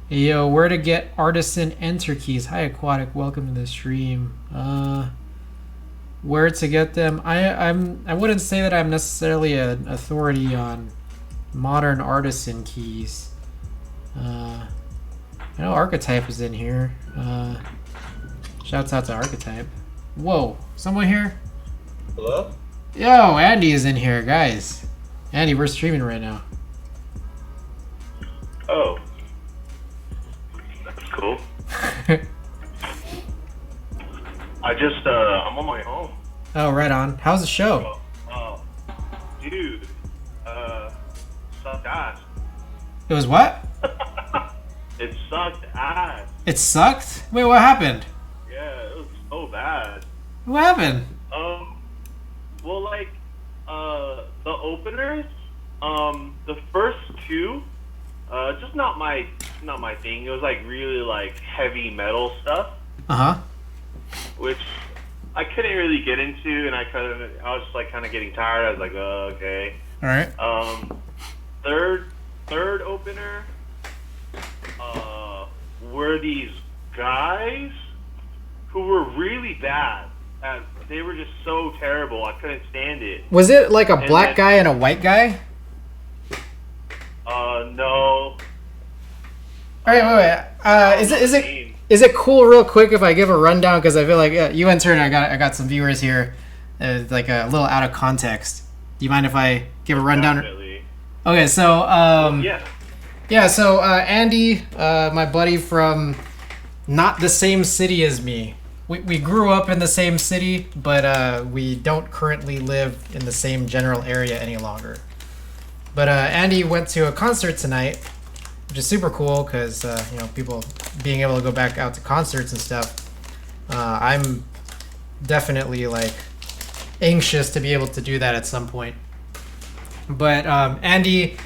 S1: Hey, yo, where to get artisan enter keys? Hi Aquatic, welcome to the stream. Where to get them? I wouldn't say that I'm necessarily an authority on modern artisan keys. I know Archetype is in here. Shouts out to Archetype. Whoa, someone here?
S2: Hello?
S1: Yo, Andy is in here, guys. Andy, we're streaming right now.
S2: Oh. That's cool. I'm on my own.
S1: Oh, right on. How's the show?
S2: Dude. Sucked ass.
S1: It was what?
S2: It sucked ass.
S1: It sucked? Wait, what happened?
S2: Yeah, it was so bad.
S1: What happened?
S2: Well, like, the openers, the first two, just not my thing. It was like really like heavy metal stuff. Uh-huh. Which I couldn't really get into, and I was just like kind of getting tired. I was like, oh, okay.
S1: All right.
S2: Third opener, were these guys who were really bad. They were just so terrible. I couldn't stand it.
S1: Was it like a black guy and a white guy?
S2: No.
S1: All right, wait. Is it cool, real quick, if I give a rundown? Because I feel like you in turn, I got some viewers here, like a little out of context. Do you mind if I give a rundown?
S2: Definitely.
S1: Okay, so
S2: yeah.
S1: Yeah, so Andy, my buddy from not the same city as me. We grew up in the same city, but we don't currently live in the same general area any longer. But Andy went to a concert tonight, which is super cool because you know, people being able to go back out to concerts and stuff. I'm definitely like anxious to be able to do that at some point. But Andy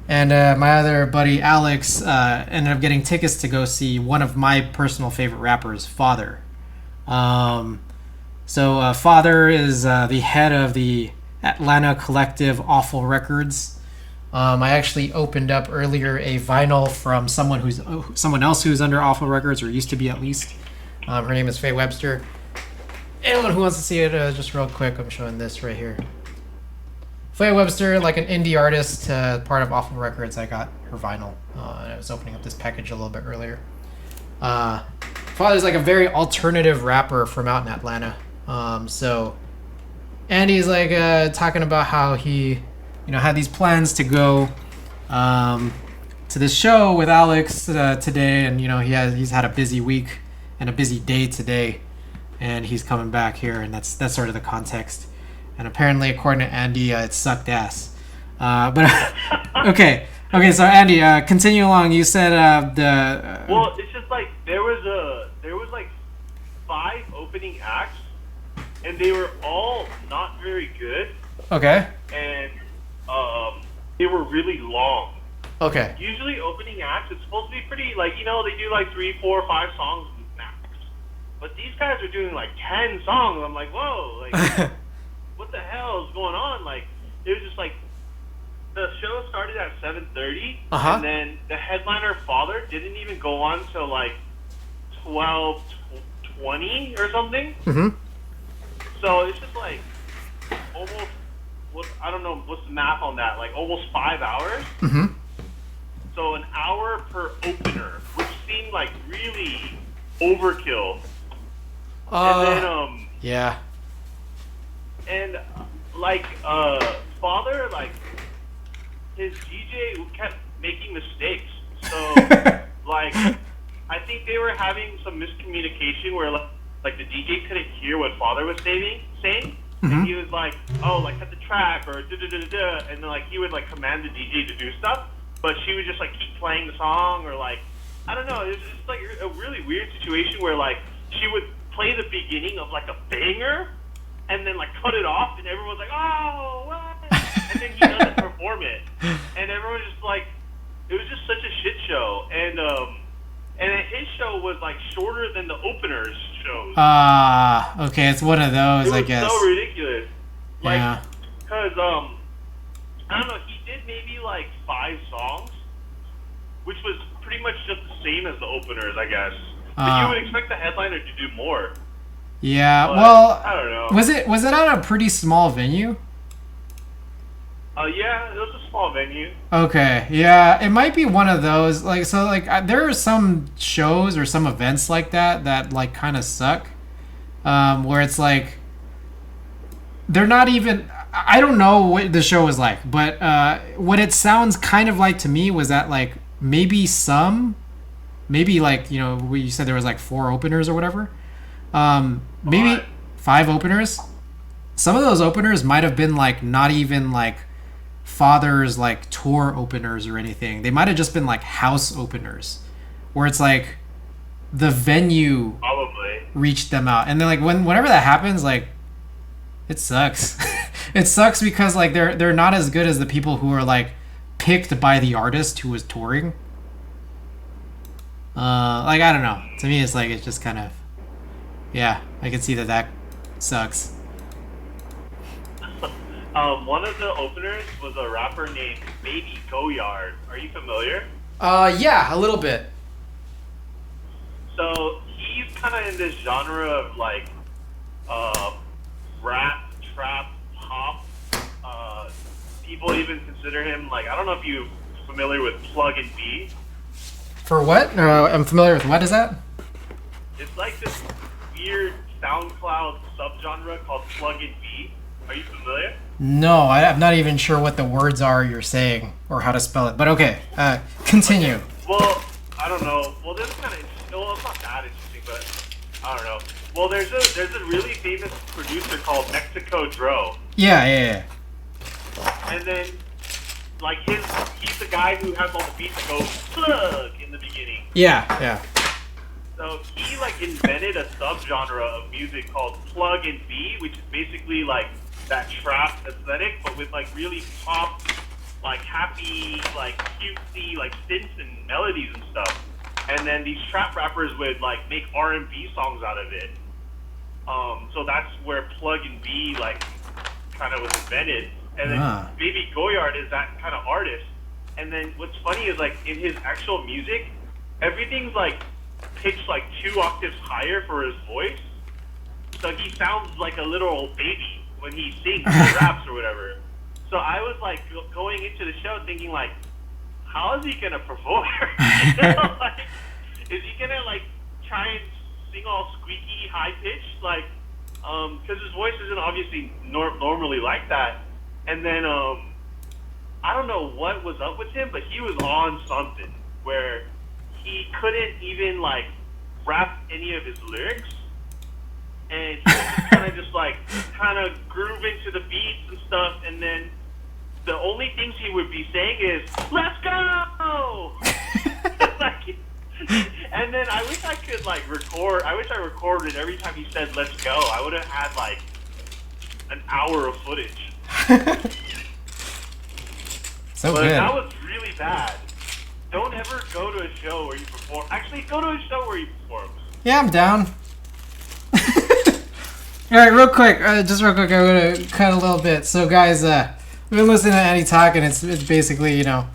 S1: and my other buddy Alex ended up getting tickets to go see one of my personal favorite rappers, Father. So Father is the head of the Atlanta collective Awful Records. I actually opened up earlier a vinyl from someone else who's under Awful Records, or used to be at least. Her name is Faye Webster. Anyone who wants to see it, just real quick, I'm showing this right here. Faye Webster, like an indie artist, part of Awful Records. I got her vinyl, and I was opening up this package a little bit earlier. Father's like a very alternative rapper from out in Atlanta. So Andy's like talking about how he, had these plans to go to this show with Alex today, and he's had a busy week and a busy day today, and he's coming back here, and that's sort of the context. And apparently, according to Andy, it sucked ass. But okay, so Andy, continue along. You said the.
S2: Well, it's just like there was like 5 opening acts, and they were all not very good.
S1: Okay.
S2: And they were really long.
S1: Okay.
S2: Usually opening acts, it's supposed to be pretty, like, you know, they do like 3, 4, 5 songs max. But these guys are doing like 10 songs. I'm like, whoa, like, what the hell is going on? Like, it was just like, the show started at 7:30, and then the headliner Father didn't even go on till like 12:20 or something.
S1: Mm-hmm.
S2: So it's just like almost, I don't know what's the math on that, like almost 5 hours.
S1: Mm-hmm.
S2: So an hour per opener, which seemed like really overkill. And then
S1: yeah.
S2: And like Father, like his DJ kept making mistakes. So like I think they were having some miscommunication where like the DJ couldn't hear what Father was saying. And he was like, oh, like cut the track or da-da-da-da-da, and then like he would like command the DJ to do stuff, but she would just like keep playing the song, or like, I don't know, it was just like a really weird situation where like she would play the beginning of like a banger and then like cut it off, and everyone's like, oh, what? And then he doesn't perform it, and everyone's just like, it was just such a shit show. And his show was like shorter than the openers shows.
S1: Okay, it's one of those, I guess.
S2: It was so ridiculous. Like,
S1: yeah.
S2: Cause I don't know, he did maybe like 5 songs, which was pretty much just the same as the openers, I guess. But you would expect the headliner to do more.
S1: Yeah,
S2: but,
S1: well,
S2: I don't know.
S1: Was it at a pretty small venue?
S2: Yeah, it was a small venue.
S1: Okay, yeah, it might be one of those, like, so, like, there are some shows or some events like that, like, kind of suck, where it's, like, they're not even, I don't know what the show was like, but, what it sounds kind of like to me was that, like, maybe, like, you know, you said there was, like, 4 openers or whatever, maybe 5 openers. Some of those openers might have been, like, not even, like, Father's like tour openers or anything. They might have just been like house openers, where it's like the venue
S2: probably
S1: reached them out, and then like whenever that happens, like it sucks. It sucks because like they're not as good as the people who are like picked by the artist who was touring. Like I don't know. To me, it's like it's just kind of, yeah. I can see that sucks.
S2: One of the openers was a rapper named Baby Goyard. Are you familiar?
S1: Yeah, a little bit.
S2: So he's kind of in this genre of like rap, trap, pop. People even consider him like, I don't know if you're familiar with Plug and B.
S1: For what? I'm familiar with what is that?
S2: It's like this weird SoundCloud subgenre called Plug and B. Are you familiar?
S1: No, I'm not even sure what the words are you're saying or how to spell it. But okay, continue.
S2: Okay. Well, I don't know. Well, this is kind of interesting. Well, it's not that interesting, but I don't know. Well, there's a really famous producer called Mexico Dro.
S1: Yeah.
S2: And then, like he's the guy who has all the beats that go plug in the beginning.
S1: Yeah.
S2: So he like invented a subgenre of music called Plug and B, which is basically like that trap aesthetic, but with like really pop, like happy, like cutesy, like synths and melodies and stuff. And then these trap rappers would like make R&B songs out of it. So that's where Plug and B like kind of was invented. And then Baby Goyard is that kind of artist. And then what's funny is like in his actual music, everything's like pitched like 2 octaves higher for his voice. So he sounds like a little baby when he sings or raps or whatever. So I was like going into the show thinking like, how is he gonna perform? You know, like, is he gonna like try and sing all squeaky, high pitched, like, because his voice isn't obviously normally like that. And then I don't know what was up with him, but he was on something where he couldn't even like rap any of his lyrics, and he would kind of groove into the beats and stuff, and then the only things he would be saying is "Let's go," like, and then I wish I could like record. I wish I recorded every time he said "Let's go." I would have had like an hour of footage.
S1: So
S2: but
S1: good.
S2: That was really bad. Don't ever go to a show where you perform. Actually, go to a show where you perform.
S1: Yeah, I'm down. All right, real quick, just real quick, I'm gonna cut a little bit. So, guys, we've been listening to Andy talk, and it's basically, you know,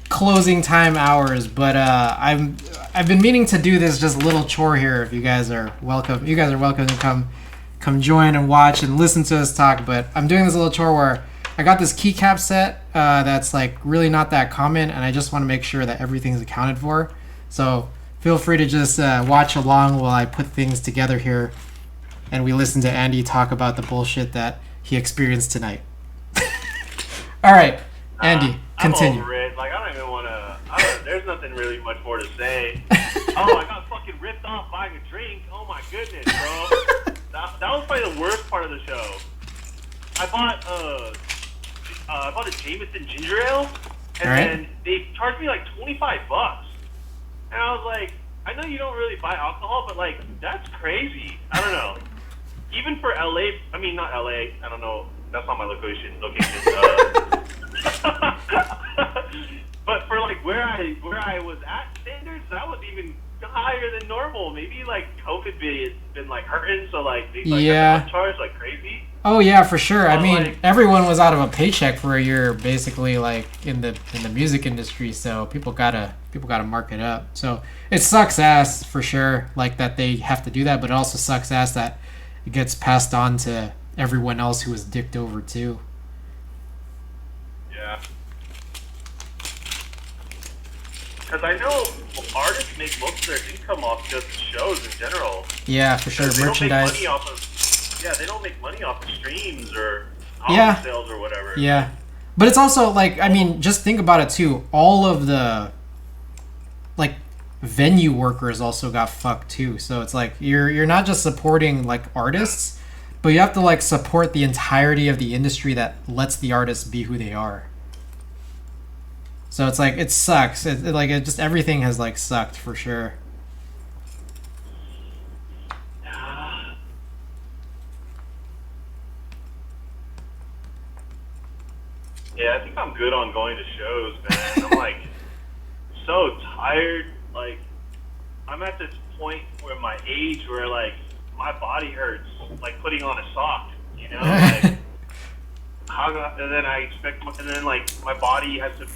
S1: closing time hours. But I've been meaning to do this just little chore here. If you guys are welcome, to come join and watch and listen to us talk. But I'm doing this little chore where I got this keycap set that's like really not that common, and I just want to make sure that everything's accounted for. So feel free to just watch along while I put things together here, and we listen to Andy talk about the bullshit that he experienced tonight. All right, Andy, continue.
S2: I'm over it. Like, I don't even want to. There's nothing really much more to say. Oh, I got fucking ripped off buying a drink. Oh my goodness, bro. that was probably the worst part of the show. I bought a Jameson ginger ale, and then they charged me like $25. And I was like, I know you don't really buy alcohol, but like, that's crazy. I don't know. Even for LA, I mean, not LA, I don't know, that's not my location. But for like where I was at standards, that was even higher than normal. Maybe like COVID been like hurting, so like they charged like crazy.
S1: Oh yeah, for sure. I mean,
S2: like,
S1: everyone was out of a paycheck for a year, basically, like in the music industry. So people gotta mark it up. So it sucks ass for sure, like that they have to do that. But it also sucks ass that it gets passed on to everyone else who was dicked over too.
S2: Yeah. Because I know artists make most of their income off just shows in general.
S1: Yeah, for sure.
S2: They
S1: Merchandise.
S2: they don't make money off of streams or album sales or whatever.
S1: Yeah. But it's also like, I mean, just think about it too. All of the like venue workers also got fucked too. So it's like you're not just supporting like artists, but you have to like support the entirety of the industry that lets the artists be who they are. So it's like it sucks. It just everything has like sucked for sure.
S2: Yeah, I think I'm good on going to shows, man. I'm like so tired. Like I'm at this point where my age where like my body hurts, like putting on a sock, you know. Like, and then and then like my body has to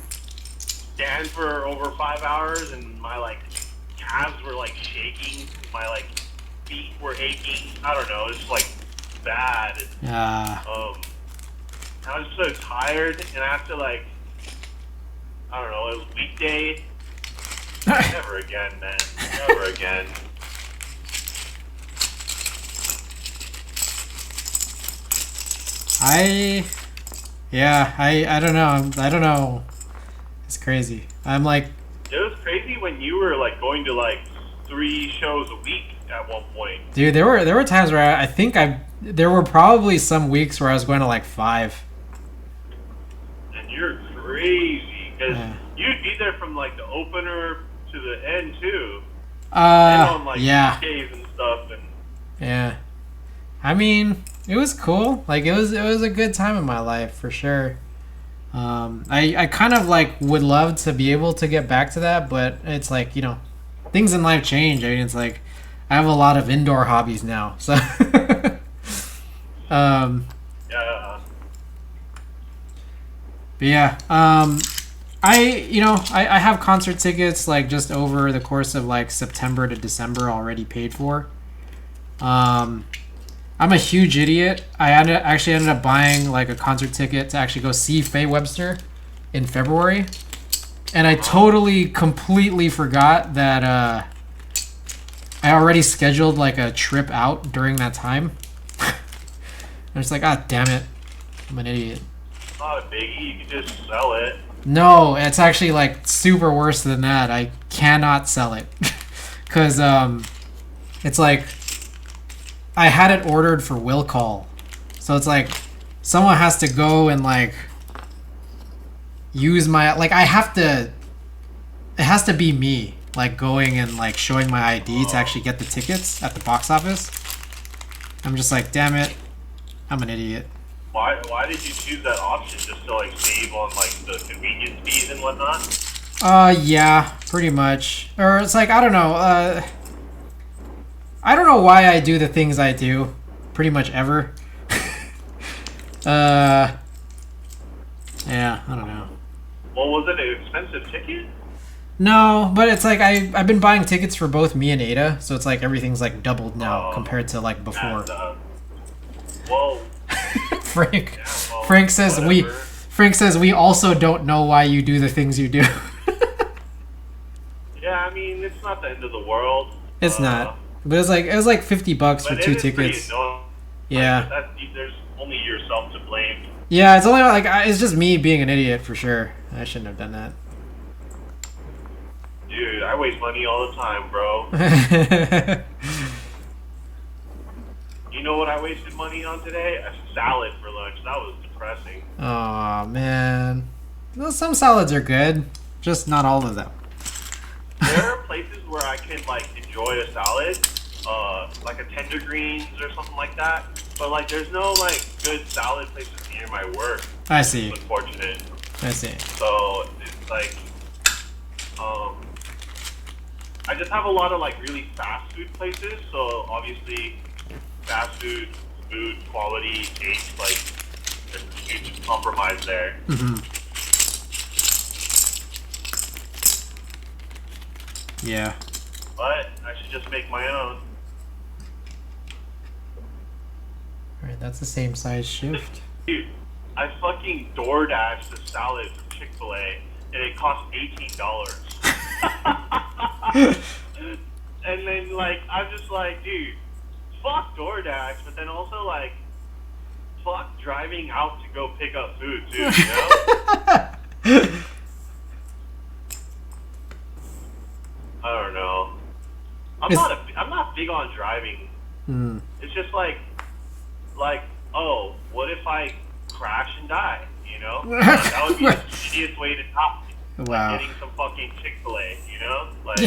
S2: stand for over 5 hours, and my like calves were like shaking, my like feet were aching. I don't know, it's like bad.
S1: Yeah.
S2: I was so tired, and after like, I don't know, it was weekday. Never again, man. Never again.
S1: I don't know. I don't know. It's crazy. I'm like.
S2: It was crazy when you were like going to like 3 shows a week at one point.
S1: Dude, there were times where I think there were probably some weeks where I was going to like 5.
S2: And you're crazy because you'd be there from like the opener to the end too. And on like days and stuff. And
S1: yeah, I mean, it was cool. Like it was a good time in my life for sure. I kind of like would love to be able to get back to that, but it's like, you know, things in life change. I mean, it's like I have a lot of indoor hobbies now, so
S2: yeah.
S1: But yeah, I have concert tickets like just over the course of like September to December already paid for. I'm a huge idiot. I actually ended up buying like a concert ticket to actually go see Faye Webster in February, and I totally completely forgot that I already scheduled like a trip out during that time. I'm just like, ah, damn it, I'm an idiot.
S2: It's not a biggie. You can just sell it.
S1: No, it's actually like super worse than that. I cannot sell it. Because it's like I had it ordered for will call, so it's like someone has to go and like use my like I have to. It has to be me like going and like showing my ID to actually get the tickets at the box office. I'm just like, damn it, I'm an idiot.
S2: Why did you choose that option? Just to like save on like the convenience fees and whatnot?
S1: Yeah, pretty much. Or it's like, I don't know. I don't know why I do the things I do, pretty much ever. Yeah, I don't know.
S2: Well, was it an expensive ticket?
S1: No, but it's like I've been buying tickets for both me and Ada, so it's like everything's like doubled now compared to like before.
S2: And, well,
S1: Frank,
S2: yeah, well,
S1: Frank says
S2: whatever.
S1: Frank says we also don't know why you do the things you do.
S2: Yeah, I mean, it's not the end of the world.
S1: It's not, but it was like $50 for
S2: But
S1: 2
S2: it is pretty
S1: tickets.
S2: annoying.
S1: Yeah.
S2: Like, there's only yourself to blame.
S1: Yeah, it's only like it's just me being an idiot for sure. I shouldn't have done that.
S2: Dude, I waste money all the time, bro. You know what I wasted money on today? A salad for lunch. That was depressing.
S1: Oh man, well, some salads are good, just not all of them.
S2: There are places where I can like enjoy a salad, like a tender greens or something like that. But like, there's no like good salad places near my work.
S1: I see.
S2: It's unfortunate.
S1: I see.
S2: So it's like, I just have a lot of like really fast food places. So obviously, fast food quality, taste, like there's a huge compromise there.
S1: Mm-hmm. Yeah.
S2: But I should just make my own.
S1: Alright, that's the same size shift.
S2: Dude, I fucking DoorDashed a salad from Chick-fil-A and it cost $18. And then like I'm just like, dude, fuck DoorDash, but then also like fuck driving out to go pick up food too, you know? I don't know. I'm not big on driving.
S1: Mm.
S2: It's just like, oh, what if I crash and die? You know, that would be the easiest way to top it.
S1: Wow.
S2: Like getting some fucking Chick-fil-A, you know? Like,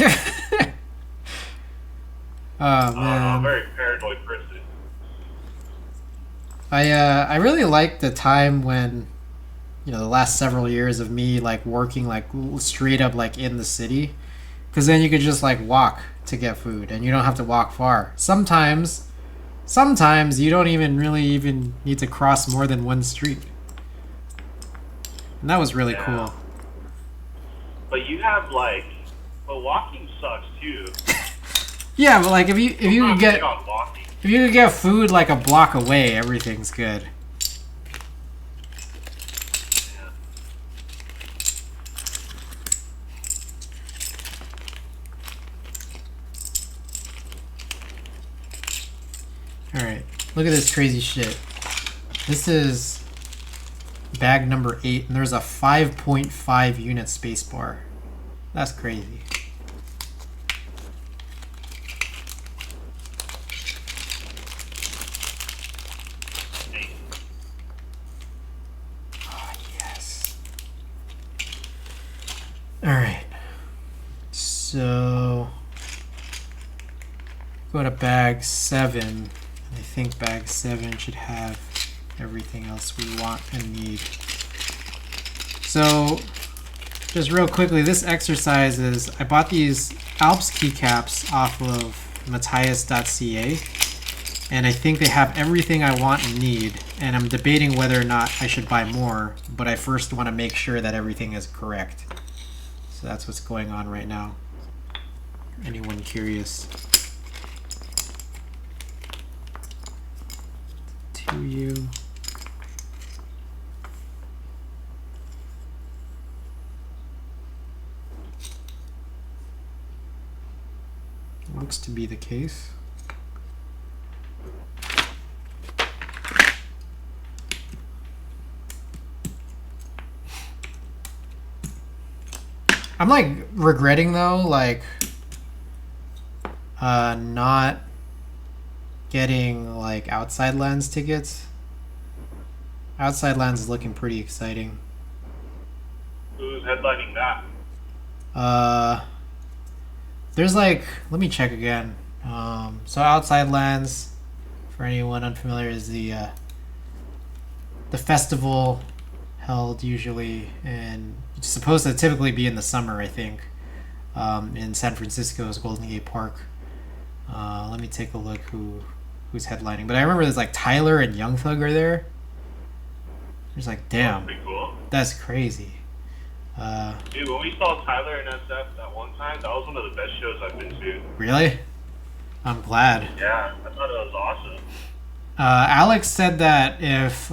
S1: Oh
S2: I don't know, I'm a
S1: man.
S2: very paranoid person.
S1: I really like the time when, you know, the last several years of me like working like straight up like in the city, because then you could just like walk to get food and you don't have to walk far. Sometimes you don't even really need to cross more than one street, and that was really cool.
S2: But you have like, but walking sucks too.
S1: Yeah, but like if you
S2: I'm not
S1: could
S2: big on walking.
S1: if you could get food like a block away, everything's good. Alright, look at this crazy shit. This is bag number 8, and there's a 5.5 unit spacebar. That's crazy. Oh, yes. Alright. So, go to bag 7. I think bag 7 should have everything else we want and need. So, just real quickly, this exercise is, I bought these Alps keycaps off of Matthias.ca, and I think they have everything I want and need, and I'm debating whether or not I should buy more, but I first want to make sure that everything is correct. So that's what's going on right now. Anyone curious? To you. Looks to be the case. I'm like regretting though, like not getting like outside lands tickets. Outside lands is looking pretty exciting.
S2: Who's headlining that?
S1: There's like, let me check again. So outside lands, for anyone unfamiliar, is the festival held usually, and it's supposed to typically be in the summer, I think, in San Francisco's Golden Gate Park. Let me take a look who's headlining. But I remember there's like Tyler and Young Thug are there. It's like, damn,
S2: Pretty cool.
S1: that's crazy.
S2: Dude, when we saw Tyler and SF that one time, that was one of the best shows I've been to.
S1: Really? I'm glad.
S2: Yeah, I thought it was awesome.
S1: Alex said that if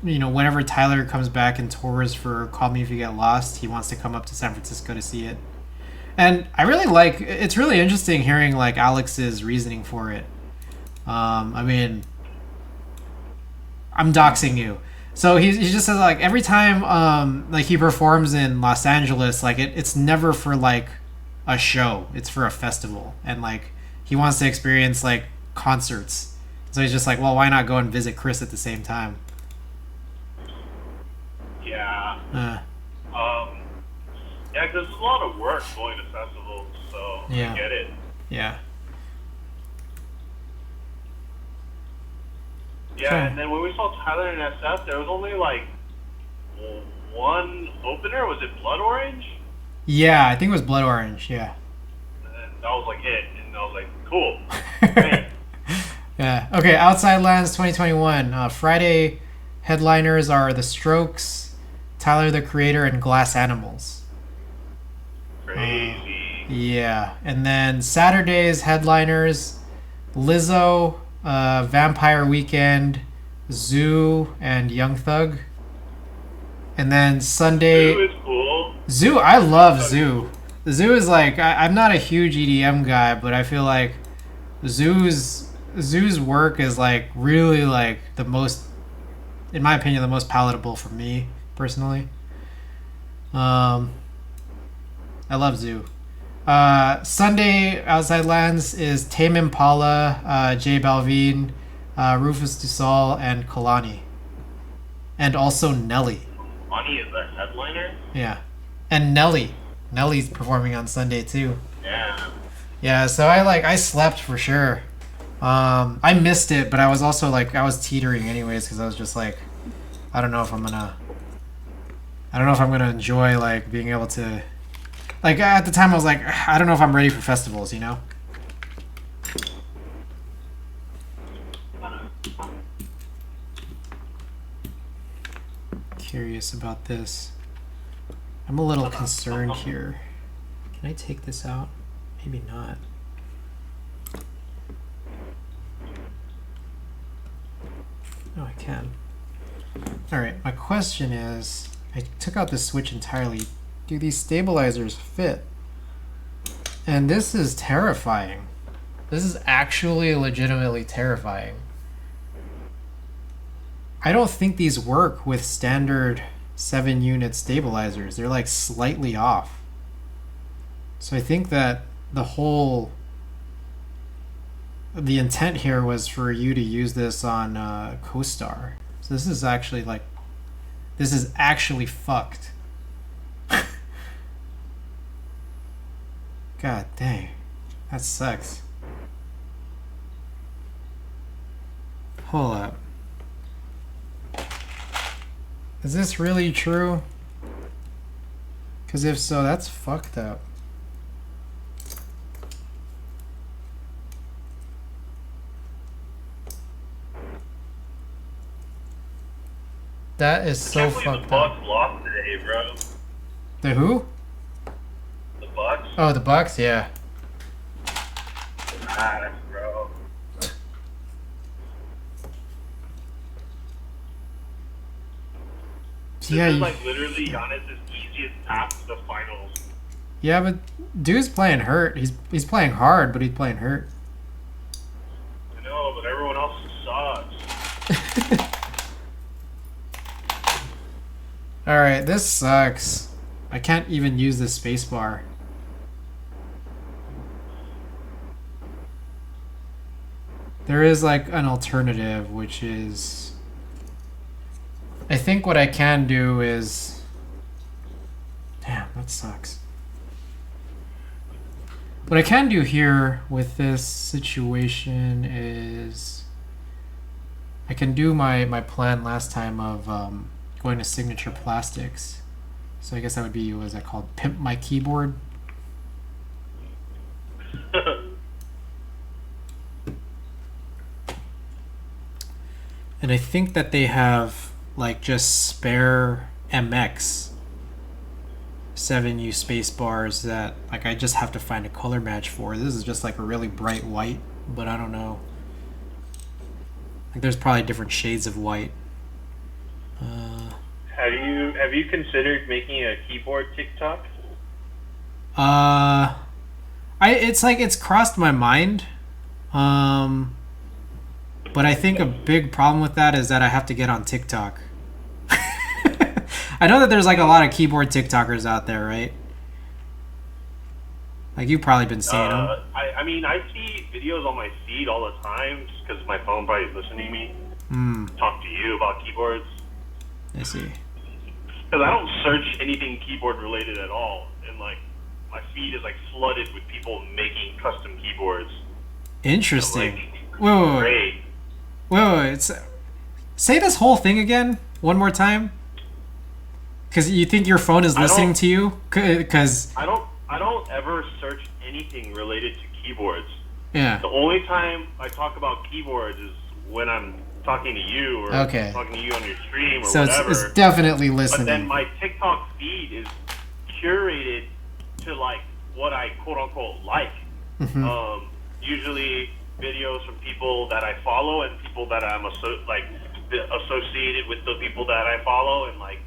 S1: whenever Tyler comes back and tours for Call Me If You Get Lost, he wants to come up to San Francisco to see it. And I really like, it's really interesting hearing like Alex's reasoning for it. I mean, I'm doxing you. So he just says like every time like he performs in Los Angeles, like it's never for like a show, it's for a festival, and like he wants to experience like concerts. So he's just like, well, why not go and visit Chris at the same time?
S2: Yeah. Yeah, because it's a lot of work going to festivals, so
S1: Yeah.
S2: I get it.
S1: Yeah.
S2: Yeah,
S1: Sure.
S2: and then when we saw Tyler and SF, there was only like one opener. Was it Blood Orange?
S1: Yeah, I think it was Blood Orange. Yeah.
S2: And then that was like it, and I was like, cool. Great.
S1: Yeah. Okay. Outside Lands 2021. Friday headliners are The Strokes, Tyler the Creator, and Glass Animals.
S2: Crazy.
S1: Yeah. And then Saturday's headliners: Lizzo, Vampire Weekend, Zoo, and Young Thug. And then Sunday.
S2: Zoo is cool.
S1: Zoo, I love Zoo. Zoo is like, I'm not a huge EDM guy, but I feel like Zoo's work is like really like the most, in my opinion, the most palatable for me personally. I love Zoo. Sunday Outside Lands is Tame Impala, J Balvin, Rufus Du Sol, and Kalani, and also Nelly.
S2: Money is the headliner.
S1: Yeah, and Nelly's performing on Sunday too.
S2: Yeah.
S1: Yeah, so I slept for sure. I missed it, but I was also like, I was teetering anyways because I was just like, I don't know if I'm gonna enjoy like being able to, like at the time I was like, I don't know if I'm ready for festivals, you know. Curious about this. I'm a little concerned here. Can I take this out? Maybe not. Oh, I can. Alright, my question is, I took out the switch entirely. Do these stabilizers fit? And this is terrifying. This is actually legitimately terrifying. I don't think these work with standard 7-unit stabilizers. They're like slightly off. So I think that the intent here was for you to use this on CoStar. So this is actually like, this is actually fucked. God dang, that sucks. Hold up. Is this really true? Because if so, that's fucked up. That is so fucked
S2: the Bucks
S1: up.
S2: lost today, bro.
S1: The who?
S2: The Bucks.
S1: Oh, the Bucks, yeah.
S2: Ah, bro. This
S1: Yeah,
S2: is
S1: you,
S2: like literally Giannis' easiest path to the finals.
S1: yeah, but dude's playing hurt. He's playing hard, but he's playing hurt.
S2: I know, but everyone else sucks.
S1: Alright, this sucks. I can't even use the spacebar. There is like an alternative, which is, I think what I can do is, damn, that sucks. What I can do here with this situation is I can do my plan last time of going to Signature Plastics. So I guess that would be, what is that called? Pimp My Keyboard. And I think that they have like just spare MX 7U space bars that like I just have to find a color match for. This is just like a really bright white, but I don't know. Like there's probably different shades of white.
S2: Have you considered making a keyboard TikTok?
S1: It's crossed my mind. But I think a big problem with that is that I have to get on TikTok. I know that there's like a lot of keyboard TikTokers out there, right? Like you've probably been seeing them.
S2: I mean, I see videos on my feed all the time just because my phone probably is listening to me talk to you about keyboards.
S1: I see.
S2: Because I don't search anything keyboard related at all, and like my feed is like flooded with people making custom keyboards.
S1: Interesting.
S2: Like,
S1: wait. It's say this whole thing again one more time. Because you think your phone is listening to you? Because
S2: I don't ever search anything related to keyboards.
S1: Yeah.
S2: The only time I talk about keyboards is when I'm talking to you or talking to you on your stream or
S1: so
S2: whatever.
S1: So it's definitely listening.
S2: But then my TikTok feed is curated to like what I quote unquote like.
S1: Mm-hmm.
S2: Usually videos from people that I follow and people that I'm associated with the people that I follow, and like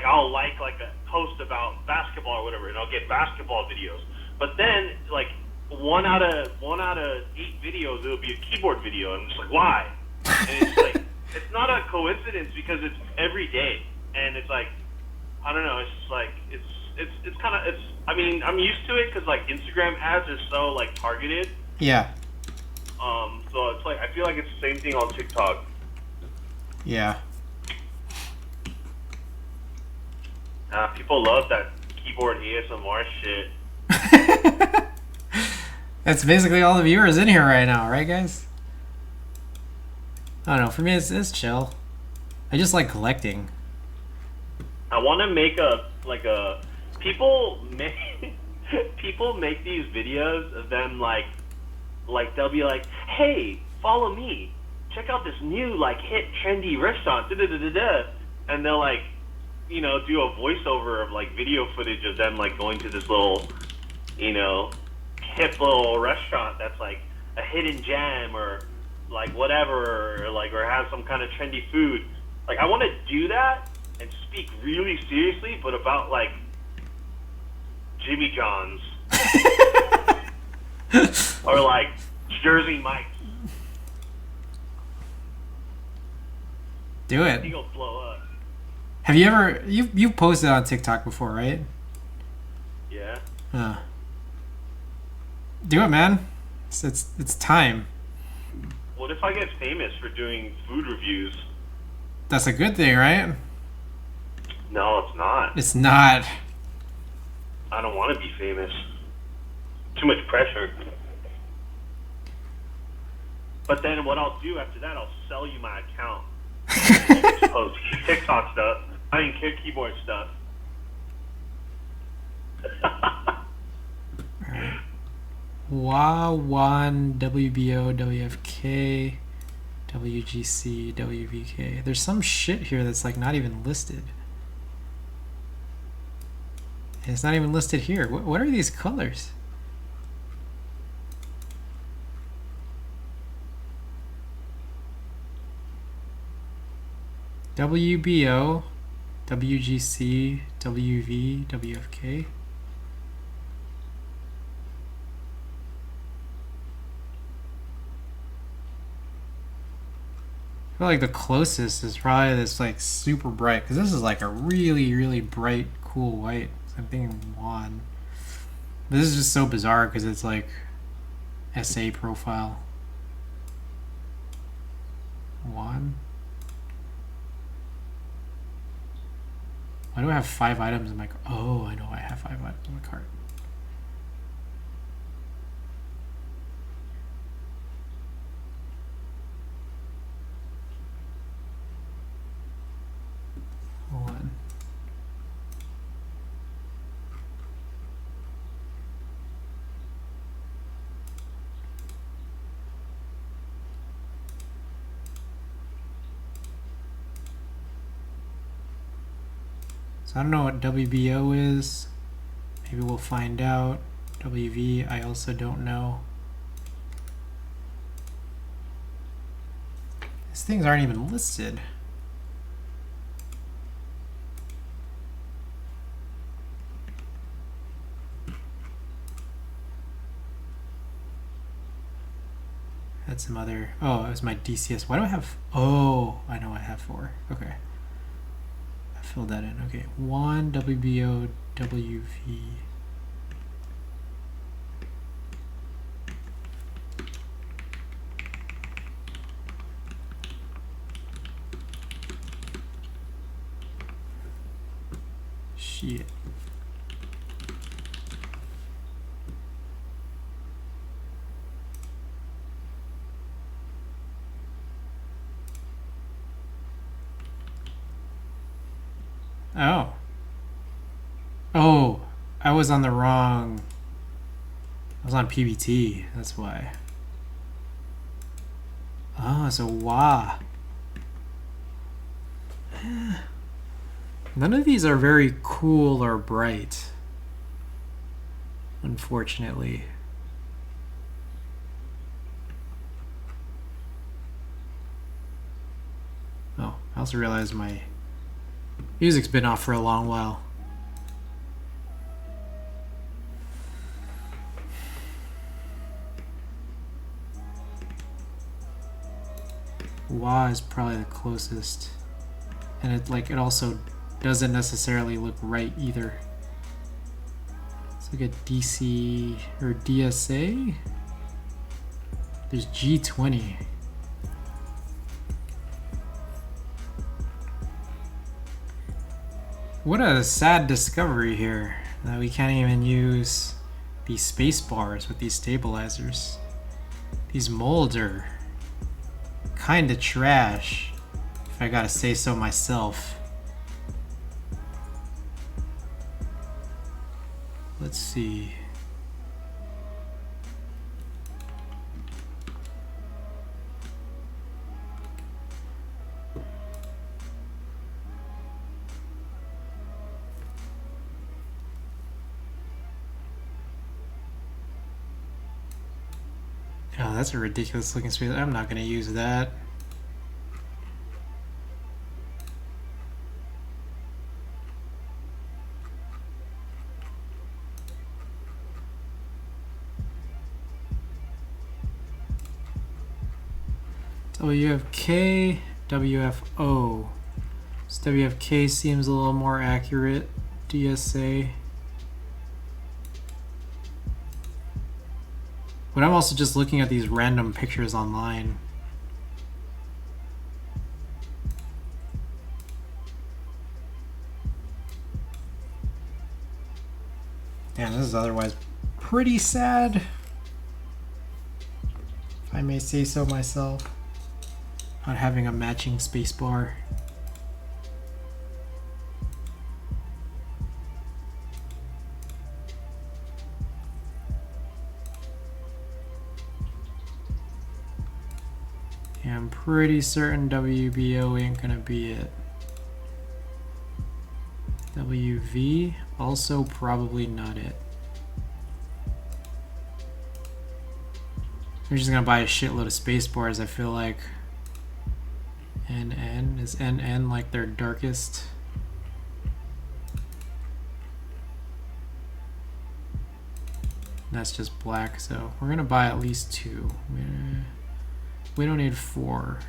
S2: I'll like a post about basketball or whatever, and I'll get basketball videos. But then like one out of 8 videos it'll be a keyboard video, and I'm just like, why? And it's like it's not a coincidence because it's every day, and it's like I don't know. It's just like it's kind of I mean I'm used to it because like Instagram ads are so like targeted.
S1: Yeah.
S2: So it's like I feel like it's the same thing on TikTok.
S1: Yeah.
S2: People love that keyboard ASMR shit.
S1: That's basically all the viewers in here right now, right, guys? I don't know. For me, it's chill. I just like collecting.
S2: I want to make people make these videos of them like they'll be like, hey, follow me, check out this new like hit trendy restaurant, and they'll like, you know, do a voiceover of like video footage of them like going to this little, you know, hip little restaurant that's like a hidden gem or like whatever, or have some kind of trendy food. Like I want to do that and speak really seriously, but about like Jimmy John's or like Jersey Mike's.
S1: Do
S2: I
S1: it.
S2: think it'll blow up.
S1: Have you ever you've posted on TikTok before, right?
S2: Yeah.
S1: Do it, man. It's time.
S2: What if I get famous for doing food reviews?
S1: That's a good thing, right?
S2: No, it's not.
S1: It's not.
S2: I don't want to be famous. Too much pressure. But then what I'll do after that, I'll sell you my account. Just post TikTok stuff. I mean, keyboard stuff.
S1: WA1, WBO, WFK, WGC, WVK. There's some shit here that's like not even listed. And it's not even listed here. What are these colors? WBO, WGC, WV, WFK. I feel like the closest is probably this like super bright, because this is like a really, really bright, cool white. So I'm thinking one. But this is just so bizarre because it's like SA profile.
S3: One. Why do I have 5 items in my cart? Oh, I know I have 5 items in my cart. One. So I don't know what WBO is. Maybe we'll find out. WV, I also don't know. These things aren't even listed. Had some other, oh, it was my DCS. Why do I have, oh, I know I have 4. Okay. I filled that in. Okay, 1 WBO WV. Shit. Oh. Oh, I was on the wrong. I was on PBT. That's why. Oh, so wah. None of these are very cool or bright, unfortunately. Oh, I also realized my music's been off for a long while. Wah is probably the closest, and it also doesn't necessarily look right either. Let's look at DC or DSA. There's G20. What a sad discovery here, that we can't even use these space bars with these stabilizers. These molds are kinda trash, if I gotta say so myself. Let's see. Oh, that's a ridiculous looking space. I'm not gonna use that. WFK, WFO. So WFK seems a little more accurate. DSA. But I'm also just looking at these random pictures online. Damn, this is otherwise pretty sad, if I may say so myself, not having a matching spacebar. Yeah, I'm pretty certain WBO ain't gonna be it. WV, also probably not it. I'm just gonna buy a shitload of space bars, I feel like. NN, is NN like their darkest? That's just black, so we're gonna buy at least 2. We don't need 4.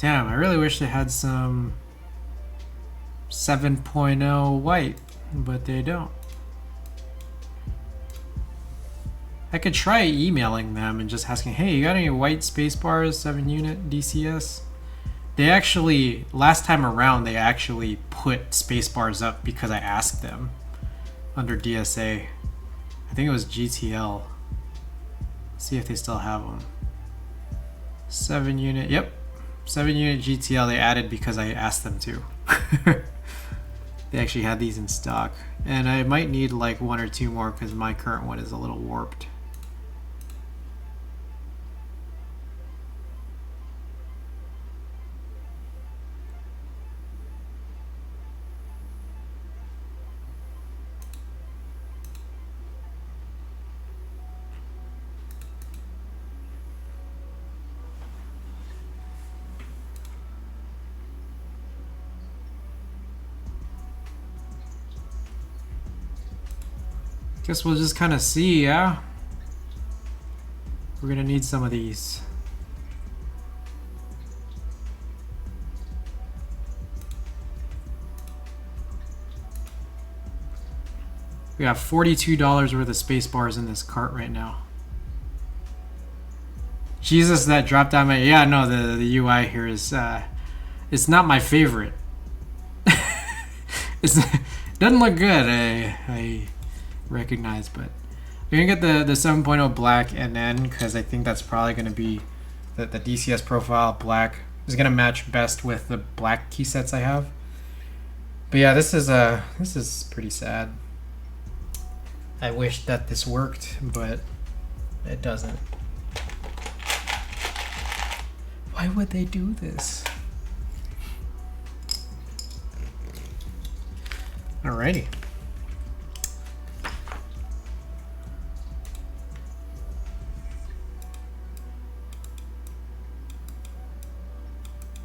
S3: Damn, I really wish they had some 7.0 white, but they don't. I could try emailing them and just asking, hey, you got any white spacebars, 7 unit DCS? They actually, last time around, they actually put spacebars up because I asked them under DSA. I think it was GTL. See if they still have them. 7 unit, yep. 7 unit GTL they added because I asked them to. They actually had these in stock. And I might need like 1 or 2 more because my current one is a little warped. Guess we'll just kind of see, yeah? We're gonna need some of these. We have $42 worth of space bars in this cart right now. Jesus, that dropped down my... Yeah, no, the UI here is... it's not my favorite. It doesn't look good, I recognize, but we're gonna get the 7.0 black and then because I think that's probably gonna be the DCS profile black is gonna match best with the black key sets I have. But yeah, this is pretty sad. I wish that this worked, but it doesn't. Why would they do this? Alrighty.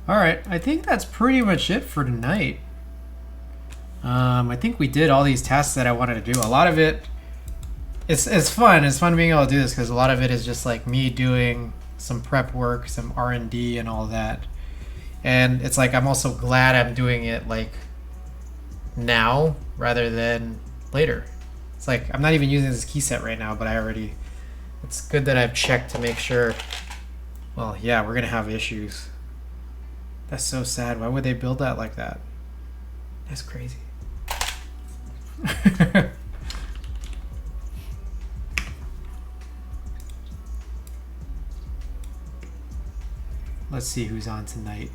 S3: Alright, I think that's pretty much it for tonight. I think we did all these tasks that I wanted to do. A lot of it, it's fun. It's fun being able to do this because a lot of it is just like me doing some prep work, some R&D and all that. And it's like I'm also glad I'm doing it like now rather than later. It's like I'm not even using this key set right now, but it's good that I've checked to make sure. Well, yeah, we're gonna have issues. That's so sad. Why would they build that like that? That's crazy. Let's see who's on tonight.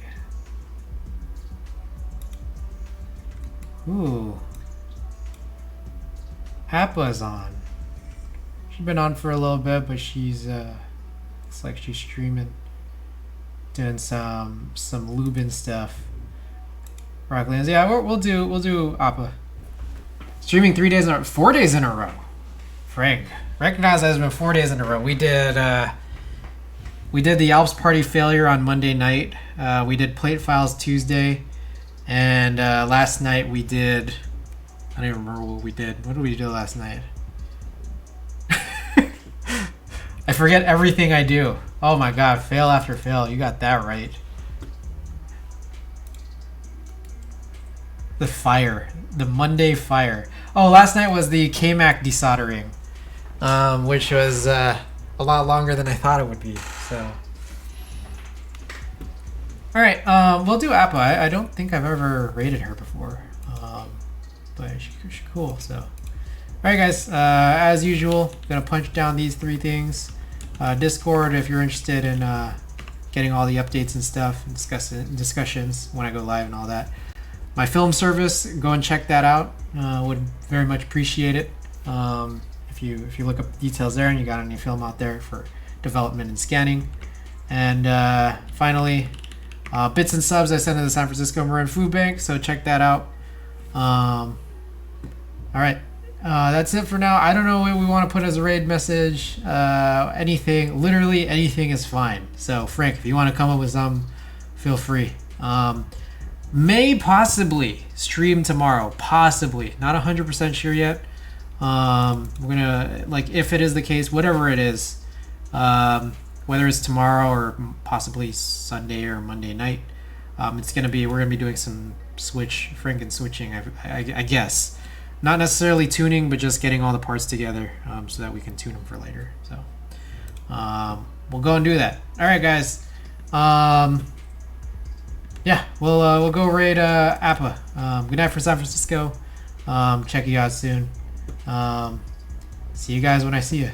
S3: Ooh. Aqua's on. She's been on for a little bit, but she's looks like she's streaming. Doing some Lube and stuff. Rocklands, yeah, we'll do Aqua. Streaming 4 days in a row. Frank, recognize that it's been 4 days in a row. We did the Alps party failure on Monday night. We did plate files Tuesday, and last night we did. I don't even remember what we did. What did we do last night? I forget everything I do. Oh my god, fail after fail. You got that right. The fire. The Monday fire. Oh, last night was the KMAC desoldering, which was a lot longer than I thought it would be. So, alright, we'll do Appa. I don't think I've ever rated her before, but she's cool. So, alright guys, as usual, gonna punch down these 3 things. Discord if you're interested in getting all the updates and stuff and discussions when I go live and all that. My film service, go and check that out. Would very much appreciate it. If you look up details there and you got any film out there for development and scanning. And finally, bits and subs I sent to the San Francisco Marin Food Bank, so check that out. All right. That's it for now. I don't know what we want to put as a raid message. Anything, literally anything is fine. So Frank, if you want to come up with some, feel free. May possibly stream tomorrow. Possibly. Not 100% sure yet. We're gonna, like, if it is the case, whatever it is, whether it's tomorrow or possibly Sunday or Monday night, It's gonna be we're gonna be doing some Franken switching, I guess. Not necessarily tuning, but just getting all the parts together so that we can tune them for later. So we'll go and do that. All right, guys. Yeah, we'll go raid Aqua. Good night for San Francisco. Check you out soon. See you guys when I see you.